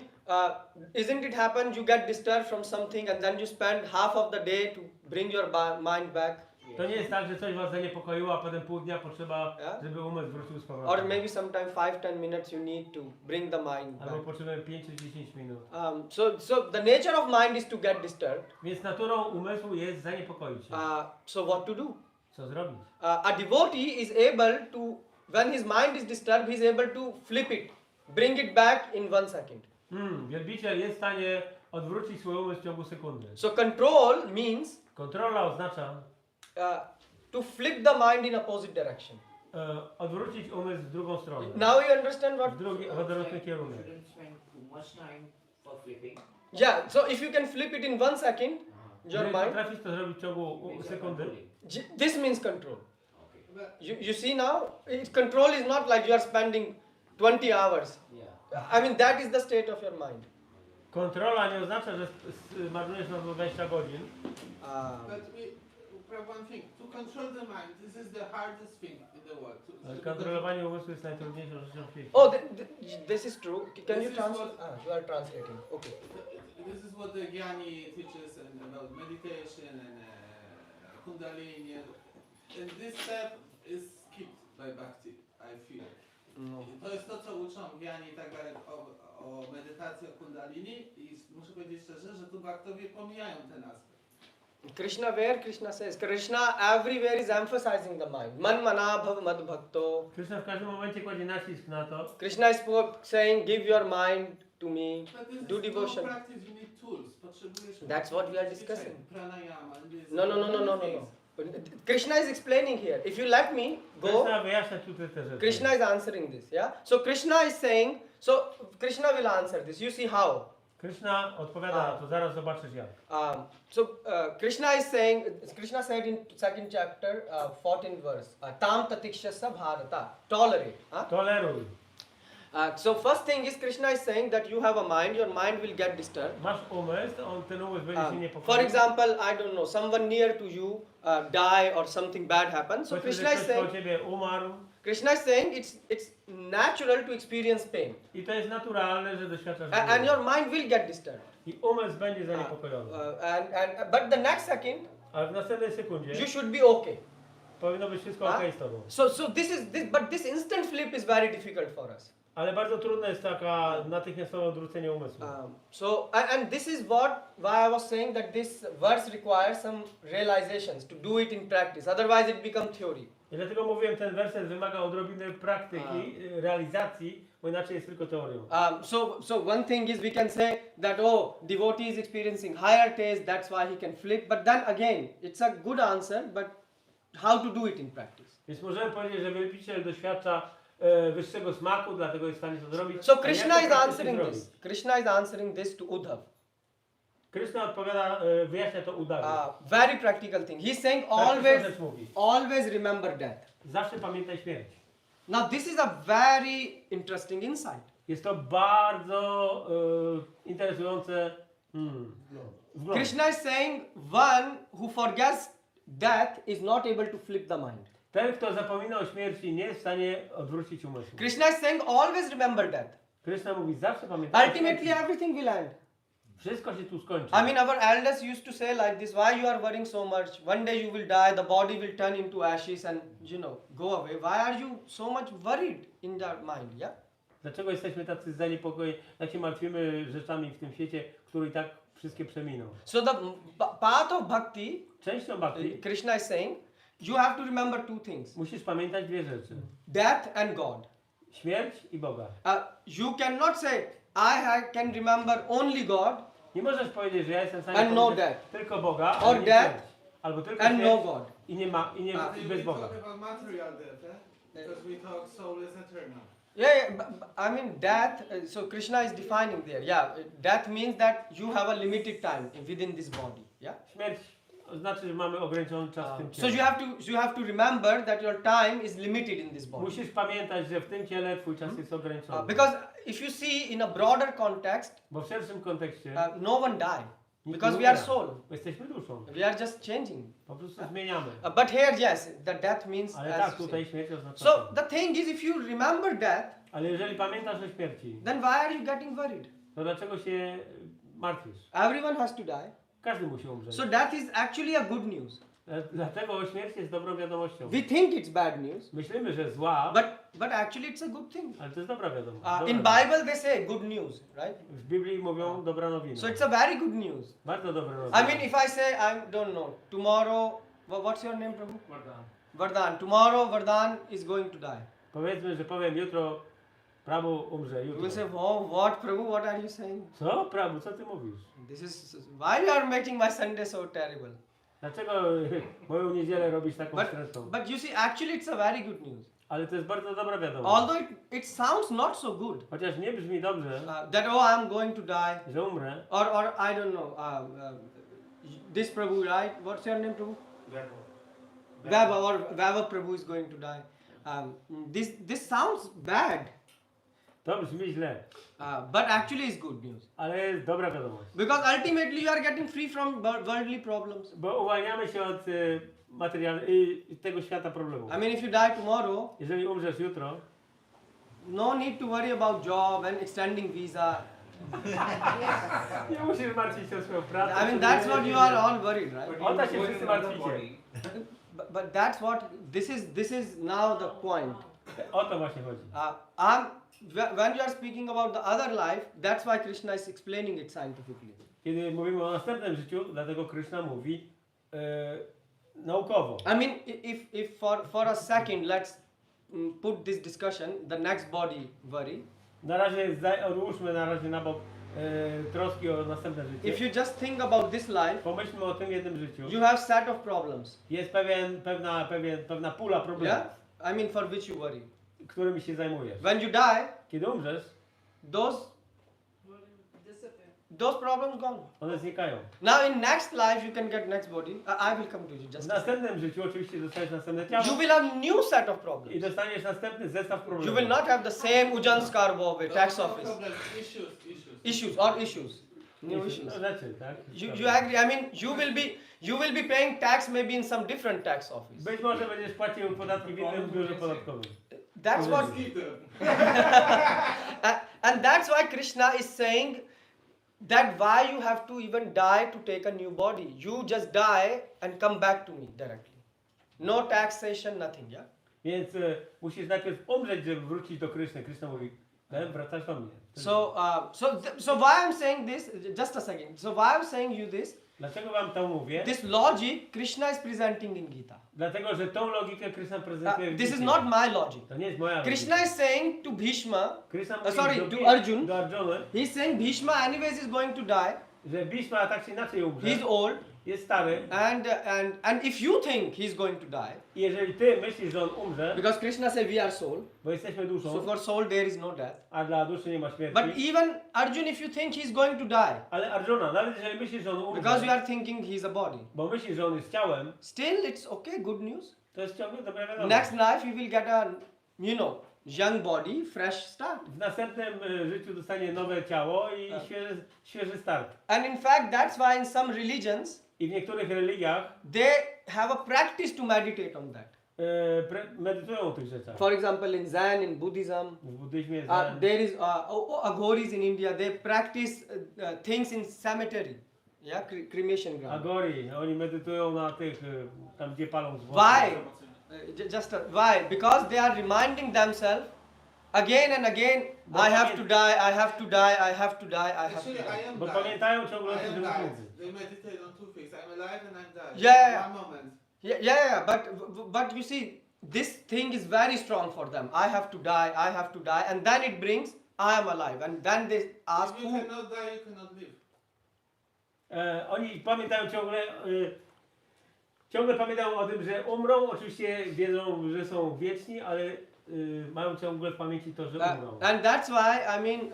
S1: isn't it happen you get disturbed from something and then you spend half of the day to bring your mind back?
S3: To nie jest tak, że coś was zaniepokoiło, a potem pół dnia potrzeba,
S1: Yeah.
S3: żeby umysł wrócił z
S1: Or
S3: powrotem.
S1: maybe sometime 5-10 minutes you need to bring the mind
S3: Albo
S1: back.
S3: potrzebujemy 5 czy 10 minut.
S1: So the nature of mind is to get disturbed.
S3: Więc naturą umysłu jest zaniepokoić się.
S1: So what to do?
S3: Co zrobić?
S1: A devotee is able to, when his mind is disturbed, he is able to flip it, bring it back in 1 second.
S3: Wielbiciel jest w stanie odwrócić swój umysł w ciągu sekundy.
S1: So control means
S3: Kontrola oznacza
S1: to flip the mind in opposite direction.
S3: odwrócić umysł w drugą stronę.
S1: Now you understand what?
S3: W odwrotny kierunek.
S10: Shouldn't spend too much time for flipping.
S1: Yeah. So if you can flip it in 1 second, your
S3: Jeżeli
S1: mind.
S3: potrafisz to zrobić w ciągu sekundy,
S1: This means control.
S10: Okay.
S1: You see now, control is not like you are spending 20 hours.
S10: Yeah.
S1: I mean that is the state of your mind.
S3: kontrola nie oznacza, że marnujesz na to 20 godzin.
S7: But we have one thing. To control the mind, this is the hardest thing in the world.
S3: Ale kontrolowanie umysłu jest najtrudniejszą rzeczą w świecie.
S1: Oh, this is true. Can
S7: This
S1: you
S7: is
S1: translate?
S7: what-
S1: You are translating. Okay.
S7: This is what the Gyani teaches about meditation and Kundalini. And this step is skipped by Bhakti, I feel.
S1: No.
S7: To jest to, co uczą Gyani tak dalej o medytacji, o Kundalini i muszę powiedzieć szczerze, że tu Bhaktowie pomijają ten aspekt.
S1: Krishna, where Krishna says, Krishna everywhere is emphasizing the mind. Man mana bhav mad bhakto.
S3: Krishna w każdym momencie kładzie nacisk na to.
S1: Krishna is saying, give your mind to me,
S7: But this
S1: do
S7: is
S1: devotion.
S7: no practice, you need tools. Potrzebujesz
S1: That's what we are discussing.
S7: Pranayama.
S1: No. Krishna is explaining here. If you let me go,
S3: Krishna wyjaśnia tutaj te rzeczy.
S1: Krishna is answering this. Yeah. So Krishna is saying, so Krishna will answer this. You see how?
S3: Krishna odpowiada na to, zaraz zobaczysz jak.
S1: Krishna is saying, Krishna said in 2nd chapter, 14th verse, tam tatikshasa bharata, tolerate.
S3: Toleruj.
S1: So first thing is Krishna is saying that you have a mind, your mind will get disturbed.
S3: Masz umysł, ten umysł będzie się niepokoił.
S1: For example, I don't know, someone near to you die or something bad happens. So
S3: Powiedzmy, że
S1: Krishna is
S3: ktoś koło
S1: saying,
S3: ciebie umarł
S1: Krishna is saying it's natural to experience pain,
S3: i to jest naturalne, że doświadczasz
S1: and
S3: bólu.
S1: your mind will get disturbed.
S3: I umysł będzie zaniepokojony.
S1: But the next second,
S3: Ale w następnej sekundzie
S1: you should be okay.
S3: powinno być wszystko okej z tobą.
S1: So but this instant flip is very difficult for us.
S3: Ale bardzo trudne jest taka natychmiastowe odwrócenie umysłu.
S1: And this is why I was saying that this verse requires some realizations to do it in practice. Otherwise, it becomes theory.
S3: I dlatego mówiłem, ten werset wymaga odrobiny praktyki, realizacji, bo inaczej jest tylko teorią.
S1: So one thing is we can say that devotee is experiencing higher taste, that's why he can flip. But then again, it's a good answer, but how to do it in practice?
S3: Więc możemy powiedzieć, że wielbiciel doświadcza wyższego smaku, dlatego jest w stanie to zrobić.
S1: So
S3: A
S1: Krishna
S3: jak
S1: is
S3: to praktycznie
S1: answering
S3: zrobić?
S1: this. Krishna is answering this to Uddhav.
S3: Krishna odpowiada, wyjaśnia to Uddhawie.
S1: Very practical thing. He's saying
S3: Praktyczna rzecz mówi.
S1: always remember death.
S3: Zawsze pamiętaj śmierć.
S1: Now this is a very interesting insight.
S3: Jest to bardzo interesujące wgląd.
S1: Krishna is saying one who forgets death is not able to flip the mind.
S3: Ten, kto zapomina o śmierci, nie jest w stanie odwrócić umysłu.
S1: Krishna is saying always remember death.
S3: Krishna mówi, zawsze pamiętaj o
S1: Ultimately
S3: śmierci.
S1: everything will end.
S3: Wszystko się tu skończy.
S1: I mean our elders used to say like this, why you are worrying so much? One day you will die, the body will turn into ashes and go away. Why are you so much worried in your mind? Yeah?
S3: Dlaczego jesteśmy tacy zaniepokojeni, jak się martwimy rzeczami w tym świecie, które i tak wszystkie przeminą?
S1: So the path of bhakti,
S3: Częścią bhakti
S1: Krishna is saying, you have to remember two things.
S3: musisz pamiętać dwie rzeczy.
S1: Death and God.
S3: Śmierć i Boga.
S1: You cannot say, I can remember only God
S3: Nie możesz powiedzieć, że ja jestem w stanie
S1: And no
S3: pamiętać
S1: death.
S3: tylko Boga,
S1: Or
S3: ale nie
S1: death.
S3: śmierć. Albo tylko
S1: and
S3: śmierć
S1: no God.
S3: i nie ma, i
S7: You
S3: bez
S7: will
S3: Boga.
S7: talk about material death, because we talk soul is eternal.
S1: Yeah, but I mean death, so Krishna is defining there. Yeah, death means that you have a limited time within this body. Yeah.
S3: Śmierć znaczy, że mamy ograniczony czas w tym
S1: So
S3: ciele.
S1: you have to remember that your time is limited in this body.
S3: Musisz pamiętać, że w tym ciele twój czas jest ograniczony.
S1: Because if you see in a broader context,
S3: Bo w szerszym kontekście
S1: no one die.
S3: nikt
S1: Because
S3: nie
S1: we are
S3: umiera.
S1: soul.
S3: Bo jesteśmy duszą.
S1: We are just changing.
S3: Po prostu zmieniamy.
S1: But here, yes, the death means.
S3: Ale
S1: as
S3: tak,
S1: you
S3: tutaj
S1: say.
S3: śmierć oznacza
S1: So
S3: to.
S1: the thing is, if you remember death,
S3: Ale jeżeli pamiętasz o śmierci,
S1: then why are you getting worried?
S3: to dlaczego się martwisz?
S1: Everyone has to die.
S3: Każdy musi umrzeć.
S1: So death is actually a good news.
S3: Dlatego śmierć jest dobrą wiadomością.
S1: We think it's bad news,
S3: Myślimy, że zła,
S1: but actually it's a good thing.
S3: ale to jest dobra wiadomość.
S1: In Bible they say good news, right?
S3: W Biblii mówią dobra nowina.
S1: So it's a very good news.
S3: Bardzo dobra nowina.
S1: I mean, if I say I don't know tomorrow, what's your name, Prabhu?
S8: Vardhan.
S1: Vardhan. Tomorrow Vardhan is going to die.
S3: Powiedzmy, że powiem jutro, Prabhu umrze
S1: You
S3: jutro.
S1: will say, oh, what, Prabhu? What are you saying?
S3: Co? Prabhu, co ty mówisz?
S1: This is why you are making my Sunday so terrible.
S3: Dlaczego moją niedzielę robisz taką stresną?
S1: But you see, actually, it's a very good news.
S3: Ale to jest bardzo dobra wiadomość.
S1: Although it sounds not so good.
S3: Chociaż nie brzmi dobrze,
S1: That I'm going to die,
S3: że umrę.
S1: or I don't know. This Prabhu, right? What's your name, Prabhu? Vava Prabhu is going to die. This sounds bad,
S3: To brzmi źle,
S1: but actually it's good news.
S3: ale jest dobra wiadomość.
S1: Because ultimately you are getting free from worldly problems.
S3: Bo uwalniamy się od tego świata problemów.
S1: I mean, if you die tomorrow,
S3: Jeżeli umrzesz jutro,
S1: no need to worry about job and extending visa.
S3: nie musisz martwić się o swoją pracę.
S1: I mean, that's what you are all worried, right?
S3: O to się wszyscy martwicie.
S1: But that's what this is now the point.
S3: O to właśnie chodzi.
S1: When you are speaking about the other life, that's why Krishna is explaining it scientifically.
S3: Kiedy mówimy o następnym życiu, dlatego Krishna mówi naukowo.
S1: I mean, if for a second let's put this discussion, the next body worry.
S3: Na razie odłóżmy na razie na bok troski o następne życie.
S1: If you just think about this life,
S3: Pomyślmy o tym jednym życiu.
S1: you have set of problems.
S3: Jest pewna pula problemów,
S1: Yeah? I mean, for which you worry.
S3: którymi się zajmujesz.
S1: When you die,
S3: Kiedy umrzesz,
S1: those problems gone.
S3: one znikają.
S1: Now in next life you can get next body. I will come to you
S3: W
S1: just a second.
S3: następnym życiu oczywiście dostaniesz następne ciało
S1: You will have new set of
S3: i
S1: problems.
S3: dostaniesz następny zestaw problemów.
S1: You will not have the same Ujjan Skarbove tax office issues. New issues.
S3: Rzeczy, tak?
S1: You agree? I mean, you will be paying tax maybe in some different tax office.
S3: Być może będziesz płacił podatki w innym biurze podatkowym.
S1: That's what. And that's why Krishna is saying that why you have to even die to take a new body. You just die and come back to me directly. No taxation, nothing, yeah?
S3: Więc musisz najpierw umrzeć, żeby wrócić do Kryszny. Krishna mówi, wracasz do mnie.
S1: So why I'm saying this, just a second. So why I'm saying you this,
S3: Dlaczego wam to mówię?
S1: this logic Krishna is presenting in Gita.
S3: Dlatego, że tą logikę Krishna prezentuje w
S1: This is
S3: Gicie.
S1: not my logic.
S3: To nie jest moja logika.
S1: Krishna is saying to Bhishma,
S3: Krishna mówi
S1: to Arjun,
S3: do Arjuny,
S1: he's saying Bhishma anyways is going to die.
S3: że Bhishma tak czy inaczej umrze.
S1: He's old,
S3: Jest stary.
S1: and if you think he's going to die,
S3: I jeżeli ty myślisz, że on umrze,
S1: because Krishna said we are soul,
S3: bo jesteśmy duszą,
S1: so for soul there is no death.
S3: a dla duszy nie ma śmierci.
S1: But even Arjun, if you think he's going to die,
S3: Ale Arjuna, nawet jeżeli myślisz, że on umrze,
S1: because you are thinking he's a body,
S3: bo myślisz, że on jest ciałem,
S1: still it's okay, good news.
S3: to jest ciągle dobra wiadomość.
S1: Next life you will get a, young body, fresh start.
S3: W następnym życiu dostanie nowe ciało i świeży start.
S1: And in fact, that's why in some religions,
S3: I w niektórych religiach
S1: they have a practice to meditate on that.
S3: medytują o tych rzeczach.
S1: For example, in Zen, in Buddhism,
S3: W buddyzmie Zen,
S1: there is Aghoris in India. They practice things in cemetery, yeah, cremation ground.
S3: Agori, oni medytują na tych, tam gdzie palą zwłoki.
S1: Why? Why? Because they are reminding themselves again and again. I have to die. I have to die. I have to die. I have to die.
S3: Bo pamiętają ciągle o tym, że muszą.
S7: They meditate on two things. I'm alive and I'm dying.
S1: Yeah.
S7: One moment.
S1: Yeah. But you see, this thing is very strong for them. I have to die. I have to die, and then it brings I am alive, and then they ask
S7: If you
S1: who.
S7: cannot die, you cannot live.
S3: Oni pamiętają ciągle pamiętają o tym, że umrą. Oczywiście wiedzą, że są wieczni, ale mają ciągle w pamięci to, że umrą.
S1: And that's why I mean,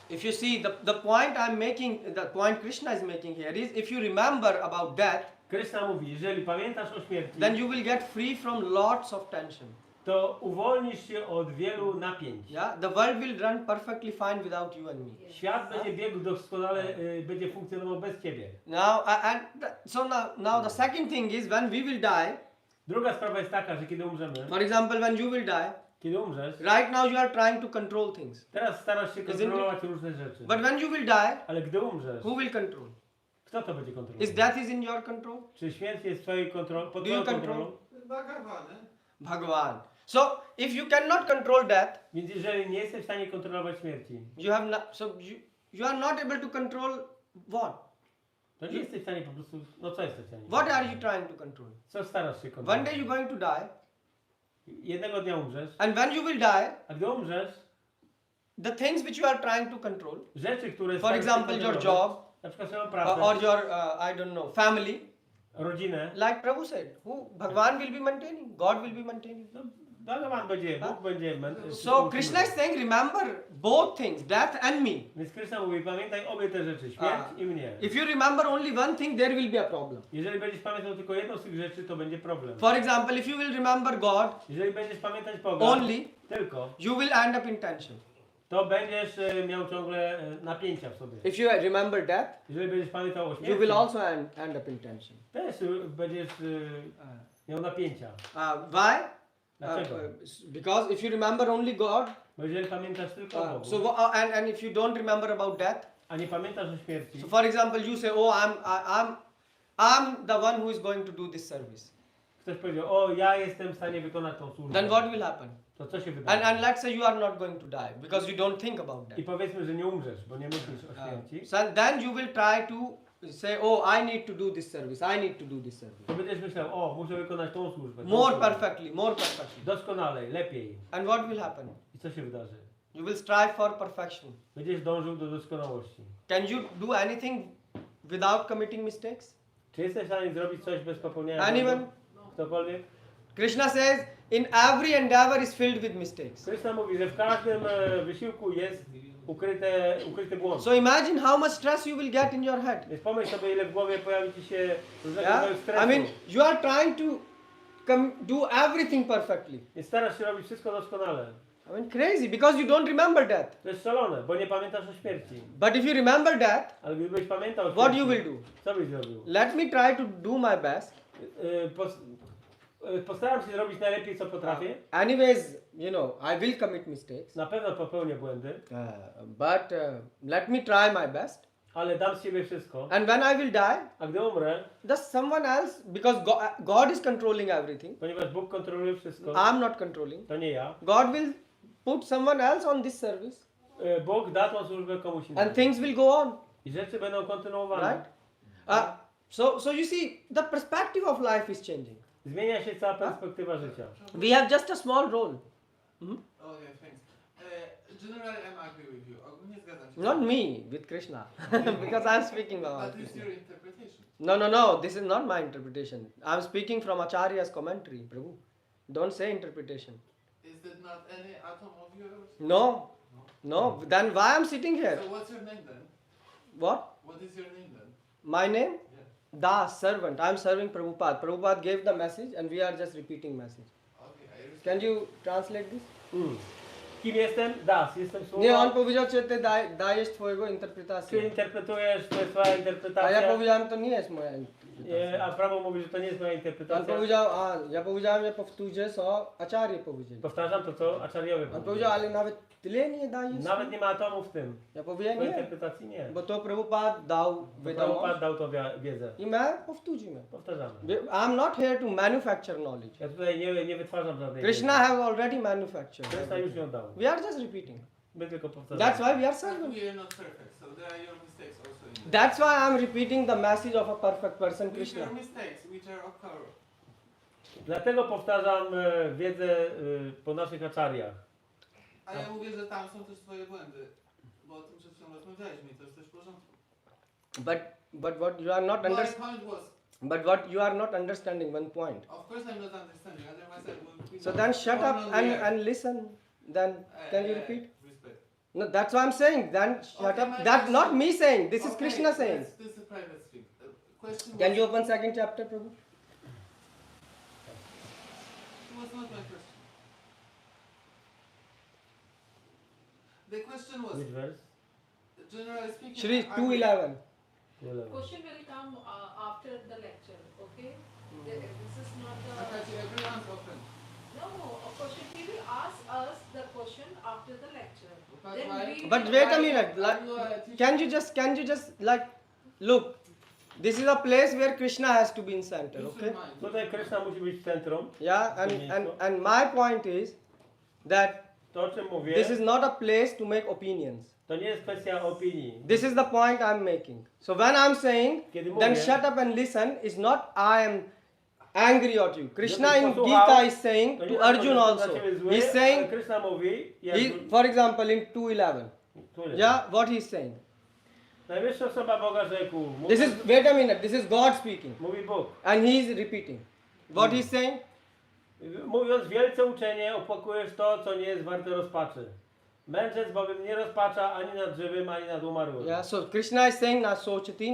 S1: if you see the point I'm making, the point Krishna is making here is, if you remember about death,
S3: Krishna mówi, jeżeli pamiętasz o śmierci,
S1: then you will get free from lots of tension.
S3: to uwolnisz się od wielu napięć.
S1: Yeah, the world will run perfectly fine without you and me.
S3: Świat będzie biegł doskonale, będzie funkcjonował bez ciebie.
S1: Now the second thing is, when we will die,
S3: Druga sprawa jest taka, że kiedy umrzemy,
S1: for example, when you will die,
S3: kiedy umrzesz,
S1: right now you are trying to control things.
S3: teraz starasz się kontrolować różne rzeczy.
S1: But when you will die,
S3: Ale gdy umrzesz,
S1: who will control?
S3: Kto to będzie
S1: Is
S3: kontrolował?
S1: death is in your control?
S3: Czy śmierć jest twojej kontroli, pod
S1: Do you
S3: twoją
S1: control?
S3: kontrolą?
S7: Bhagavany.
S1: Bhagavan. So if you cannot control death,
S3: Więc jeżeli nie jesteś w stanie kontrolować śmierci,
S1: you have not, so you are not able to control what?
S3: to nie jesteś w stanie po prostu, no co jesteś w stanie?
S1: What are you trying to control?
S3: Co starasz się
S1: One
S3: kontrolować?
S1: day you're going to die,
S3: Jednego dnia umrzesz,
S1: and when you will die,
S3: a gdy umrzesz,
S1: the things which you are trying to control,
S3: rzeczy, które
S1: for
S3: starasz się
S1: example your
S3: kontrolować,
S1: job
S3: na przykład swoją pracę,
S1: or your I don't know family,
S3: rodzinę,
S1: like Prabhu said, who Bhagavan will be maintaining, God will be maintaining.
S3: no Bhagavan będzie, Bóg będzie
S1: So Krishna is saying, remember both things, death and me.
S3: Więc Krishna mówi, pamiętaj obie te rzeczy, śmierć i mnie.
S1: If you remember only one thing, there will be a problem.
S3: Jeżeli będziesz pamiętał tylko jedną z tych rzeczy, to będzie problem.
S1: For example, if you will remember God
S3: Jeżeli będziesz pamiętać Boga
S1: only,
S3: tylko,
S1: you will end up in tension.
S3: to będziesz miał ciągle napięcia w sobie.
S1: If you remember death,
S3: Jeżeli będziesz pamiętał o
S1: you
S3: śmierci,
S1: will also end up in tension.
S3: też będziesz miał napięcia.
S1: Why?
S3: Dlaczego?
S1: Because if you remember only God,
S3: Bo jeżeli pamiętasz tylko o Bogu,
S1: so and if you don't remember about death,
S3: a nie pamiętasz o śmierci,
S1: so for example, you say, oh, I'm the one who is going to do this service.
S3: ktoś powiedział, o ja jestem w stanie wykonać tą służbę,
S1: Then what will happen?
S3: to co się wydarzy?
S1: And let's say you are not going to die because you don't think about
S3: I
S1: death.
S3: powiedzmy, że nie umrzesz, bo nie myślisz o śmierci,
S1: So then you will try to say, oh, I need to do this service. I need to do this service.
S3: to będziesz myślał, o muszę wykonać tą służbę. tą
S1: More
S3: służbę.
S1: perfectly, more perfectly.
S3: Doskonalej, lepiej.
S1: And what will happen?
S3: I co się wydarzy?
S1: You will strive for perfection.
S3: Będziesz dążył do doskonałości.
S1: Can you do anything without committing mistakes?
S3: Czy jesteś w stanie zrobić coś bez popełniania
S1: Anyone?
S3: błędów? Ktokolwiek?
S1: Krishna says, in every endeavor is filled with mistakes.
S3: Krishna mówi, że w każdym wysiłku jest ukryty błąd.
S1: So imagine how much stress you will get in your head.
S3: Więc pomyśl sobie, ile w głowie pojawi ci się różnego
S1: Yeah?
S3: rodzaju stresu.
S1: I mean, you are trying to do everything perfectly.
S3: Więc starasz się robić wszystko doskonale.
S1: I mean, crazy because you don't remember death.
S3: To jest szalone, bo nie pamiętasz o śmierci.
S1: But if you remember death,
S3: Ale gdybyś pamiętał o
S1: what
S3: śmierci,
S1: you will do?
S3: co byś zrobił?
S1: Let me try to do my best.
S3: Postaram się zrobić najlepiej, co potrafię.
S1: Anyways, you know, I will commit mistakes.
S3: Na pewno popełnię błędy,
S1: But let me try my best.
S3: ale dam z siebie wszystko.
S1: And when I will die,
S3: A gdy umrę,
S1: does someone else, because God is controlling everything,
S3: ponieważ Bóg kontroluje wszystko,
S1: I'm not controlling,
S3: to nie ja.
S1: God will put someone else on this service
S3: Bóg da tą służbę komuś innemu.
S1: and things will go on,
S3: I rzeczy będą kontynuowane.
S1: right? So you see, the perspective of life is changing.
S3: Zmienia się cała perspektywa życia.
S1: We have just a small role. Mhm.
S7: Okay, thanks. Generally, I'm agree with you. Ogólnie zgadzam się.
S1: Not me, with Krishna, because I'm speaking about
S7: But it's
S1: Krishna.
S7: your interpretation.
S1: No, this is not my interpretation. I'm speaking from Acharya's commentary, Prabhu. Don't say interpretation.
S7: Is that not any atom of yours?
S1: No. Then why I'm sitting here?
S7: So what's your name then?
S1: What?
S7: What is your name then?
S1: My name?
S7: Yeah.
S1: Das, servant. I'm serving Prabhupada. Prabhupada gave the message and we are just repeating message.
S7: Okay, I respect.
S1: Can you translate this?
S3: Kim jestem? Das. Jestem
S1: Nie, on
S3: słowem.
S1: powiedział, że ty dajesz twojego
S3: Ty
S1: interpretację.
S3: interpretujesz, to jest twoja
S1: A ja
S3: interpretacja.
S1: powiedziałem, to nie jest moja interpretacja.
S3: A prawo mówi, że to nie jest moja
S1: On
S3: interpretacja.
S1: powiedział, ja powiedziałem, że powtórzę, co Acharya powiedzieli.
S3: Powtarzam to, co Acharyowie
S1: On
S3: powiedzieli.
S1: powiedział, ale nawet tyle nie dajesz.
S3: Nawet nie ma atomu w tym.
S1: Ja powiedziałem,
S3: Twojej
S1: nie.
S3: interpretacji nie.
S1: Bo to Prabhupada dał
S3: Prabhupada
S1: wiadomość
S3: dał to wiedzę.
S1: i my powtórzymy.
S3: Powtarzamy.
S1: I'm not here to manufacture knowledge.
S3: Ja tutaj nie wytwarzam żadnej
S1: Krishna
S3: wiedzy.
S1: have already manufactured.
S3: Krishna już ją dał.
S1: We are just repeating.
S3: My tylko powtarzamy.
S1: That's why we are
S7: But
S1: servants.
S7: we are not perfect, so there are your mistakes also in there.
S1: That's why I'm repeating the message of a perfect person,
S7: Which
S1: Krishna.
S7: are mistakes which are occur.
S3: Dlatego powtarzam wiedzę po naszych acharyach.
S7: A ja mówię, że tam są też twoje błędy. Bo o tym przed chwilą rozmawialiśmy i to jest też w porządku.
S1: But what you are not
S7: My
S1: understanding.
S7: point was,
S1: But what you are not understanding one point.
S7: of course I'm not understanding, otherwise I would be
S1: So
S7: not
S1: then shut
S7: born
S1: up
S7: on the earth.
S1: and listen. Then can you repeat?
S7: Respect.
S1: No, that's what I'm saying. Then shut
S7: Okay,
S1: up.
S7: my
S1: That's not
S7: question-
S1: me saying. This is
S7: Okay,
S1: Krishna saying.
S7: This is a private thing. Question
S1: Can
S7: was,
S1: you open second chapter, Prabhu?
S7: it was not my question. The question was,
S3: Which verse?
S7: generally speaking,
S1: Shri
S7: I-
S1: 2:11.
S2: Question will come after the lecture, okay? This is not the...
S7: Nadaje, everyone's open.
S2: No, a question. He will ask us the question after the lecture.
S7: But
S2: Then
S7: why-
S2: we
S1: But
S2: will-
S1: wait a minute.
S7: Are you a teacher?
S1: Can you just like look? This is a place where Krishna has to be in center,
S7: Use
S1: okay?
S7: your mind.
S3: Tutaj Kryszna musi być w centrum.
S1: Yeah, and my point is that
S3: To, o czym mówię,
S1: this is not a place to make opinions.
S3: to nie jest kwestia opinii.
S1: This is the point I'm making. So when I'm saying,
S3: Kiedy
S1: then
S3: mówię,
S1: shut up and listen, is not I am angry at you. Krishna
S3: Żebyś
S1: in
S3: posłuchał,
S1: Gita is saying
S3: to nie
S1: to
S3: dlatego,
S1: Arjuna
S3: że
S1: also.
S3: dla ciebie zły,
S1: He's
S3: ale
S1: saying,
S3: Kryszna mówi, jak
S1: for example, in 2:11. Yeah, what he's saying.
S3: Najwyższa osoba Boga rzekł.
S1: This is, wait a minute, this is God speaking.
S3: Mówi Bóg.
S1: And he's repeating. What he's saying?
S3: Mówiąc wielce uczenie, opłakujesz to, co nie jest warte rozpaczy. Mędrzec bowiem nie rozpacza ani nad żywym, ani nad umarłym.
S1: Yeah, so Krishna is saying na sochati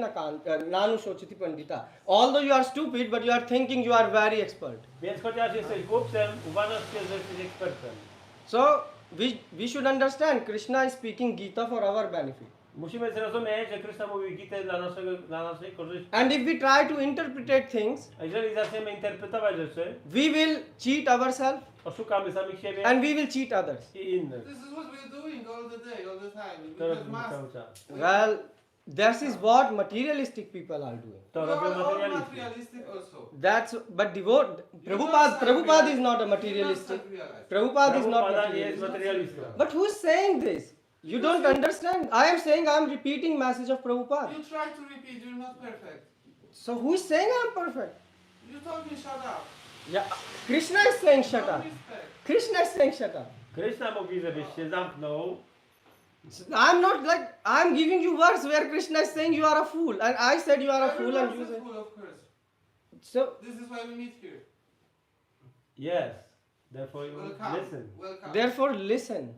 S1: nanu sochati pandita. Although you are stupid, but you are thinking you are very expert.
S3: Więc chociaż jesteś głupcem, uważasz się, że jesteś ekspertem.
S1: So we should understand Krishna is speaking Gita for our benefit.
S3: Musimy zrozumieć, że Kryszna mówi Gitę dla naszej korzyści.
S1: And if we try to interpret things,
S3: A jeżeli zaczniemy interpretować rzeczy,
S1: we will cheat ourselves
S3: oszukamy samych siebie
S1: and we will cheat others.
S3: i innych.
S7: This is what we're doing all the day, all the time.
S3: To
S7: We have
S3: robimy
S7: mass.
S3: cały czas.
S1: Well, this is what materialistic people are doing.
S3: To
S7: We
S3: robią
S7: are all
S3: materialiści.
S7: materialistic also.
S1: But Prabhupada is not a materialistic. Prabhupada is not
S3: Prabhupada nie jest
S1: materialistic.
S3: materialistą.
S1: But who's saying this? You don't understand. I am saying I am repeating message of Prabhupada.
S7: You try to repeat, you're not perfect.
S1: So who is saying I am perfect?
S7: You told me shut up.
S1: Yeah, Krishna is saying shut
S7: No
S1: up.
S7: respect.
S1: Krishna is saying shut up.
S3: Kryszna mówi, żebyś się zamknął.
S1: I'm not like, I'm giving you words where Krishna is saying you are a fool. And I said you are a fool and you
S7: Everyone's a
S1: say.
S7: fool, of course.
S1: So,
S7: This is why we meet here.
S3: Yes. Therefore you
S7: Welcome.
S3: listen.
S7: Welcome.
S1: therefore listen.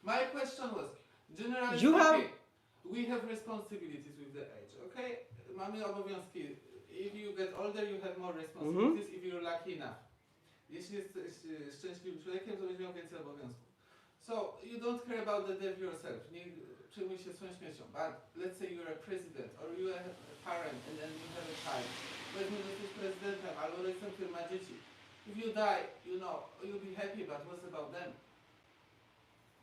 S7: My question was, generally
S1: You have-
S7: speaking, we have responsibilities with the age, okay? Mamy obowiązki. If you get older, you have more responsibilities. If you're lucky enough. Jeśli jesteś szczęśliwym człowiekiem, to będziesz miał więcej obowiązków. So, you don't care about the death yourself. Nie przejmuj się swoją śmiercią. But let's say you're a president, or you are a parent, and then you have a child. Powiedzmy, że jesteś prezydentem, albo rodzicem, który ma dzieci. If you die, you know, you'll be happy, but what's about them?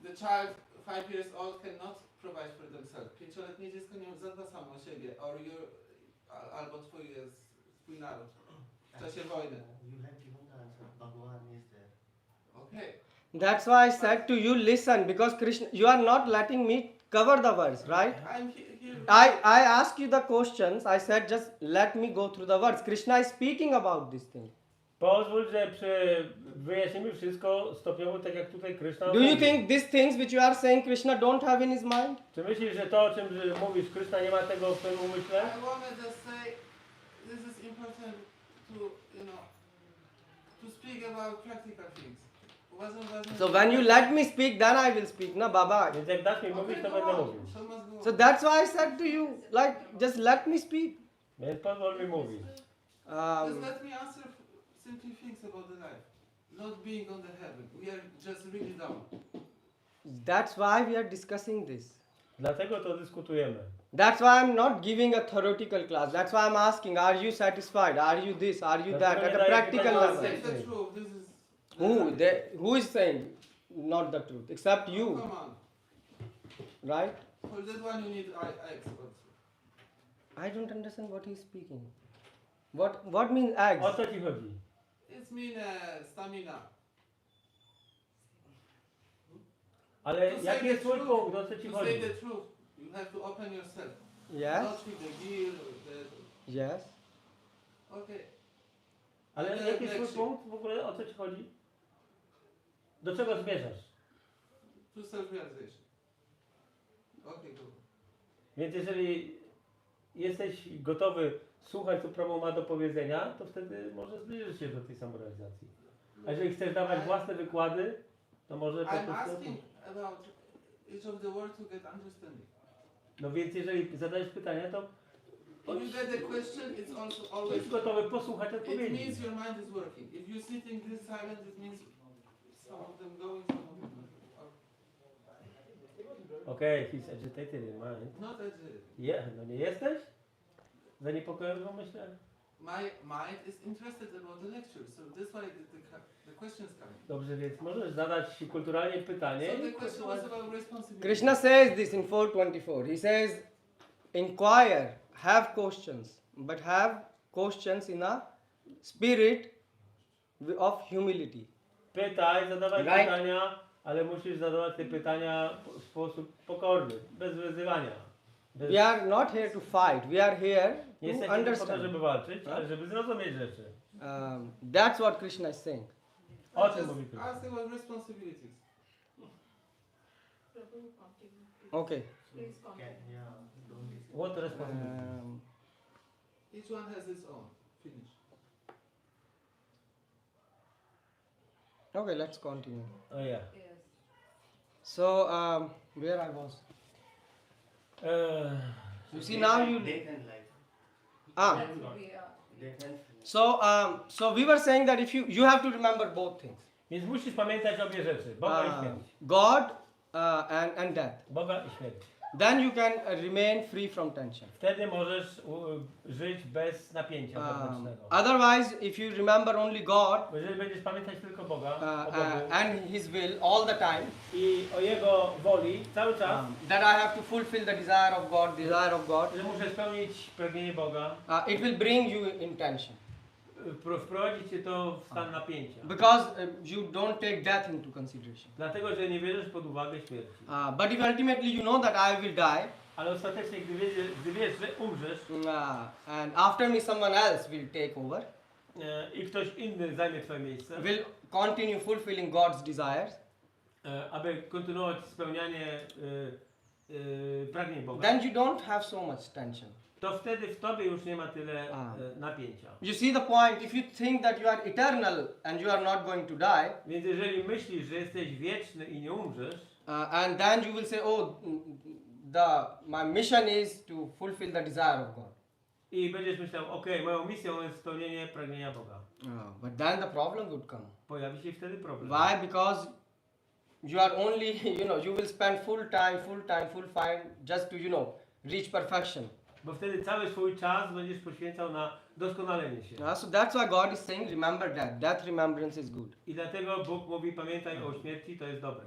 S7: The child 5 years old cannot provide for themselves. 5-letnie dziecko nie zadba samo o siebie, or albo twój naród w czasie wojny.
S11: You have given the answer. Bhagavan is there.
S7: Okay.
S1: That's why I said to you, listen, because Krishna, you are not letting me cover the words, right?
S7: I'm here.
S1: I asked you the questions. I said, just let me go through the words. Krishna is speaking about this thing.
S3: Pozwól, że wyjaśnimy wszystko stopniowo, tak jak tutaj Kryszna
S1: Do you
S3: mówi.
S1: think these things which you are saying Krishna don't have in his mind?
S3: Czy myślisz, że to, o czym mówisz, Kryszna nie ma tego w swoim umyśle?
S7: I want to just say, this is important to, you know, to speak about practical things. Uważam ważne.
S1: So when you let me speak, then I will speak, na Baba.
S3: Więc jak dasz mi mówić, to będę mówił.
S1: So that's why I said to you, like, just let me speak.
S3: Więc pozwól mi mówić.
S7: Just let me answer simple things about the life. Not being on the heaven. We are just really down.
S1: That's why we are discussing this.
S3: Dlatego to dyskutujemy.
S1: That's why I'm not giving a theoretical class. That's why I'm asking, are you satisfied? Are you this? Are you that? At a practical level.
S7: Say the truth. This is.
S1: Who is saying not the truth? Except you,
S7: Come on.
S1: right?
S7: For that one you need eggs also.
S1: I don't understand what he's speaking. What means eggs?
S3: O co ci chodzi?
S7: It's mean stamina.
S3: Ale
S7: To say
S3: jaki
S7: the
S3: jest twój
S7: truth,
S3: punkt? O co ci
S7: To
S3: chodzi?
S7: say the truth, you have to open yourself.
S1: Yes.
S7: Not with the gear or the.
S1: Yes.
S7: Okay.
S3: Ale
S7: And
S3: jaki jest twój
S7: next
S3: punkt w ogóle? O co ci chodzi? Do czego zmierzasz?
S7: To self-realization. Okay, go.
S3: Więc jeżeli jesteś gotowy słuchać, co prawo ma do powiedzenia, to wtedy może zbliżysz się do tej samorealizacji. A jeżeli chcesz dawać własne wykłady, to może po
S7: I'm
S3: prostu...
S7: asking about each of the words to get understanding.
S3: No więc jeżeli zadajesz pytania, to
S7: If you get a question, it's also always.
S3: bądź gotowy posłuchać
S7: It
S3: odpowiedzi.
S7: means your mind is working. If you're sitting this silent, it means some of them going, some of them not.
S3: Okej, he's agitated in mind.
S7: Not agitated.
S3: No nie jesteś? Zaniepokojony w myślę?
S7: My mind is interested about the lecture, so that's why the questions come.
S3: Dobrze, więc możesz zadać kulturalnie pytanie.
S7: So the
S3: i
S7: question was about responsibility.
S1: Krishna says this in 424. He says, inquire, have questions. but have questions in a spirit of humility.
S3: Pytaj, zadawaj
S1: Right.
S3: pytania, ale musisz zadawać te pytania w sposób pokorny, bez wyzywania. Bez...
S1: We are not here to fight. We are here
S3: Nie
S1: to
S3: jesteśmy po to,
S1: understand.
S3: żeby walczyć, ale żeby zrozumieć rzeczy.
S1: That's what Krishna is saying.
S3: O tym mówi Krishna.
S7: Ask about responsibilities.
S9: Prabhu, continue.
S1: Okay.
S2: Please continue.
S11: Yeah, don't listen.
S3: What responsibility?
S7: Each one has its own. Finish.
S1: Okay, let's continue.
S3: Oh yeah.
S2: Yes.
S1: So, where I was? You see now you.
S11: Death and life.
S1: Ah.
S2: That's what we are.
S11: Death and
S1: So we were saying that if you have to remember both things,
S3: Więc musisz pamiętać obie rzeczy, Boga i śmierć.
S1: God and death.
S3: Boga i śmierć.
S1: Then you can remain free from tension.
S3: Wtedy możesz żyć bez napięcia wewnętrznego.
S1: Otherwise, if you remember only God
S3: Bo jeżeli będziesz pamiętać tylko Boga o Bogu,
S1: and His will all the time,
S3: i o Jego woli cały czas,
S1: that I have to fulfill the desire of God,
S3: że muszę spełnić pragnienie Boga,
S1: it will bring you in tension.
S3: wprowadzić cię to w stan napięcia.
S1: Because you don't take death into consideration.
S3: Dlatego, że nie bierzesz pod uwagę śmierci.
S1: But if ultimately you know that I will die,
S3: Ale ostatecznie, gdy wiesz, że umrzesz
S1: and after me someone else will take over,
S3: i ktoś inny zajmie twoje miejsce,
S1: will continue fulfilling God's desires,
S3: aby kontynuować spełnianie pragnień Boga,
S1: then you don't have so much tension.
S3: to wtedy w tobie już nie ma tyle napięcia.
S1: You see the point, if you think that you are eternal and you are not going to die,
S3: Więc jeżeli myślisz, że jesteś wieczny i nie umrzesz,
S1: and then you will say, oh, my mission is to fulfill the desire of God.
S3: i będziesz myślał, okej, moją misją jest spełnienie pragnienia Boga.
S1: But then the problem would come.
S3: Pojawi się wtedy problem.
S1: Why? Because you are only, you will spend full time just to, reach perfection.
S3: Bo wtedy cały swój czas będziesz poświęcał na doskonalenie się.
S1: So that's why God is saying, remember that. That remembrance is good.
S3: I dlatego Bóg mówi, pamiętaj o śmierci, to jest dobre.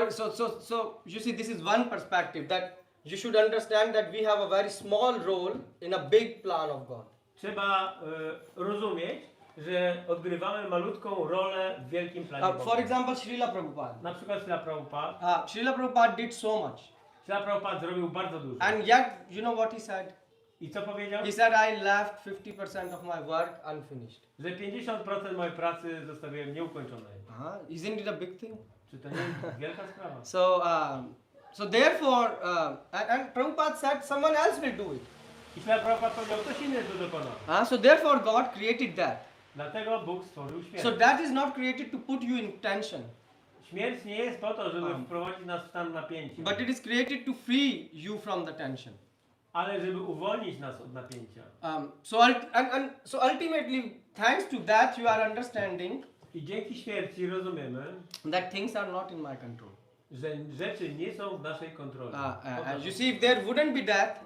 S1: So you see, this is one perspective, that you should understand that we have a very small role in a big plan of God.
S3: Trzeba rozumieć, że odgrywamy malutką rolę w wielkim planie Boga.
S1: For example, Srila Prabhupada.
S3: Na przykład Srila Prabhupada.
S1: Srila Prabhupada did so much.
S3: Srila Prabhupada zrobił bardzo dużo.
S1: And yet, you know what he said?
S3: I co powiedział?
S1: He said, I left 50% of my work unfinished.
S3: Że 50% mojej pracy zostawiłem nieukończonej.
S1: Isn't it a big thing?
S3: Czy to nie jest wielka sprawa?
S1: So therefore, and Prabhupada said, someone else will do it.
S3: I Srila Prabhupada powiedział, ktoś inny to dokona.
S1: So therefore, God created that.
S3: Dlatego Bóg stworzył śmierć.
S1: So that is not created to put you in tension.
S3: Śmierć nie jest po to, żeby wprowadzić nas w stan napięcia.
S1: But it is created to free you from the tension.
S3: Ale żeby uwolnić nas od napięcia.
S1: So ultimately, thanks to that, you are understanding
S3: I dzięki śmierci rozumiemy,
S1: that things are not in my control.
S3: że rzeczy nie są w naszej kontroli.
S1: You see, if there wouldn't be death,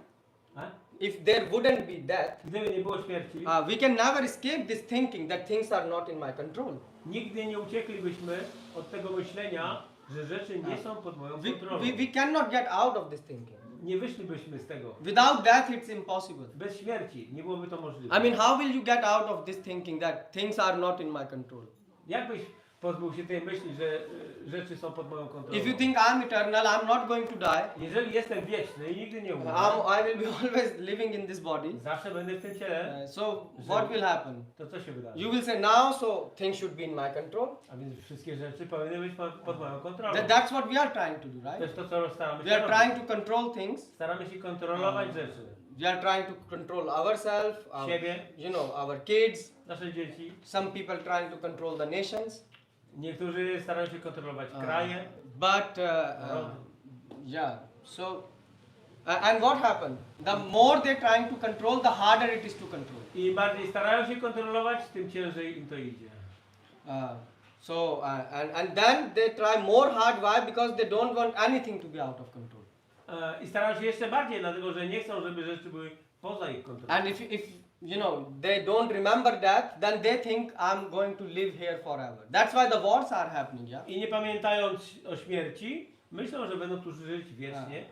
S3: Gdyby nie było śmierci,
S1: we can never escape this thinking that things are not in my control.
S3: nigdy nie ucieklibyśmy od tego myślenia, że rzeczy nie są pod moją kontrolą.
S1: We cannot get out of this thinking.
S3: Nie wyszlibyśmy z tego.
S1: Without death, it's impossible.
S3: Bez śmierci nie byłoby to możliwe.
S1: I mean, how will you get out of this thinking that things are not in my control?
S3: Jak byś pozbył się tej myśli, że rzeczy są pod moją kontrolą?
S1: If you think I'm eternal, I'm not going to die.
S3: Jeżeli jestem wieczny i nigdy nie umrę,
S1: I will be always living in this body.
S3: zawsze będę w tym ciele,
S1: So what will happen?
S3: to co się wydarzy?
S1: You will say now, so things should be in my control.
S3: A więc wszystkie rzeczy powinny być pod moją kontrolą.
S1: That's what we are trying to do,
S3: To
S1: right?
S3: jest to, co staramy
S1: We
S3: się
S1: are
S3: robić.
S1: trying to control things.
S3: Staramy się kontrolować rzeczy.
S1: We are trying to control ourselves,
S3: Siebie,
S1: our kids.
S3: nasze dzieci.
S1: Some people trying to control the nations.
S3: Niektórzy starają się kontrolować kraje.
S1: But so and what happened? The more they're trying to control, the harder it is to control.
S3: Im bardziej starają się kontrolować, tym ciężej im to idzie.
S1: And then they try more hard. Why? Because they don't want anything to be out of control.
S3: I starają się jeszcze bardziej, dlatego że nie chcą, żeby rzeczy były poza ich kontrolą.
S1: And if they don't remember that, then they think I'm going to live here forever. That's why the wars are happening, yeah?
S3: I nie pamiętając o śmierci, myślą, że będą tu żyć wiecznie.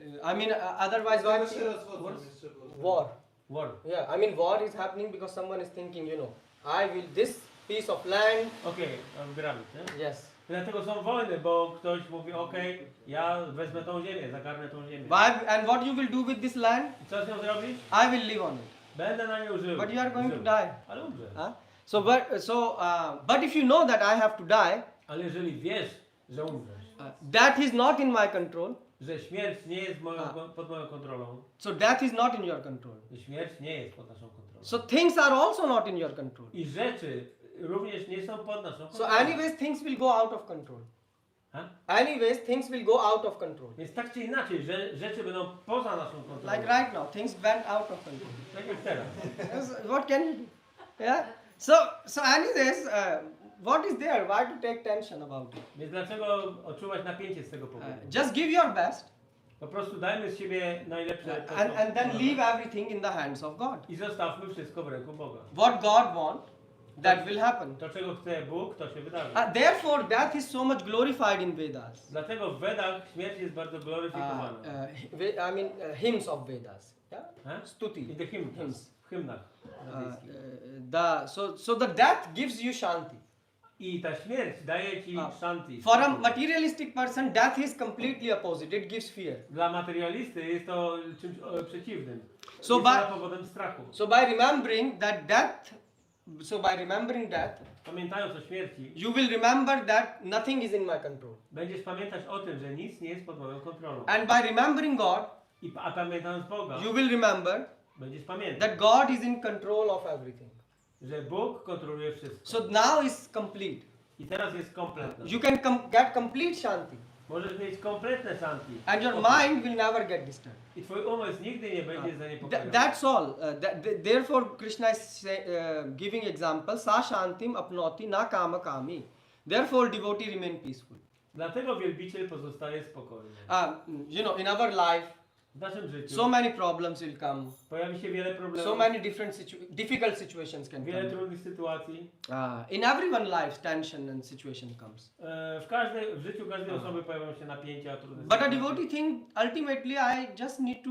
S1: I mean, otherwise why?
S7: Się rozwodzą jeszcze, bo-
S1: War.
S3: War.
S1: Yeah, I mean war is happening because someone is thinking, you know, I will this piece of land.
S3: Okej, odbieramy, nie?
S1: Yes.
S3: Dlatego są wojny, bo ktoś mówi, okej, ja wezmę tą ziemię, zagarnę tą ziemię.
S1: And what you will do with this land?
S3: I co z nią zrobisz?
S1: I will live on it.
S3: Będę na nią żył.
S1: But you are going to
S3: Żył.
S1: die.
S3: Ale umrze.
S1: Huh? But if you know that I have to die,
S3: Ale jeżeli wiesz, że umrzesz,
S1: that is not in my control.
S3: że śmierć nie jest pod moją kontrolą,
S1: So death is not in your control.
S3: że śmierć nie jest pod naszą kontrolą.
S1: So things are also not in your control.
S3: I rzeczy również nie są pod naszą
S1: So
S3: kontrolą.
S1: anyways things will go out of control.
S3: Ha?
S1: Anyways things will go out of control.
S3: Więc tak czy inaczej, że rzeczy będą poza naszą kontrolą.
S1: Like right now, things went out of control.
S3: Tak jak teraz.
S1: What can you do? Yeah. So anyways, what is there? Why to take tension about it?
S3: Więc dlaczego odczuwać napięcie z tego powodu?
S1: Just give your best.
S3: Po prostu dajmy z siebie najlepsze.
S1: And then leave everything in the hands of God.
S3: I zostawmy wszystko w ręku Boga.
S1: What God wants, that will happen.
S3: To, czego chce Bóg, to się wydarzy.
S1: Therefore, death is so much glorified in Vedas.
S3: Dlatego w Vedach śmierć jest bardzo gloryfikowana.
S1: I mean, hymns of Vedas. Yeah? Stuti.
S3: In the hymns. W hymnach.
S1: So the death gives you shanti.
S3: I ta śmierć daje ci shanti.
S1: For a materialistic person, death is completely opposite. It gives fear.
S3: Dla materialisty jest to czymś przeciwnym.
S1: So
S3: jest powodem strachu.
S1: So by remembering death,
S3: pamiętając o śmierci,
S1: you will remember that nothing is in my control.
S3: Będziesz pamiętać o tym, że nic nie jest pod moją kontrolą.
S1: And by remembering God,
S3: a pamiętając Boga,
S1: you will remember
S3: będziesz pamiętać,
S1: that God is in control of everything.
S3: Że Bóg kontroluje wszystko.
S1: So now is complete.
S3: I teraz jest kompletne.
S1: You can get complete shanti.
S3: Możesz mieć kompletne shanti.
S1: And your mind will never get disturbed.
S3: I twój umysł nigdy nie będzie zaniepokojony.
S1: That's all. Therefore Krishna is giving example. Sa shantim apnoti na kama kami. Therefore devotee remain peaceful.
S3: Dlatego wielbiciel pozostaje spokojny.
S1: You know, in our life,
S3: w naszym życiu
S1: so many problems will come.
S3: Pojawi się wiele problemów.
S1: So many difficult situations can
S3: wiele
S1: come.
S3: trudnych sytuacji.
S1: In everyone's life, tension and situation comes.
S3: W życiu każdej osoby pojawią się napięcia, trudne
S1: But a
S3: sytuacje.
S1: devotee think ultimately I just need to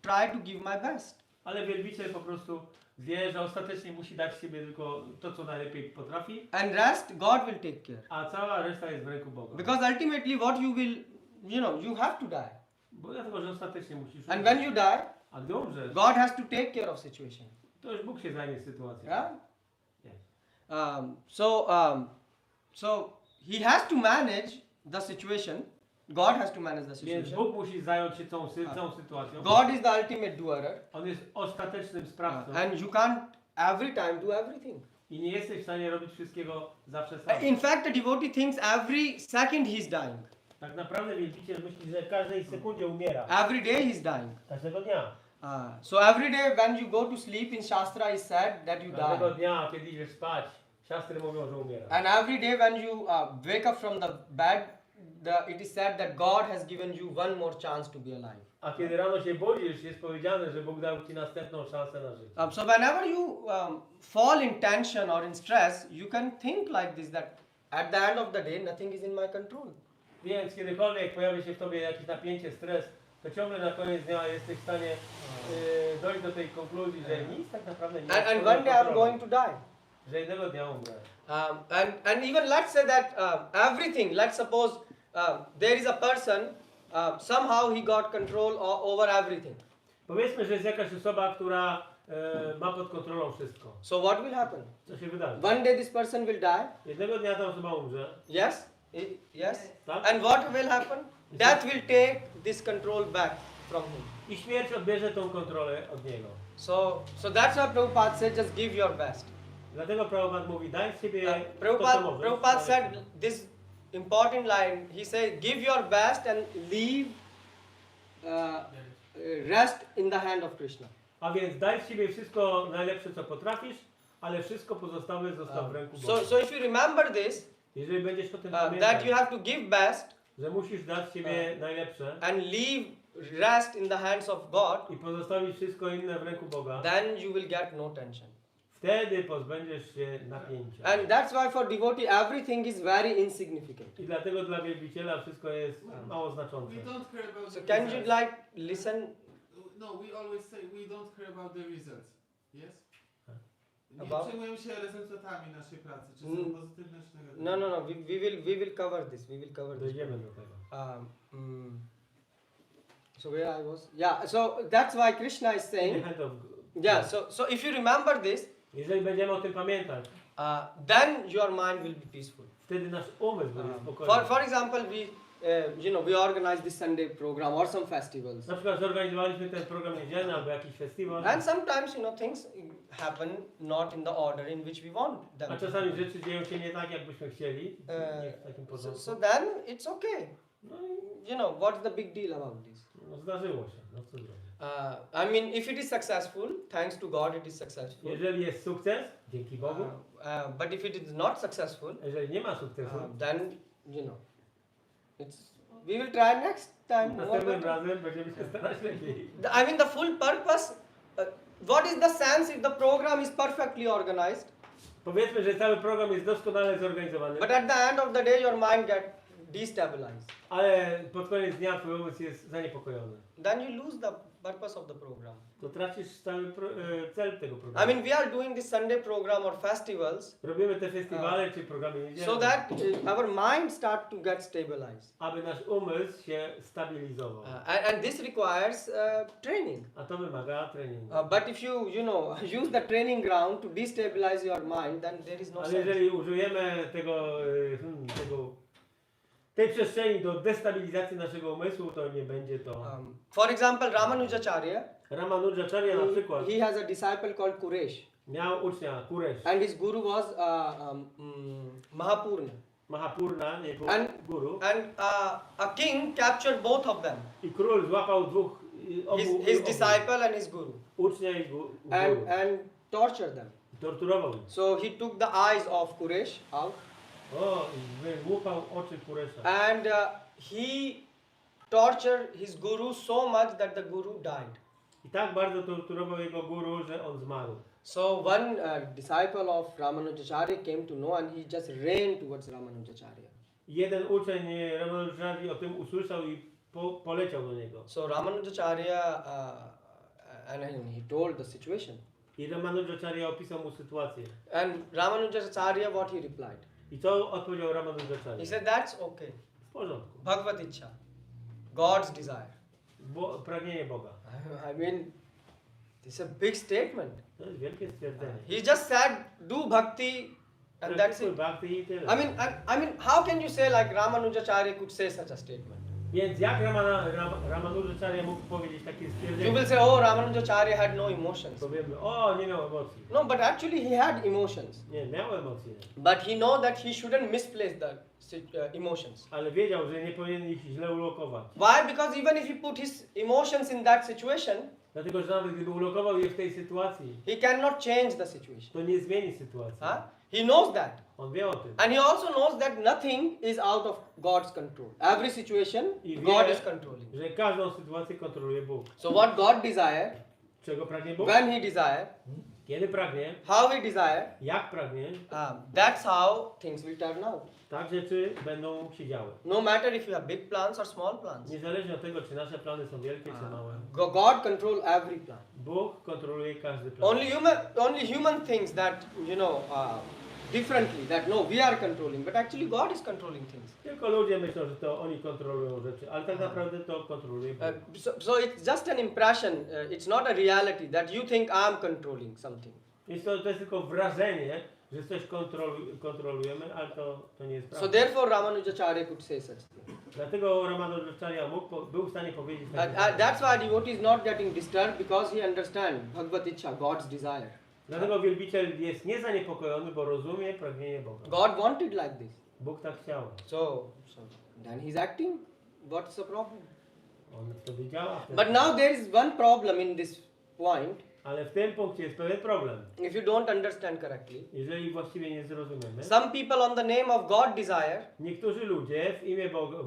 S1: try to give my best.
S3: Ale wielbiciel po prostu wie, że ostatecznie musi dać siebie tylko to, co najlepiej potrafi.
S1: And rest, God will take care.
S3: A cała reszta jest w ręku Boga.
S1: Because ultimately what you will, you have to die.
S3: Bo dlatego, że ostatecznie musisz
S1: And when you die,
S3: a gdy umrzesz,
S1: God has to take care of situation.
S3: to już Bóg się zajmie sytuacją.
S1: Yeah?
S3: Yes.
S1: So he has to manage the situation. God has to manage the
S3: Więc
S1: situation.
S3: Bóg musi zająć się całą sytuacją.
S1: God is the ultimate doer.
S3: On jest ostatecznym sprawcą.
S1: And you can't every time do everything.
S3: I nie jesteś w stanie robić wszystkiego zawsze sam.
S1: In fact, a devotee thinks every second he's dying.
S3: Tak naprawdę wielbiciel myśli, że w każdej sekundzie umiera.
S1: Every day he's dying.
S3: Każdego dnia.
S1: So every day when you go to sleep in Shastra is said that you
S3: Każdego
S1: die.
S3: dnia, kiedy idziesz spać, siostry mówią, że umiera.
S1: And every day when you wake up from the bed, it is said that God has given you one more chance to be alive.
S3: A kiedy rano się budzisz, jest powiedziane, że Bóg dał ci następną szansę na życie.
S1: So whenever you fall in tension or in stress, you can think like this, that at the end of the day nothing is in my control.
S3: Więc kiedykolwiek pojawi się w tobie jakieś napięcie, stres, to ciągle na koniec dnia jesteś w stanie dojść do tej konkluzji, że nic tak naprawdę nie jest.
S1: And one day I'm going to die.
S3: Że jednego dnia umrę.
S1: And even let's say that everything, let's suppose there is a person, somehow he got control over everything.
S3: Powiedzmy, że jest jakaś osoba, która ma pod kontrolą wszystko.
S1: So what will happen?
S3: Co się wydarzy?
S1: One day this person will die.
S3: Jednego dnia ta osoba umrze.
S1: Yes? Yes?
S3: Tak?
S1: And what will happen? Death will take this control back from him.
S3: I śmierć odbierze tą kontrolę od niego.
S1: So that's why Prabhupada said, just give your best.
S3: Dlatego Prabhupada mówi, daj z siebie to, co
S1: Prabhupada
S3: możesz.
S1: said this important line. He said, give your best and leave rest in the hand of Krishna.
S3: A więc daj z siebie wszystko najlepsze, co potrafisz, ale wszystko pozostałe zostaw w ręku Boga.
S1: So if you remember this,
S3: Jeżeli będziesz o tym
S1: that
S3: pamiętać,
S1: you have to give best
S3: że musisz dać z siebie najlepsze
S1: and leave rest in the hands of God,
S3: i pozostawić wszystko inne w ręku Boga,
S1: then you will get no tension.
S3: wtedy pozbędziesz się napięcia.
S1: And that's why for devotee everything is very insignificant.
S3: I dlatego dla wielbiciela wszystko jest mało znaczące.
S7: We don't care about
S1: So
S7: the
S1: can you
S7: results.
S1: listen?
S7: no, we always say we don't care about the results. Yes? Nie
S1: About?
S7: przejmujemy się rezultatami naszej pracy, czy są
S1: Mm.
S7: pozytywne, czy negatywne.
S1: No. We will cover this. We will cover this.
S3: Dojdziemy do tego.
S1: So where I was? Yeah. So that's why Krishna is
S3: In the
S1: saying.
S3: hand of
S1: Yeah. So if you remember this,
S3: Jeżeli będziemy o tym pamiętać,
S1: then your mind will be peaceful.
S3: wtedy nasz umysł będzie spokojny.
S1: For example, we organize this Sunday program or some festivals.
S3: Na przykład zorganizowaliśmy ten program niedzielny albo jakiś festiwal.
S1: And sometimes things happen not in the order in which we want them.
S3: A czasami rzeczy dzieją się nie tak, jakbyśmy chcieli. Nie w takim porządku.
S1: So then it's okay.
S3: No i
S1: What's the big deal about this?
S3: no, zdarzyło się. No co zrobić?
S1: I mean, if it is successful, thanks to God, it is successful.
S3: Jeżeli jest sukces, dzięki Bogu.
S1: But if it is not successful,
S3: Jeżeli nie ma sukcesu,
S1: then we will try next time.
S3: następnym razem będziemy się starać lepiej.
S1: I mean, the full purpose. What is the sense if the program is perfectly organized?
S3: Powiedzmy, że cały program jest doskonale zorganizowany,
S1: But at the end of the day, your mind gets destabilized.
S3: ale pod koniec dnia twój umysł jest zaniepokojony.
S1: Then you lose the purpose of the program.
S3: To tracisz cały cel tego
S1: I
S3: programu.
S1: mean, we are doing this Sunday program or festivals
S3: Robimy te festiwale czy programy niedzielne,
S1: so that our mind start to get stabilized.
S3: aby nasz umysł się stabilizował.
S1: And this requires training.
S3: A to wymaga treningu.
S1: But if you use the training ground to destabilize your mind, then there is no
S3: Ale
S1: sense.
S3: jeżeli użyjemy tej przestrzeni do destabilizacji naszego umysłu, to nie będzie to.
S1: For example, Ramanujacharya,
S3: Ramanujacharya na przykład
S1: he has a disciple called Kuresh,
S3: miał ucznia Kuresz.
S1: and his guru was Mahapurna.
S3: Mahapurna, jego guru.
S1: And a king captured both of them,
S3: I król złapał dwóch
S1: his disciple and his guru,
S3: ucznia i guru.
S1: and tortured them.
S3: Torturował ich.
S1: So he took the eyes of Kuresh out,
S3: O, i wyłupał oczy Kuresza.
S1: and he tortured his guru so much that the guru died.
S3: I tak bardzo torturował jego guru, że on zmarł.
S1: So one disciple of Ramanujacharya came to know, and he just ran towards Ramanujacharya.
S3: Jeden uczeń Ramanujacharya o tym usłyszał i poleciał do niego.
S1: So Ramanujacharya, and he told the situation.
S3: I Ramanujacharya opisał mu sytuację.
S1: And Ramanujacharya, what he replied?
S3: I co odpowiedział Ramanujacharya?
S1: He said, that's okay.
S3: W porządku.
S1: Bhagavad Gita, God's desire.
S3: Pragnienie Boga.
S1: I mean, it's a big statement.
S3: To jest wielkie stwierdzenie.
S1: He just said, do bhakti, and that's it.
S3: Bhakti i tyle.
S1: I mean, how can you say like Ramanujacharya could say such a statement?
S3: Więc jak Ramanujacharya mógł powiedzieć takie
S1: You
S3: stwierdzenie?
S1: will say, oh, Ramanujacharya had no emotions.
S3: Powiemy, o, nie miał emocji.
S1: No, but actually he had emotions.
S3: Nie, miał emocje.
S1: But he know that he shouldn't misplace the emotions.
S3: Ale wiedział, że nie powinien ich źle ulokować.
S1: Why? Because even if he put his emotions in that situation,
S3: Dlatego, że nawet gdyby ulokował je w tej sytuacji,
S1: he cannot change the situation.
S3: to nie zmieni sytuacji.
S1: He knows that.
S3: On wie o tym.
S1: And he also knows that nothing is out of God's control. Every situation,
S3: I
S1: God
S3: wie,
S1: is controlling.
S3: że każdą sytuację kontroluje Bóg.
S1: So what God desire,
S3: Czego pragnie Bóg?
S1: when he desire,
S3: Kiedy pragnie,
S1: how he desire,
S3: jak pragnie,
S1: that's how things will turn out.
S3: tak rzeczy będą się działy.
S1: No matter if you have big plans or small plans.
S3: Niezależnie od tego, czy nasze plany są wielkie, czy małe.
S1: God control every plan.
S3: Bóg kontroluje każdy plan.
S1: Only human thinks that, differently, that no, we are controlling, but actually God is controlling things.
S3: Tylko ludzie myślą, że to oni kontrolują rzeczy, ale tak naprawdę to kontroluje Bóg.
S1: So it's just an impression, it's not a reality that you think I'm controlling something.
S3: Więc to jest tylko wrażenie, że coś kontrolujemy, ale to nie jest prawda.
S1: So therefore Ramanujacharya could say such thing.
S3: Dlatego Ramanujacharya był w stanie powiedzieć takie
S1: That's why devotee is not getting disturbed, because he understands Bhagavad Gita, God's desire.
S3: Dlatego wielbiciel jest niezaniepokojony, bo rozumie pragnienie Boga.
S1: God wanted like this.
S3: Bóg tak chciał.
S1: So then he's acting. What's the problem?
S3: On wtedy działa.
S1: But now there is one problem in this point.
S3: Ale w tym punkcie jest pewien problem.
S1: If you don't understand correctly,
S3: jeżeli właściwie nie zrozumiemy,
S1: some people on the name of God desire,
S3: niektórzy ludzie w imię Boga,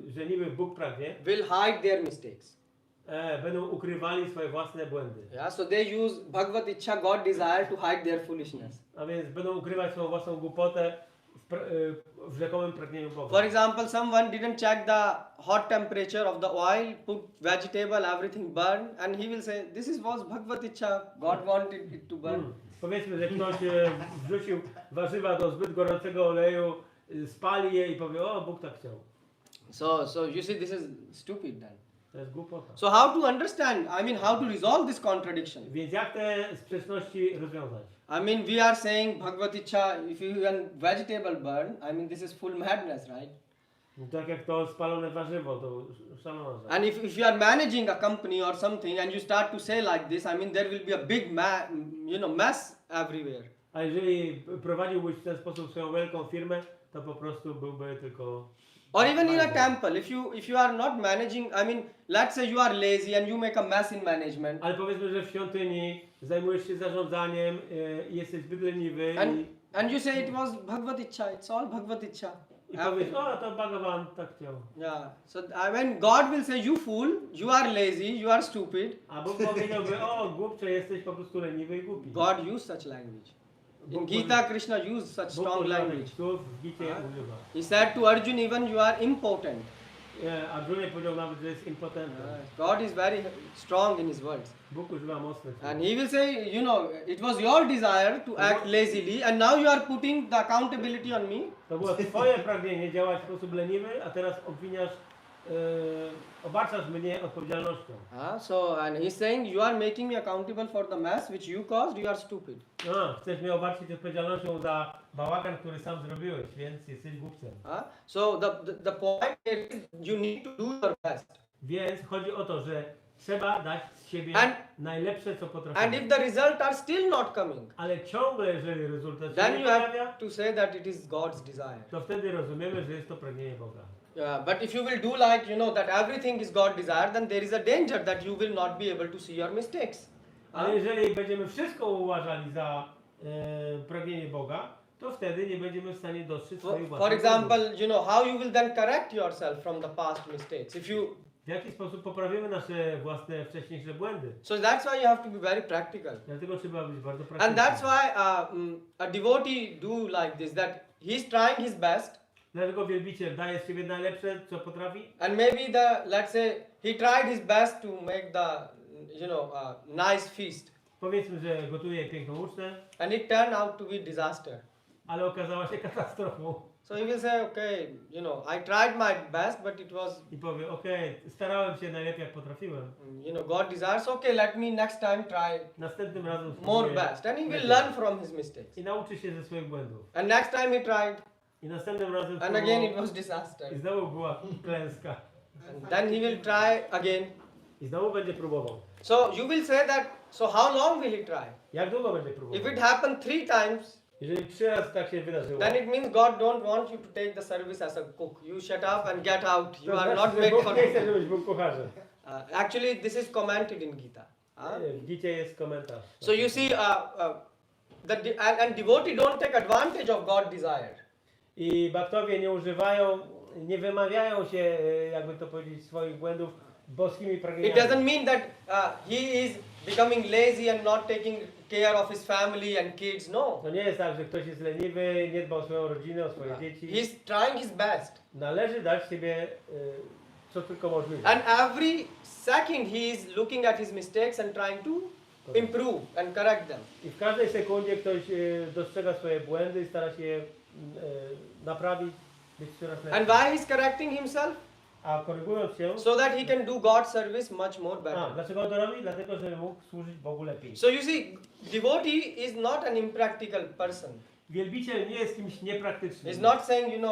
S3: że niby Bóg pragnie,
S1: will hide their mistakes.
S3: Będą ukrywali swoje własne błędy.
S1: Yeah, so they use Bhagavad Gita, God desire, to hide their foolishness.
S3: A więc będą ukrywać swoją własną głupotę w rzekomym pragnieniu Boga.
S1: For example, someone didn't check the hot temperature of the oil, put vegetable, everything burned, and he will say, this is was Bhagavad Gita, God wanted it to burn.
S3: Powiedzmy, że ktoś wrzucił warzywa do zbyt gorącego oleju, spali je i powie, o, Bóg tak chciał.
S1: So you see, this is stupid then.
S3: To jest głupota.
S1: So how to understand, how to resolve this contradiction?
S3: Więc jak te sprzeczności rozwiązać?
S1: We are saying Bhagavad Gita, if you want vegetable burn, this is full madness, right?
S3: No, tak jak to spalone warzywo, to szalona rzecz.
S1: And if you are managing a company or something and you start to say like this, there will be a big mess everywhere.
S3: A jeżeli prowadziłbyś w ten sposób swoją wielką firmę, to po prostu byłby tylko...
S1: Or even in a temple, if you are not managing, let's say you are lazy and you make a mess in management.
S3: Ale powiedzmy, że w świątyni zajmujesz się zarządzaniem i jesteś zbyt leniwy
S1: And you say it was Bhagavad Gita, it's all Bhagavad Gita.
S3: i powiesz, o, to Bhagavan tak chciał.
S1: Yeah, so God will say, you fool, you are lazy, you are stupid.
S3: A Bóg powiedziałby, o, głupcze, jesteś po prostu leniwy i głupi.
S1: God used such language. In Gita, Krishna used such strong language. He said to Arjun, even you are impotent.
S3: Arjunie powiedział nawet, że jest impotentny.
S1: God is very strong in his words.
S3: Bóg używa mocnych słów.
S1: And he will say, it was your desire to act lazily and now you are putting the accountability on me.
S3: To było twoje pragnienie działać w sposób leniwy, a teraz obwiniasz, obarczasz mnie odpowiedzialnością.
S1: And he's saying, you are making me accountable for the mess which you caused, you are stupid.
S3: Chcesz mnie obarczyć odpowiedzialnością za bałagan, który sam zrobiłeś, więc jesteś głupcem.
S1: So the point is, you need to do your best.
S3: Więc chodzi o to, że trzeba dać z siebie najlepsze, co potrafimy.
S1: And if the results are still not coming,
S3: ale ciągle, jeżeli rezultat się
S1: then
S3: nie
S1: you have
S3: pojawia,
S1: to say that it is God's desire.
S3: to wtedy rozumiemy, że jest to pragnienie Boga.
S1: Yeah, but if you will do like, that everything is God's desire, then there is a danger that you will not be able to see your mistakes.
S3: Ale jeżeli będziemy wszystko uważali za pragnienie Boga, to wtedy nie będziemy w stanie dostrzec swoich własnych
S1: For example, how you will then correct yourself from the past mistakes.
S3: W jaki sposób poprawimy nasze własne wcześniejsze błędy?
S1: So that's why you have to be very practical.
S3: Dlatego trzeba być bardzo praktycznym.
S1: And that's why a devotee do like this, that he's trying his best.
S3: Dlatego wielbiciel daje z siebie najlepsze, co potrafi.
S1: And maybe let's say he tried his best to make the nice feast.
S3: Powiedzmy, że gotuje piękną ucztę.
S1: And it turned out to be disaster.
S3: Ale okazała się katastrofą.
S1: So he will say, okay, I tried my best, but it was...
S3: I powie, okay, starałem się najlepiej jak potrafiłem.
S1: God desires, okay, let me next time try
S3: następnym razem
S1: more best. And he will learn from his mistakes.
S3: I nauczy się ze swoich błędów.
S1: And next time he tried.
S3: I następnym razem
S1: And again it was disaster.
S3: I znowu była klęska.
S1: And then he will try again.
S3: I znowu będzie próbował.
S1: So you will say that, so how long will he try?
S3: Jak długo będzie próbował?
S1: If it happened 3 times,
S3: jeżeli 3 razy tak się wydarzyło,
S1: then it means God don't want you to take the service as a cook. You shut up and get out. You are not made for
S3: nie chce, żebyś był kucharzem.
S1: Actually, this is commented in Gita.
S3: W Gicie jest komentarz.
S1: So you see, and devotee don't take advantage of God's desire.
S3: I baktowie nie używają, nie wymawiają się, jakby to powiedzieć, swoich błędów boskimi pragnieniami.
S1: It doesn't mean that he is becoming lazy and not taking care of his family and kids. No.
S3: To nie jest tak, że ktoś jest leniwy, nie dba o swoją rodzinę, o swoje dzieci.
S1: He's trying his best.
S3: Należy dać siebie co tylko możliwe.
S1: And every second he is looking at his mistakes and trying to improve and correct them.
S3: I w każdej sekundzie ktoś dostrzega swoje błędy i stara się je naprawić, być coraz lepszy.
S1: And why he's correcting himself?
S3: A korygując się,
S1: so that he can do God's service much more better.
S3: Dlaczego on to robi? Dlatego, żeby mógł służyć Bogu lepiej.
S1: So you see, devotee is not an impractical person.
S3: Wielbiciel nie jest kimś niepraktycznym.
S1: He's not saying,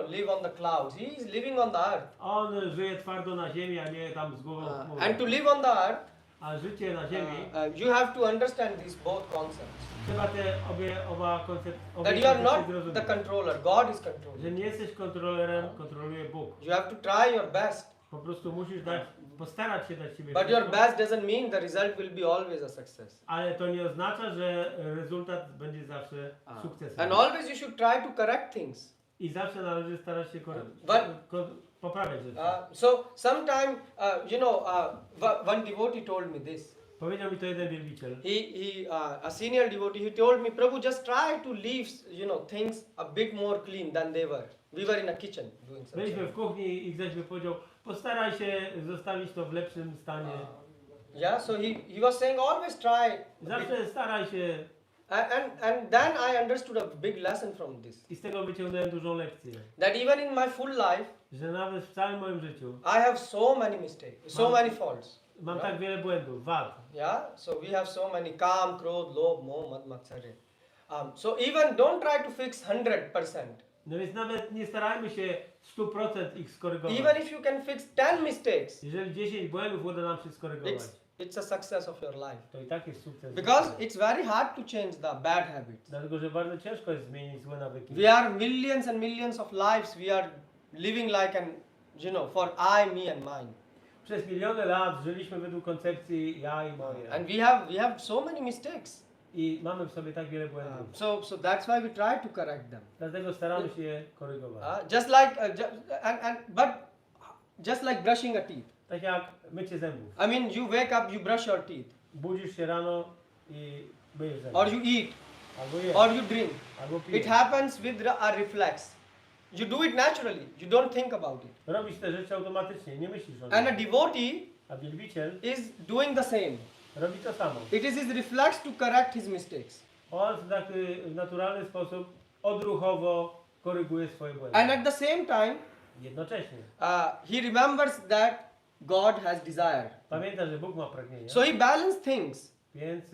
S1: live on the clouds. He is living on the earth.
S3: On żyje twardo na ziemi, a nie tam z głową w chmurach.
S1: And to live on the earth,
S3: a życie na ziemi,
S1: you have to understand these both concepts.
S3: Trzeba te oba koncepty
S1: that you are not the controller, God is controlling.
S3: Że nie jesteś kontrolerem, kontroluje Bóg.
S1: You have to try your best.
S3: Po prostu musisz postarać się dać siebie.
S1: But your best doesn't mean the result will be always a success.
S3: Ale to nie oznacza, że rezultat będzie zawsze sukcesem.
S1: And always you should try to correct things.
S3: I zawsze należy starać się poprawiać rzeczy.
S1: So sometime, one devotee told me this.
S3: Powiedział mi to jeden wielbiciel.
S1: A senior devotee, he told me, Prabhu, just try to leave, things a bit more clean than they were. We were in a kitchen doing something.
S3: Byliśmy w kuchni i ktoś mi powiedział, postaraj się zostawić to w lepszym stanie.
S1: Yeah, so he was saying always try.
S3: Zawsze staraj się.
S1: And then I understood a big lesson from this.
S3: I z tego wyciągnąłem dużą lekcję.
S1: That even in my full life,
S3: Że nawet w całym moim życiu
S1: I have so many mistakes, so many faults.
S3: mam tak wiele błędów, wad.
S1: Yeah, so we have so many kam, krodh, lobh, moh, mad, matsarya. So even don't try to fix 100%.
S3: No więc nawet nie starajmy się 100% ich skorygować.
S1: Even if you can fix 10 mistakes,
S3: Jeżeli 10 błędów uda nam się skorygować,
S1: it's a success of your life.
S3: to i tak jest sukces.
S1: Because it's very hard to change the bad habits.
S3: Dlatego, że bardzo ciężko jest zmienić złe nawyki.
S1: We are millions and millions of lives. We are living like for I, me and mine.
S3: Przez miliony lat żyliśmy według koncepcji ja i moje.
S1: And we have so many mistakes.
S3: I mamy w sobie tak wiele błędów.
S1: So that's why we try to correct them.
S3: Dlatego staramy się je korygować.
S1: But just like brushing a teeth.
S3: Tak jak mycie zębów.
S1: I mean, you wake up, you brush your teeth,
S3: Budzisz się rano i myjesz zęby.
S1: or you eat,
S3: Albo jesz,
S1: or you drink.
S3: albo
S1: It
S3: pijesz.
S1: happens with a reflex. You do it naturally. You don't think about it.
S3: Robisz te rzeczy automatycznie, nie myślisz o
S1: And a
S3: nich.
S1: devotee
S3: A wielbiciel
S1: is doing the same.
S3: robi to samo.
S1: It is his reflex to correct his mistakes.
S3: On w naturalny sposób odruchowo koryguje swoje błędy.
S1: And at the same time,
S3: Jednocześnie.
S1: he remembers that God has desire.
S3: Pamięta, że Bóg ma pragnienie.
S1: So he balances things.
S3: Więc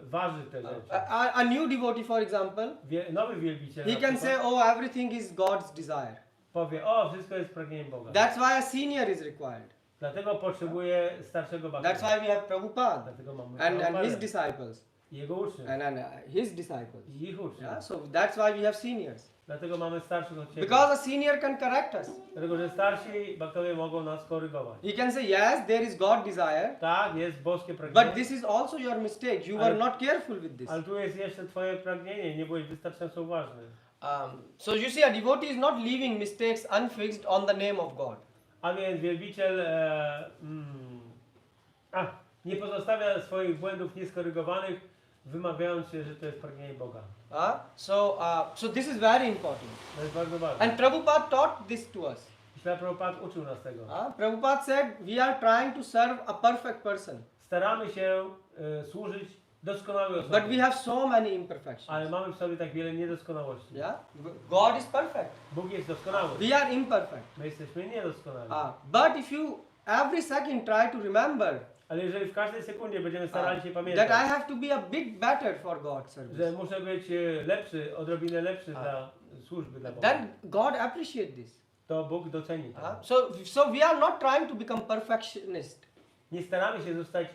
S3: waży te rzeczy.
S1: A new devotee, for example,
S3: Nowy wielbiciel
S1: he
S3: na
S1: can
S3: przykład
S1: say, oh, everything is God's desire.
S3: powie, o, wszystko jest pragnieniem Boga.
S1: That's why a senior is required.
S3: Dlatego potrzebuje starszego bhakta.
S1: That's why we have Prabhupada
S3: Dlatego mamy
S1: and his
S3: Prabhupadę.
S1: disciples
S3: I jego uczniów.
S1: and his disciples.
S3: I ich uczniów.
S1: Yeah, so that's why we have seniors.
S3: Dlatego mamy starszych od siebie.
S1: Because a senior can correct us.
S3: Dlatego, że starsi bhaktowie mogą nas korygować.
S1: He can say, yes, there is God desire,
S3: Tak, jest boskie pragnienie.
S1: but this is also your mistake. You were not careful with this.
S3: Ale tu jest jeszcze twoje pragnienie, nie byłeś wystarczająco uważny.
S1: So you see, a devotee is not leaving mistakes unfixed on the name of God.
S3: A więc wielbiciel nie pozostawia swoich błędów nieskorygowanych, wymawiając się, że to jest pragnienie Boga.
S1: So this is very important.
S3: To jest bardzo ważne.
S1: And Prabhupada taught this to us.
S3: Śla Prabhupada uczył nas tego.
S1: Prabhupada said, we are trying to serve a perfect person.
S3: Staramy się służyć doskonałej osobie.
S1: But we have so many imperfections.
S3: Ale mamy w sobie tak wiele niedoskonałości.
S1: Yeah? God is perfect.
S3: Bóg jest doskonały.
S1: We are imperfect.
S3: My jesteśmy niedoskonali.
S1: But if you every second try to remember
S3: Ale jeżeli w każdej sekundzie będziemy starali się
S1: that I
S3: pamiętać,
S1: have to be a bit better for God's
S3: że
S1: service,
S3: muszę być lepszy, odrobinę lepszy dla służby dla Boga,
S1: then God appreciate this.
S3: to Bóg doceni to.
S1: So we are not trying to become perfectionist.
S3: Nie staramy się zostać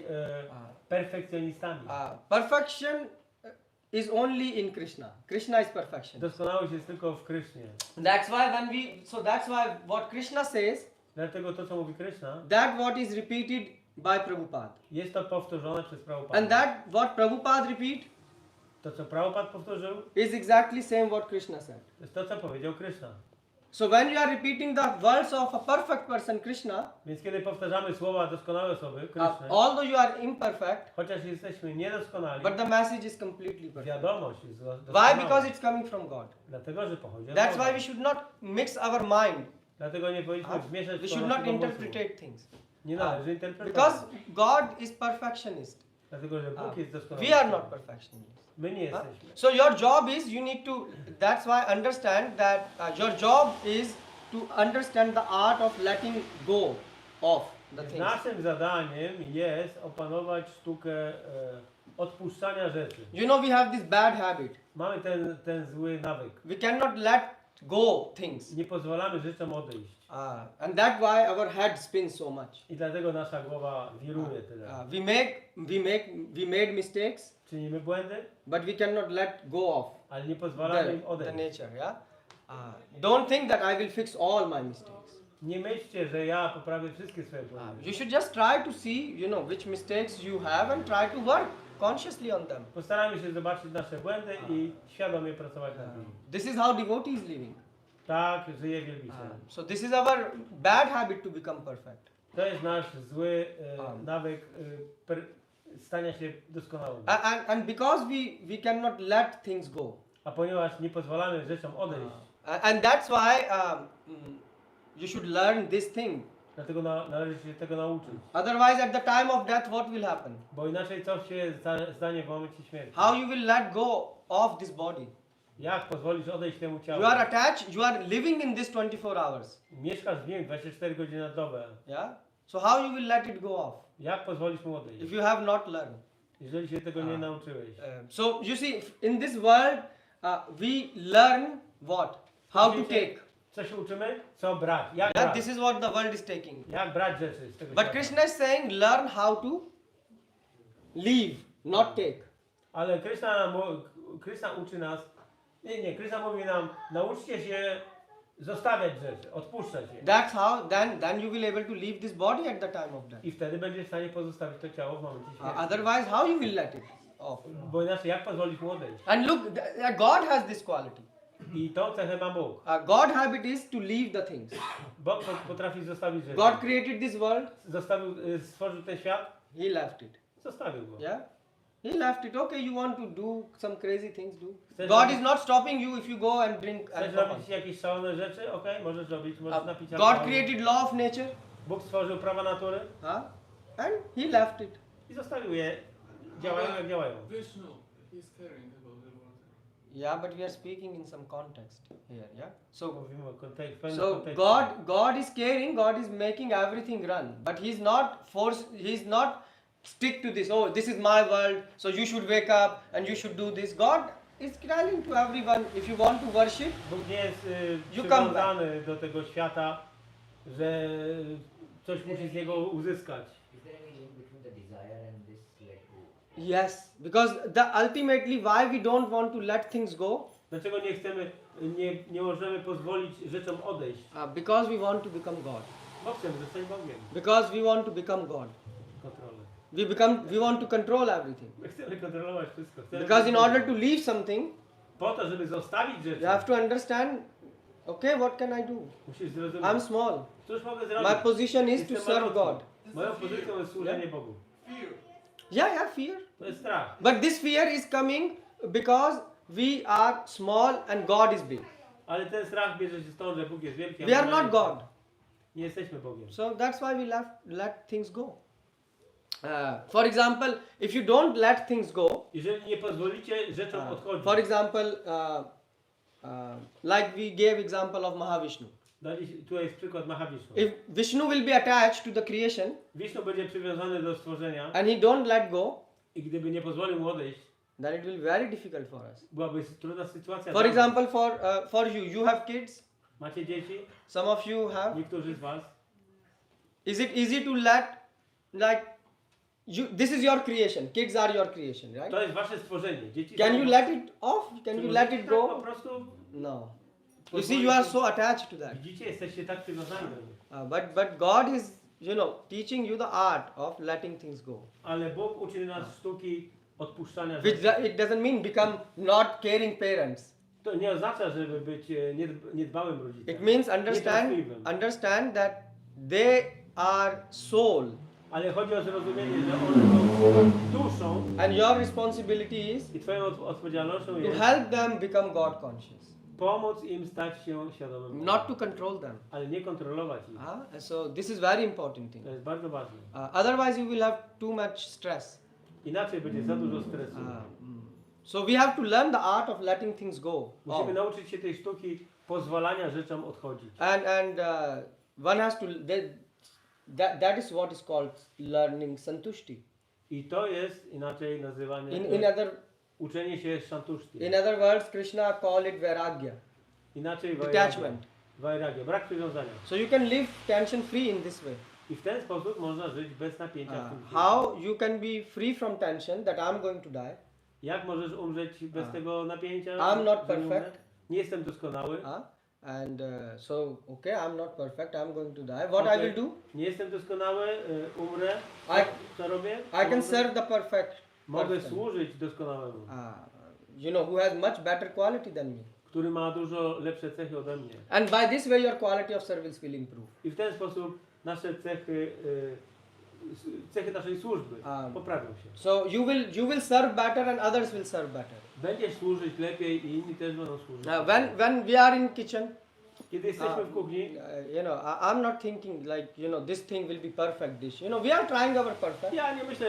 S3: perfekcjonistami.
S1: Perfection is only in Krishna. Krishna is perfection.
S3: Doskonałość jest tylko w Krysznie.
S1: That's why what Krishna says,
S3: Dlatego to, co mówi Krishna,
S1: that what is repeated by Prabhupada.
S3: jest to powtórzone przez Prabhupada.
S1: And that what Prabhupada repeat
S3: To, co Prabhupada powtórzył,
S1: is exactly same what Krishna said.
S3: to jest to, co powiedział Krishna.
S1: So when you are repeating the words of a perfect person, Krishna,
S3: Więc kiedy powtarzamy słowa doskonałej osoby, Kryszny,
S1: although you are imperfect,
S3: chociaż jesteśmy niedoskonali,
S1: but the message is completely perfect.
S3: wiadomość jest
S1: Why?
S3: doskonała.
S1: Because it's coming from God.
S3: Dlatego, że pochodzi od
S1: That's
S3: Boga.
S1: why we should not mix our mind.
S3: Dlatego nie powinniśmy zmieszać
S1: We
S3: słowa
S1: should not
S3: naszego
S1: interpret
S3: umysłu.
S1: things.
S3: Nie należy interpretować.
S1: Because God is perfectionist.
S3: Dlatego, że Bóg jest doskonały.
S1: We are not perfectionists.
S3: My nie jesteśmy.
S1: So your job is, you need to, that's why understand that your job is to understand the art of letting go of the things.
S3: Naszym zadaniem jest opanować sztukę odpuszczania rzeczy.
S1: You know, we have this bad habit.
S3: Mamy ten zły nawyk.
S1: We cannot let go things.
S3: Nie pozwalamy rzeczom odejść.
S1: And that's why our head spins so much.
S3: I dlatego nasza głowa wiruje tyle.
S1: We made mistakes,
S3: Czynimy błędy,
S1: but we cannot let go of
S3: ale nie pozwalamy im
S1: the
S3: odejść.
S1: nature, yeah? Don't think that I will fix all my mistakes.
S3: Nie myślcie, że ja poprawię wszystkie swoje błędy.
S1: You should just try to see, which mistakes you have and try to work consciously on them.
S3: Postarajmy się zobaczyć nasze błędy i świadomie pracować nad nimi.
S1: This is how devotee is living.
S3: Tak żyje wielbiciel.
S1: So this is our bad habit to become perfect.
S3: To jest nasz zły nawyk stania się doskonałym.
S1: And because we cannot let things go.
S3: A ponieważ nie pozwalamy rzeczom odejść,
S1: And that's why you should learn this thing.
S3: dlatego należy się tego nauczyć.
S1: Otherwise, at the time of death, what will happen?
S3: Bo inaczej co się stanie w momencie śmierci?
S1: How you will let go of this body?
S3: Jak pozwolisz odejść temu ciału?
S1: You are attached, you are living in this 24 hours.
S3: Mieszkasz w nim 24 godziny na dobę.
S1: Yeah? So how you will let it go off?
S3: Jak pozwolisz mu odejść?
S1: If you have not learned.
S3: Jeżeli się tego nie nauczyłeś.
S1: So you see, in this world, we learn what? How to take.
S3: Co się uczymy? Co brać? Jak
S1: Yeah,
S3: brać?
S1: this is what the world is taking.
S3: Jak brać rzeczy z tego
S1: But
S3: świata?
S1: Krishna is saying, learn how to leave, not take.
S3: Ale Krishna uczy nas, Krishna mówi nam, nauczcie się zostawiać rzeczy, odpuszczać je.
S1: That's how, then you will able to leave this body at the time of death.
S3: I wtedy będziesz w stanie pozostawić to ciało w momencie śmierci.
S1: Otherwise, how you will let it off?
S3: Bo inaczej jak pozwolić mu odejść?
S1: And look, God has this quality.
S3: I tą cechę ma Bóg.
S1: God's habit is to leave the things.
S3: Bóg potrafi zostawić rzeczy.
S1: God created this world.
S3: Stworzył ten świat.
S1: He left it.
S3: Zostawił go.
S1: Yeah? He left it. Okay, you want to do some crazy things, do.
S3: Chcesz
S1: God
S3: robić-
S1: is not stopping you if you go and drink
S3: Chcesz
S1: alcohol.
S3: robić jakieś szalone rzeczy? Okej, możesz robić, możesz napić
S1: God
S3: alkoholu.
S1: created law of nature.
S3: Bóg stworzył prawa natury
S1: And He left it.
S3: i zostawił je. Działają jak działają.
S7: Vishnu, he's caring about the water.
S1: Yeah, but we are speaking in some context here, yeah?
S3: Mówimy o pewnym
S1: So
S3: kontekście.
S1: God is caring, God is making everything run, but He's not stick to this. Oh, this is my world, so you should wake up and you should do this. God is telling to everyone, if you want to worship,
S3: Bóg nie jest
S1: You come
S3: przywiązany do tego świata, że coś musi z niego uzyskać.
S10: Is there any link between the desire and this let go?
S1: yes, because ultimately why we don't want to let things go,
S3: Dlaczego nie chcemy, nie możemy pozwolić rzeczom odejść?
S1: because we want to become God,
S3: Bo chcemy zostać Bogiem.
S1: because we want to become God.
S3: Kontrolę.
S1: We want to control everything.
S3: My chcemy kontrolować wszystko. Chcemy
S1: Because in order to leave something,
S3: po to, żeby zostawić rzeczy,
S1: you have to understand, okay, what can I do?
S3: musisz zrozumieć.
S1: I'm small.
S3: Cóż mogę
S1: My
S3: zrobić?
S1: position is to
S3: Jestem
S1: serve
S3: malutki.
S1: God.
S3: Moją pozycją jest służenie Bogu.
S7: Fear.
S1: Yeah, fear.
S3: To jest strach.
S1: But this fear is coming because we are small and God is big.
S3: Ale ten strach bierze się stąd, że Bóg jest wielki. a
S1: We are
S3: my
S1: not
S3: mali.
S1: God.
S3: Nie jesteśmy Bogiem.
S1: So that's why we let things go. For example, if you don't let things go,
S3: Jeżeli nie pozwolicie rzeczom odchodzić,
S1: for example, like we gave example of Mahavishnu.
S3: tu jest przykład Mahavishnu.
S1: If Vishnu will be attached to the creation
S3: Wisznu będzie przywiązany do stworzenia
S1: and he don't let go,
S3: i gdyby nie pozwolił mu odejść,
S1: then it will be very difficult for us.
S3: byłaby trudna sytuacja.
S1: For
S3: dla nas.
S1: example, for you have kids.
S3: Macie dzieci?
S1: Some of you have.
S3: Niektórzy z was.
S1: Is it easy to let, like, this is your creation. Kids are your creation, right?
S3: To jest wasze stworzenie. Dzieci
S1: Can
S3: są-
S1: you let it off? Can you let it
S3: Tak po
S1: go?
S3: prostu
S1: No. You see, you are so attached to that.
S3: widzicie, jesteście tak przywiązani do nich.
S1: But God is, teaching you the art of letting things go.
S3: Ale Bóg uczy nas sztuki odpuszczania
S1: Which
S3: rzeczy.
S1: it doesn't mean become not caring parents.
S3: To nie oznacza, żeby być niedbałym rodzicem.
S1: It means
S3: Nietroskliwym.
S1: understand that they are soul,
S3: Ale chodzi o zrozumienie, że one są duszą
S1: and your responsibility is
S3: i twoją odpowiedzialnością
S1: to
S3: jest
S1: help them become God conscious,
S3: pomóc im stać się świadomym.
S1: not to control them.
S3: Ale nie kontrolować ich.
S1: So this is very important thing.
S3: To jest bardzo ważne.
S1: Otherwise you will have too much stress.
S3: Inaczej będzie za dużo stresu.
S1: So we have to learn the art of letting things go.
S3: Musimy nauczyć się tej sztuki pozwalania rzeczom odchodzić.
S1: And one has to that is what is called learning santushti.
S3: I to jest inaczej nazywane uczenie się shantushti.
S1: In other words, Krishna call it vairagya.
S3: Inaczej
S1: Detachment.
S3: Vairagya, brak przywiązania.
S1: So you can live tension free in this way.
S3: I w ten sposób można żyć bez napięcia w tym świecie.
S1: How you can be free from tension that I'm going to die.
S3: Jak możesz umrzeć bez tego napięcia?
S1: I'm not
S3: że nie umrę?
S1: perfect.
S3: Nie jestem doskonały.
S1: And so okay, I'm not perfect. I'm going to die. What I will do?
S3: Nie jestem doskonały, umrę. Co robię?
S1: I can serve the perfect.
S3: Mogę
S1: person.
S3: służyć doskonałemu.
S1: Who has much better quality than me.
S3: Który ma dużo lepsze cechy ode mnie.
S1: And by this way your quality of service will improve.
S3: I w ten sposób nasze cechy cechy naszej służby poprawią się.
S1: So you will serve better and others will serve better.
S3: Będziesz służyć lepiej i inni też będą służyć.
S1: When we are in kitchen,
S3: Kiedy jesteśmy w kuchni,
S1: I'm not thinking like, this thing will be perfect dish. We are trying our perfect.
S3: ja nie myślę,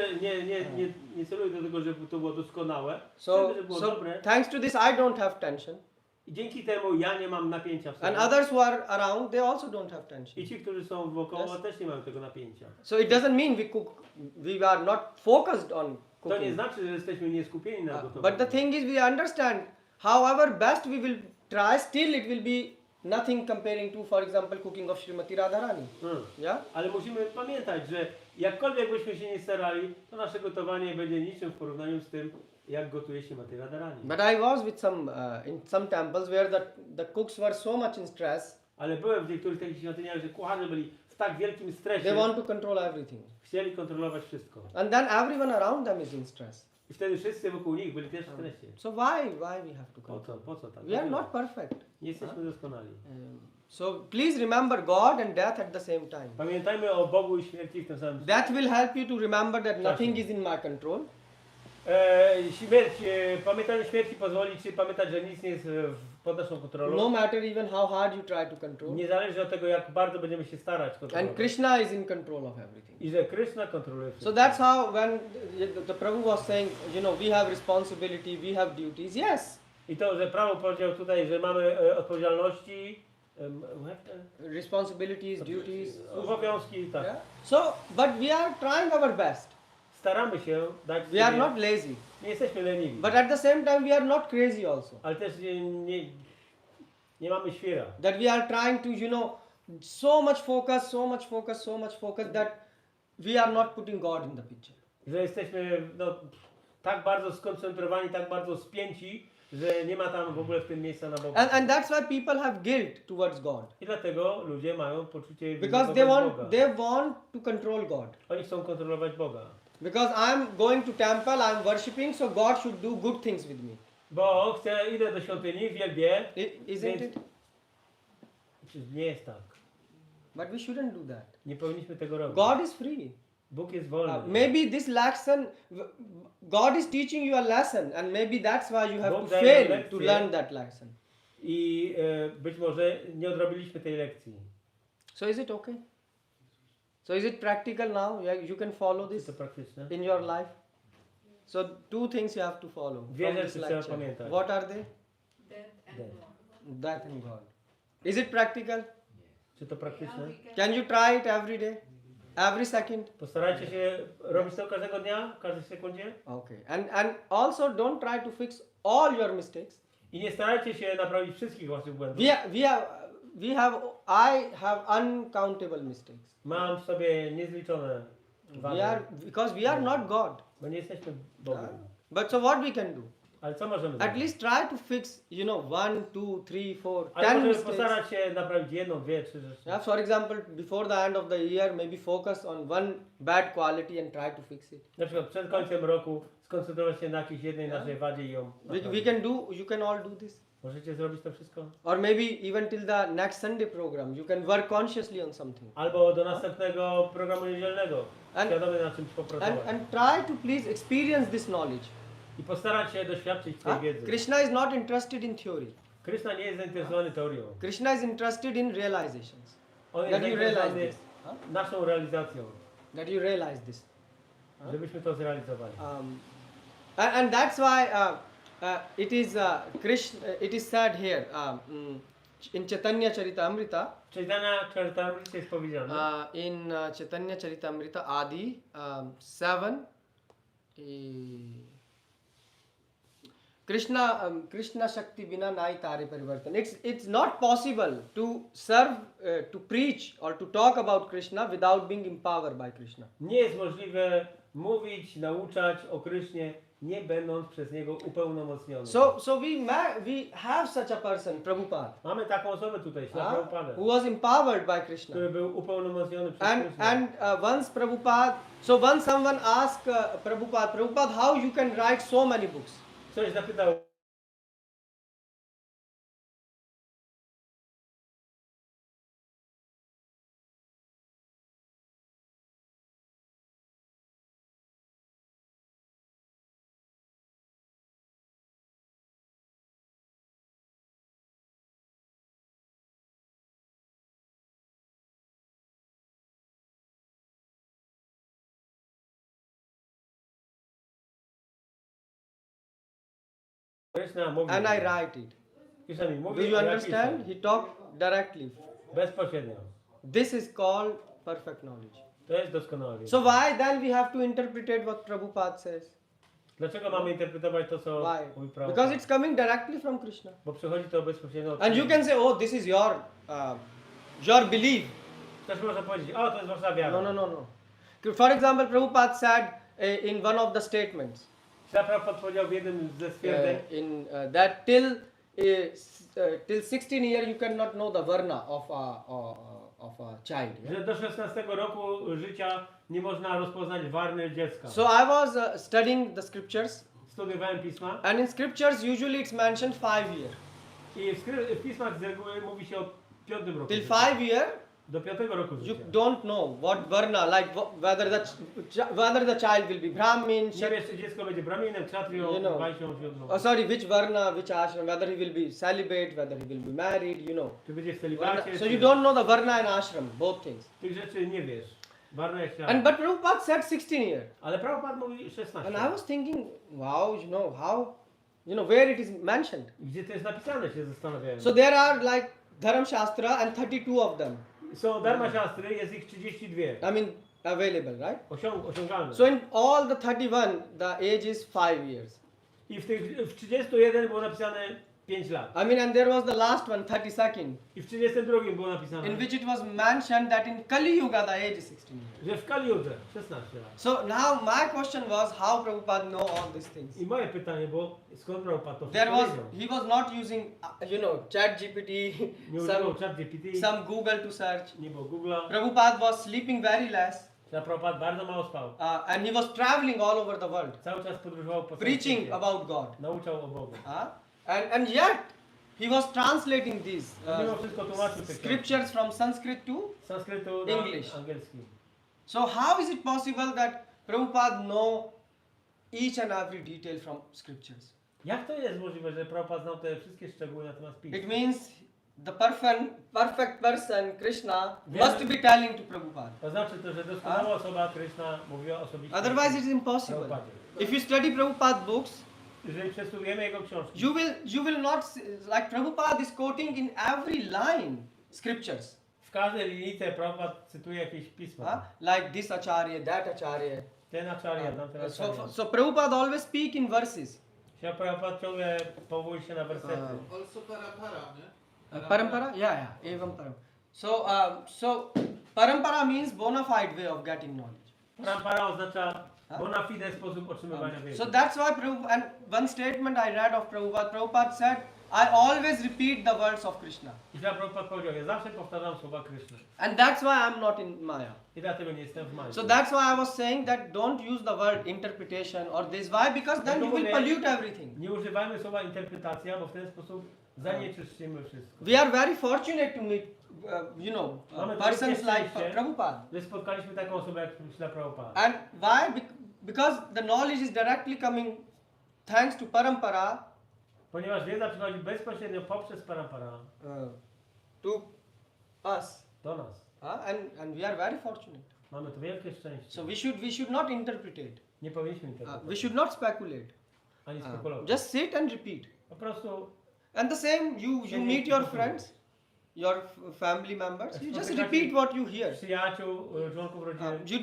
S3: nie celuję do tego, żeby to było doskonałe.
S1: So,
S3: Chcemy, żeby było dobre.
S1: thanks to this, I don't have tension.
S3: I dzięki temu ja nie mam napięcia w sobie.
S1: And others who are around, they also don't have tension.
S3: I ci, którzy są wokoło,
S1: Yes.
S3: też nie mają tego napięcia.
S1: So it doesn't mean we are not focused on
S3: To nie
S1: cooking.
S3: znaczy, że jesteśmy nieskupieni na gotowaniu.
S1: But the thing is, we understand, however best we will try, still it will be nothing comparing to, for example, cooking of Srimati Radharani. Yeah?
S3: Ale musimy pamiętać, że jakkolwiek byśmy się nie starali, to nasze gotowanie będzie niczym w porównaniu z tym, jak gotuje się Srimati Radharani.
S1: But I was with in some temples where the cooks were so much in stress,
S3: Ale byłem w niektórych takich świątyniach, że kucharze byli w tak wielkim stresie,
S1: they want to control everything.
S3: chcieli kontrolować wszystko.
S1: And then everyone around them is in stress.
S3: I wtedy wszyscy wokół nich byli też w stresie.
S1: So why we have to control?
S3: Po co tak?
S1: We are not perfect.
S3: Nie jesteśmy doskonali.
S1: So please remember God and death at the same time.
S3: Pamiętajmy o Bogu i śmierci w tym samym czasie.
S1: That will help you to remember that nothing is in my control.
S3: Pamiętanie śmierci pozwoli Ci pamiętać, że nic nie jest pod naszą kontrolą.
S1: No matter even how hard you try to control.
S3: Nie zależy od tego, jak bardzo będziemy się starać kontrolować.
S1: And Krishna is in control of everything.
S3: I że Krishna kontroluje wszystko.
S1: So that's how when the Prabhu was saying, we have responsibility, we have duties. Yes.
S3: I to, że prawo powiedział tutaj, że mamy odpowiedzialności,
S1: Responsibilities, duties.
S3: obowiązki, tak.
S1: Yeah? So, but we are trying our best.
S3: Staramy się dać
S1: We are not lazy.
S3: Nie jesteśmy leniwi.
S1: But at the same time we are not crazy also.
S3: Ale też nie mamy świra.
S1: That we are trying to, so much focus that we are not putting God in the picture.
S3: Że jesteśmy tak bardzo skoncentrowani, tak bardzo spięci, że nie ma tam w ogóle w tym miejsca na Boga.
S1: And that's why people have guilt towards God.
S3: I dlatego ludzie mają poczucie winy
S1: Because
S3: wobec
S1: they
S3: Boga.
S1: want to control God.
S3: Oni chcą kontrolować Boga.
S1: Because I'm going to temple, I'm worshipping, so God should do good things with me.
S3: Bo idę do świątyni, wielbię.
S1: Isn't it?
S3: Nie jest tak.
S1: But we shouldn't do that.
S3: Nie powinniśmy tego robić.
S1: God is free.
S3: Bóg jest wolny.
S1: Maybe this lesson, God is teaching you a lesson, and maybe that's why you have
S3: Bóg
S1: to
S3: daje
S1: fail to
S3: lekcję.
S1: learn that lesson.
S3: I być może nie odrobiliśmy tej lekcji.
S1: So is it okay? So is it practical now? You can follow this
S3: To praktyczne.
S1: in your life? So two things you have to follow
S3: Dwie
S1: from
S3: rzeczy
S1: this
S3: trzeba
S1: lecture.
S3: pamiętać.
S1: What are they?
S2: Death and God.
S1: Death and God. Is it practical?
S3: Czy to praktyczne?
S1: Can you try it every day? Every second?
S3: Postarajcie się robić to każdego dnia, w każdej sekundzie.
S1: Okay. And also don't try to fix all your mistakes.
S3: I nie starajcie się naprawić wszystkich waszych błędów.
S1: I have uncountable mistakes.
S3: Mam w sobie niezliczone wady.
S1: Because we are not God.
S3: Bo nie jesteśmy Bogiem.
S1: But so what we can do?
S3: Ale co możemy
S1: At
S3: zrobić?
S1: least try to fix, 1, 2, 3, 4,
S3: Ale
S1: 10
S3: możemy
S1: mistakes.
S3: postarać się naprawić 1, 2, 3 rzeczy.
S1: Yeah, for example, before the end of the year, maybe focus on one bad quality and try to fix it.
S3: Na przykład przed końcem roku skoncentrować się na jakiejś jednej naszej wadzie i ją
S1: We
S3: naprawić.
S1: can do, you can all do this.
S3: Możecie zrobić to wszystko?
S1: Or maybe even till the next Sunday program, you can work consciously on something.
S3: Albo do następnego programu niedzielnego.
S1: And-
S3: Świadomie na czymś popracować.
S1: And try to please experience this knowledge.
S3: I postarać się doświadczyć tej wiedzy.
S1: Krishna is not interested in theory.
S3: Krishna nie jest zainteresowany teorią.
S1: Krishna is interested in realizations.
S3: On jest
S1: That you realize
S3: zainteresowany
S1: this.
S3: naszą realizacją.
S1: That you realize this.
S3: Żebyśmy to zrealizowali.
S1: And that's why it is it is said here in Chaitanya Charitamrita.
S3: Chaitanya Charitamrita jest powiedziane.
S1: In Chaitanya Charitamrita Adi 7. Krishna Shakti Bina Nai Tare Parivartan. It's not possible to serve, to preach or to talk about Krishna without being empowered by Krishna.
S3: Nie jest możliwe mówić, nauczać o Krysznie, nie będąc przez Niego upełnomocniony.
S1: So we have such a person, Prabhupada.
S3: Mamy taką osobę tutaj, Śla Prabhupada,
S1: Who was empowered by Krishna.
S3: który był upełnomocniony przez Kryszna.
S1: And once Prabhupada, so once someone asked Prabhupada, how you can write so many books?
S3: Ktoś zapytał Krishna mówi.
S1: and I write it.
S3: Krishna mi mówi,
S1: Do you
S3: a ja
S1: understand?
S3: piszę.
S1: He talked directly.
S3: Bezpośrednio.
S1: This is called perfect knowledge.
S3: To jest doskonała wiedza.
S1: So why then we have to interpret what Prabhupada says?
S3: Dlaczego mamy interpretować to, co
S1: Why?
S3: mówi Prabhupada?
S1: Because it's coming directly from Krishna.
S3: Bo przychodzi to bezpośrednio od
S1: And you
S3: Krishna.
S1: can say, oh, this is your belief.
S3: Też można powiedzieć, o, to jest wasza wiara.
S1: No. For example, Prabhupada said in one of the statements
S3: Prabhupada powiedział w jednym ze stwierdzeń,
S1: that till 16 years you cannot know the varna of a child. Yeah?
S3: że do 16 roku życia nie można rozpoznać warny dziecka.
S1: So I was studying the scriptures,
S3: Studiowałem pisma
S1: and in scriptures usually it's mentioned 5 years.
S3: i w pismach z reguły mówi się o 5 roku
S1: Till
S3: życia.
S1: 5 years
S3: Do 5 roku
S1: you
S3: życia.
S1: don't know what varna, like whether the child will be Brahmin,
S3: Nie wiesz, czy dziecko będzie brahminem, kshatriją,
S1: You know.
S3: wajsią, siódrą.
S1: which varna, which ashram, whether he will be celibate, whether he will be married, you know.
S3: Czy będzie w celibacie,
S1: So
S3: czy-
S1: you don't know the varna and ashram, both things.
S3: Tych rzeczy nie wiesz. Warna jest
S1: And but Prabhupada said 16 years.
S3: Ale Prabhupada mówi 16.
S1: And I was thinking, wow, you know, how, where it is mentioned.
S3: Gdzie to jest napisane, się zastanawiałem.
S1: So there are like Dharam Shastra and 32 of them.
S3: Są dharma siastry, jest ich 32.
S1: I mean, available, right?
S3: Osiągalne.
S1: So in all the 31, the age is 5 years.
S3: I w 31 było napisane 5 lat.
S1: I mean, and there was the last one, 32nd,
S3: I w 32 było napisane,
S1: in which it was mentioned that in Kali Yuga the age is 16 years.
S3: że w Kaliudze 16 lat.
S1: So now my question was how Prabhupada know all these things.
S3: I moje pytanie było, skąd Prabhupada to
S1: There
S3: wszystko
S1: was,
S3: wiedział?
S1: he was not using, ChatGPT,
S3: Nie używał
S1: some,
S3: ChatGPT,
S1: some Google to search.
S3: nie było Google'a.
S1: Prabhupada was sleeping very less,
S3: Prabhupada bardzo mało spał.
S1: and he was traveling all over the world,
S3: Cały czas podróżował po całym
S1: preaching
S3: świecie.
S1: about God.
S3: Nauczał o Bogu.
S1: And yet, he was translating these
S3: Mimo wszystko tłumaczył te
S1: scriptures from Sanskrit to.
S3: z sanskrytu
S1: English.
S3: na angielski.
S1: So how is it possible that Prabhupada know each and every detail from scriptures?
S3: Jak to jest możliwe, że Prabhupada znał te wszystkie szczegóły na temat pisma?
S1: It means the perfect person, Krishna, must be telling to Prabhupada.
S3: To znaczy to, że doskonała osoba Krishna mówiła osobiście.
S1: Otherwise it is impossible.
S3: Prabhupadzie.
S1: If you study Prabhupada books,
S3: Jeżeli przestudiujemy jego książki,
S1: you will not, like Prabhupada is quoting in every line scriptures.
S3: w każdej linijce Prabhupada cytuje jakieś pisma.
S1: Like this acharya, that acharya.
S3: Ten acharya, tamten acharya.
S1: So Prabhupada always speak in verses.
S3: Prabhupada ciągle powołuje się na wersety.
S7: Also para, nie?
S1: Parampara? Yeah, evam param. So parampara means bona fide way of getting knowledge.
S3: Parampara oznacza bona fide sposób otrzymywania wiedzy.
S1: So that's why Prabhupada, and one statement I read of Prabhupada said, I always repeat the words of Krishna.
S3: I Prabhupada powiedział, ja zawsze powtarzam słowa Krishna.
S1: And that's why I'm not in Maya.
S3: I dlatego nie jestem w Maju.
S1: So that's why I was saying that don't use the word interpretation or this. Why? Because then you will pollute everything.
S3: Nie używajmy słowa interpretacja, bo w ten sposób zanieczyszczymy wszystko.
S1: We are very fortunate to meet, persons like Prabhupada.
S3: My spotkaliśmy taką osobę jak Śrila Prabhupada.
S1: And why? Because the knowledge is directly coming thanks to parampara
S3: Ponieważ wiedza przychodzi bezpośrednio poprzez parampara
S1: to us.
S3: do nas.
S1: And we are very fortunate.
S3: Mamy tu wielkie szczęście.
S1: So we should not interpret it.
S3: Nie powinniśmy interpretować.
S1: We should not speculate.
S3: Ani spekulować.
S1: Just sit and repeat.
S3: Po prostu
S1: And the same, you meet your friends, your family members. You just repeat what you hear.
S3: Przyjaciół, członków rodziny.
S1: You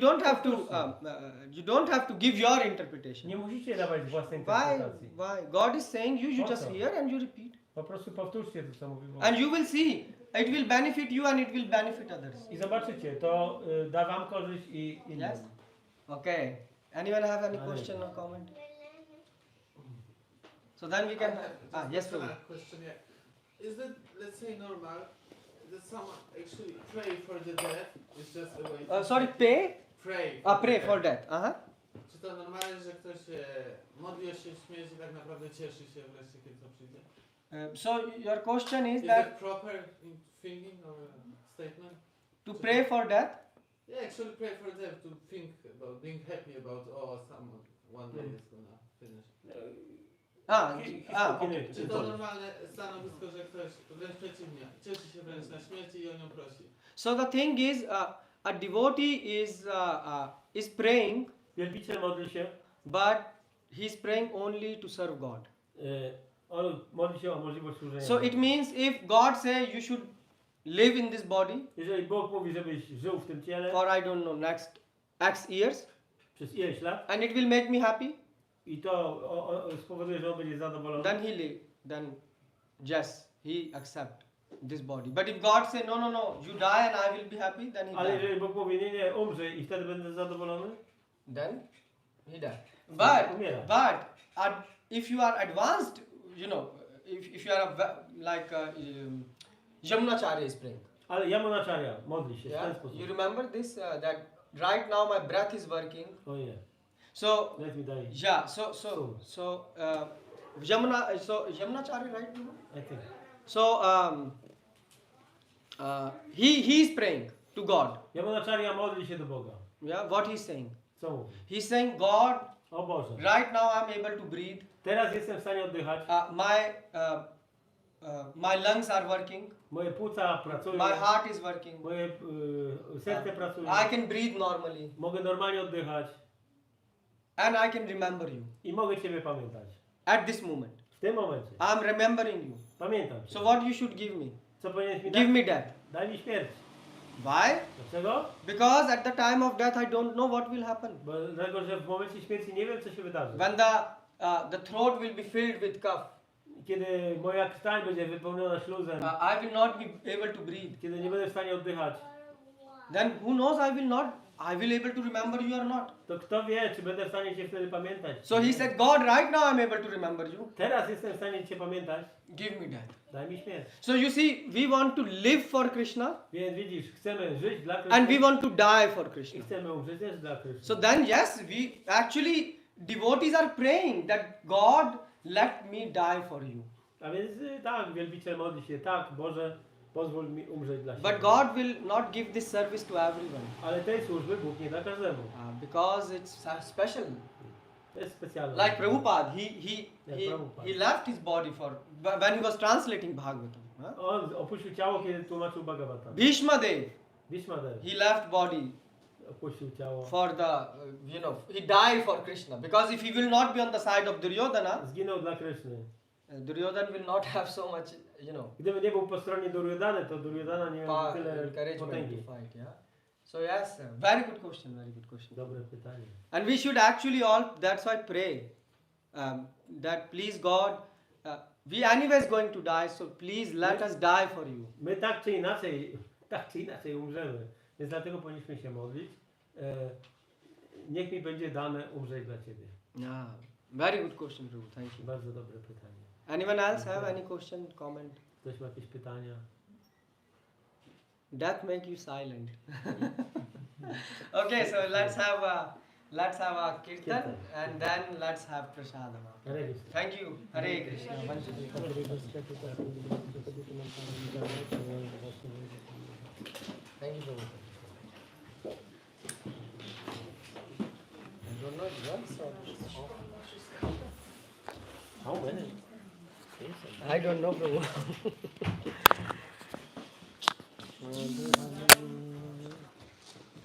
S1: don't have to give your interpretation.
S3: Nie musicie dawać własnej
S1: Why?
S3: interpretacji.
S1: Why? God is saying you just hear and you repeat.
S3: Po prostu powtórzcie to, co mówi Bóg.
S1: And you will see, it will benefit you and it will benefit others.
S3: I zobaczycie, to da wam korzyść i innym.
S1: Yes? Okay. Anyone have any question or comment? So then we can. Yes, Prabhu.
S7: Question, yeah. Is it, let's say, normal that someone actually pray for the dead? It's just a way.
S1: Sorry, pay?
S7: Pray.
S1: Pray for death.
S7: Czy to normalne, że ktoś modli o się śmierci, tak naprawdę cieszy się wreszcie, kiedy to przyjdzie?
S1: So your question is
S7: Is
S1: that
S7: that proper in thinking or statement?
S1: to pray for death?
S7: Yeah, actually pray for them to think about being happy about someone one day is gonna finish.
S1: Okay.
S7: Czy to normalne stanowisko, że ktoś wręcz przeciwnie, cieszy się wręcz na śmierci i o nią prosi?
S1: So the thing is, a devotee is praying,
S3: Wielbiciel modli się.
S1: but he's praying only to serve God.
S3: modli się o możliwość służenia.
S1: So it means if God say you should live in this body
S3: Jeżeli Bóg mówi, żebyś żył w tym ciele
S1: for I don't know next X years
S3: przez ileś lat
S1: and it will make me happy,
S3: i to spowoduje, że on będzie zadowolony,
S1: then he live, then yes, he accept this body. But if God say no, you die and I will be happy, then he
S3: ale
S1: die.
S3: jeżeli Bóg mówi, nie, umrzyj i wtedy będę zadowolony,
S1: Then he die.
S3: umiera.
S1: But if you are advanced, you know, if you are Yamunacharya is praying.
S3: Ale Yamunacharya modli się w ten
S1: Yeah,
S3: sposób.
S1: you remember this that right now my breath is working.
S3: O nie,
S1: So
S3: let me die.
S1: yeah, so Yamunacharya, right? You know?
S3: I think.
S1: So he is praying to God.
S3: Yamunacharya modli się do Boga.
S1: Yeah, what he's saying?
S3: Co mówi?
S1: He's saying, God,
S3: O Boże,
S1: right now I'm able to breathe.
S3: teraz jestem w stanie oddychać,
S1: My lungs are working.
S3: moje płuca pracują,
S1: My heart is working.
S3: moje serce pracuje,
S1: I can breathe normally,
S3: mogę normalnie oddychać
S1: and I can remember you
S3: i mogę Ciebie pamiętać.
S1: at this moment.
S3: W tym momencie.
S1: I'm remembering you.
S3: Pamiętam Cię.
S1: So what you should give me?
S3: Co powinieneś mi
S1: Give
S3: dać?
S1: me death.
S3: Daj mi śmierć.
S1: Why?
S3: Dlaczego?
S1: Because at the time of death I don't know what will happen.
S3: Bo dlatego, że w momencie śmierci nie wiem, co się wydarzy.
S1: When the throat will be filled with cough,
S3: Kiedy moja krtań będzie wypełniona śluzem,
S1: I will not be able to breathe.
S3: kiedy nie będę w stanie oddychać,
S1: Then who knows? I will able to remember you or not.
S3: to kto wie, czy będę w stanie Cię wtedy pamiętać.
S1: So he said, God, right now I'm able to remember you.
S3: Teraz jestem w stanie Cię pamiętać.
S1: Give me death.
S3: Daj mi śmierć.
S1: So you see, we want to live for Krishna
S3: Więc widzisz, chcemy żyć dla Krishna
S1: and we want to die for
S3: i
S1: Krishna.
S3: chcemy umrzeć też dla Krishna.
S1: So then yes, we actually, devotees are praying that God let me die for you.
S3: A więc tak, wielbiciel modli się, tak, Boże, pozwól mi umrzeć dla Ciebie.
S1: But God will not give this service to everyone
S3: Ale tej służby Bóg nie da każdemu.
S1: because it's special.
S3: To jest specjalne.
S1: Like Prabhupada,
S3: Prabhupada.
S1: he left his body when he was translating Bhagavatam.
S3: On opuścił ciało, kiedy tłumaczył Bhagavata.
S1: Bhishma Dev,
S3: Bhishmadev
S1: he left body
S3: opuścił ciało.
S1: for the, he died for Krishna. Because if he will not be on the side of Duryodhana,
S3: Zginął dla Kryszny.
S1: Duryodhana will not have so much,
S3: Gdyby nie był po stronie Duryodhany, to Duryodhana nie miał tyle
S1: encouragement
S3: potęgi.
S1: to fight. Yeah. So yes, sir. Very good question. Very good question.
S3: Dobre pytanie.
S1: And we should actually all, that's why pray that please God, we anyways going to die, so please let us die for you.
S3: My tak czy inaczej umrzemy. Więc dlatego powinniśmy się modlić. Niech mi będzie dane umrzeć dla Ciebie.
S1: Yeah, very good question, Prabhu. Thank you.
S3: Bardzo dobre pytanie.
S1: Anyone else have any question, comment?
S3: Ktoś ma jakieś pytania?
S1: Death make you silent. Okay, so let's have a kirtan and then let's have prasadam.
S3: Hare Krishna.
S1: Thank you. Hare Krishna. Thank you, Prabhu. I don't know, once or
S3: How many?
S1: I don't know, Prabhu.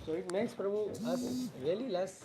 S1: So it makes Prabhu us really less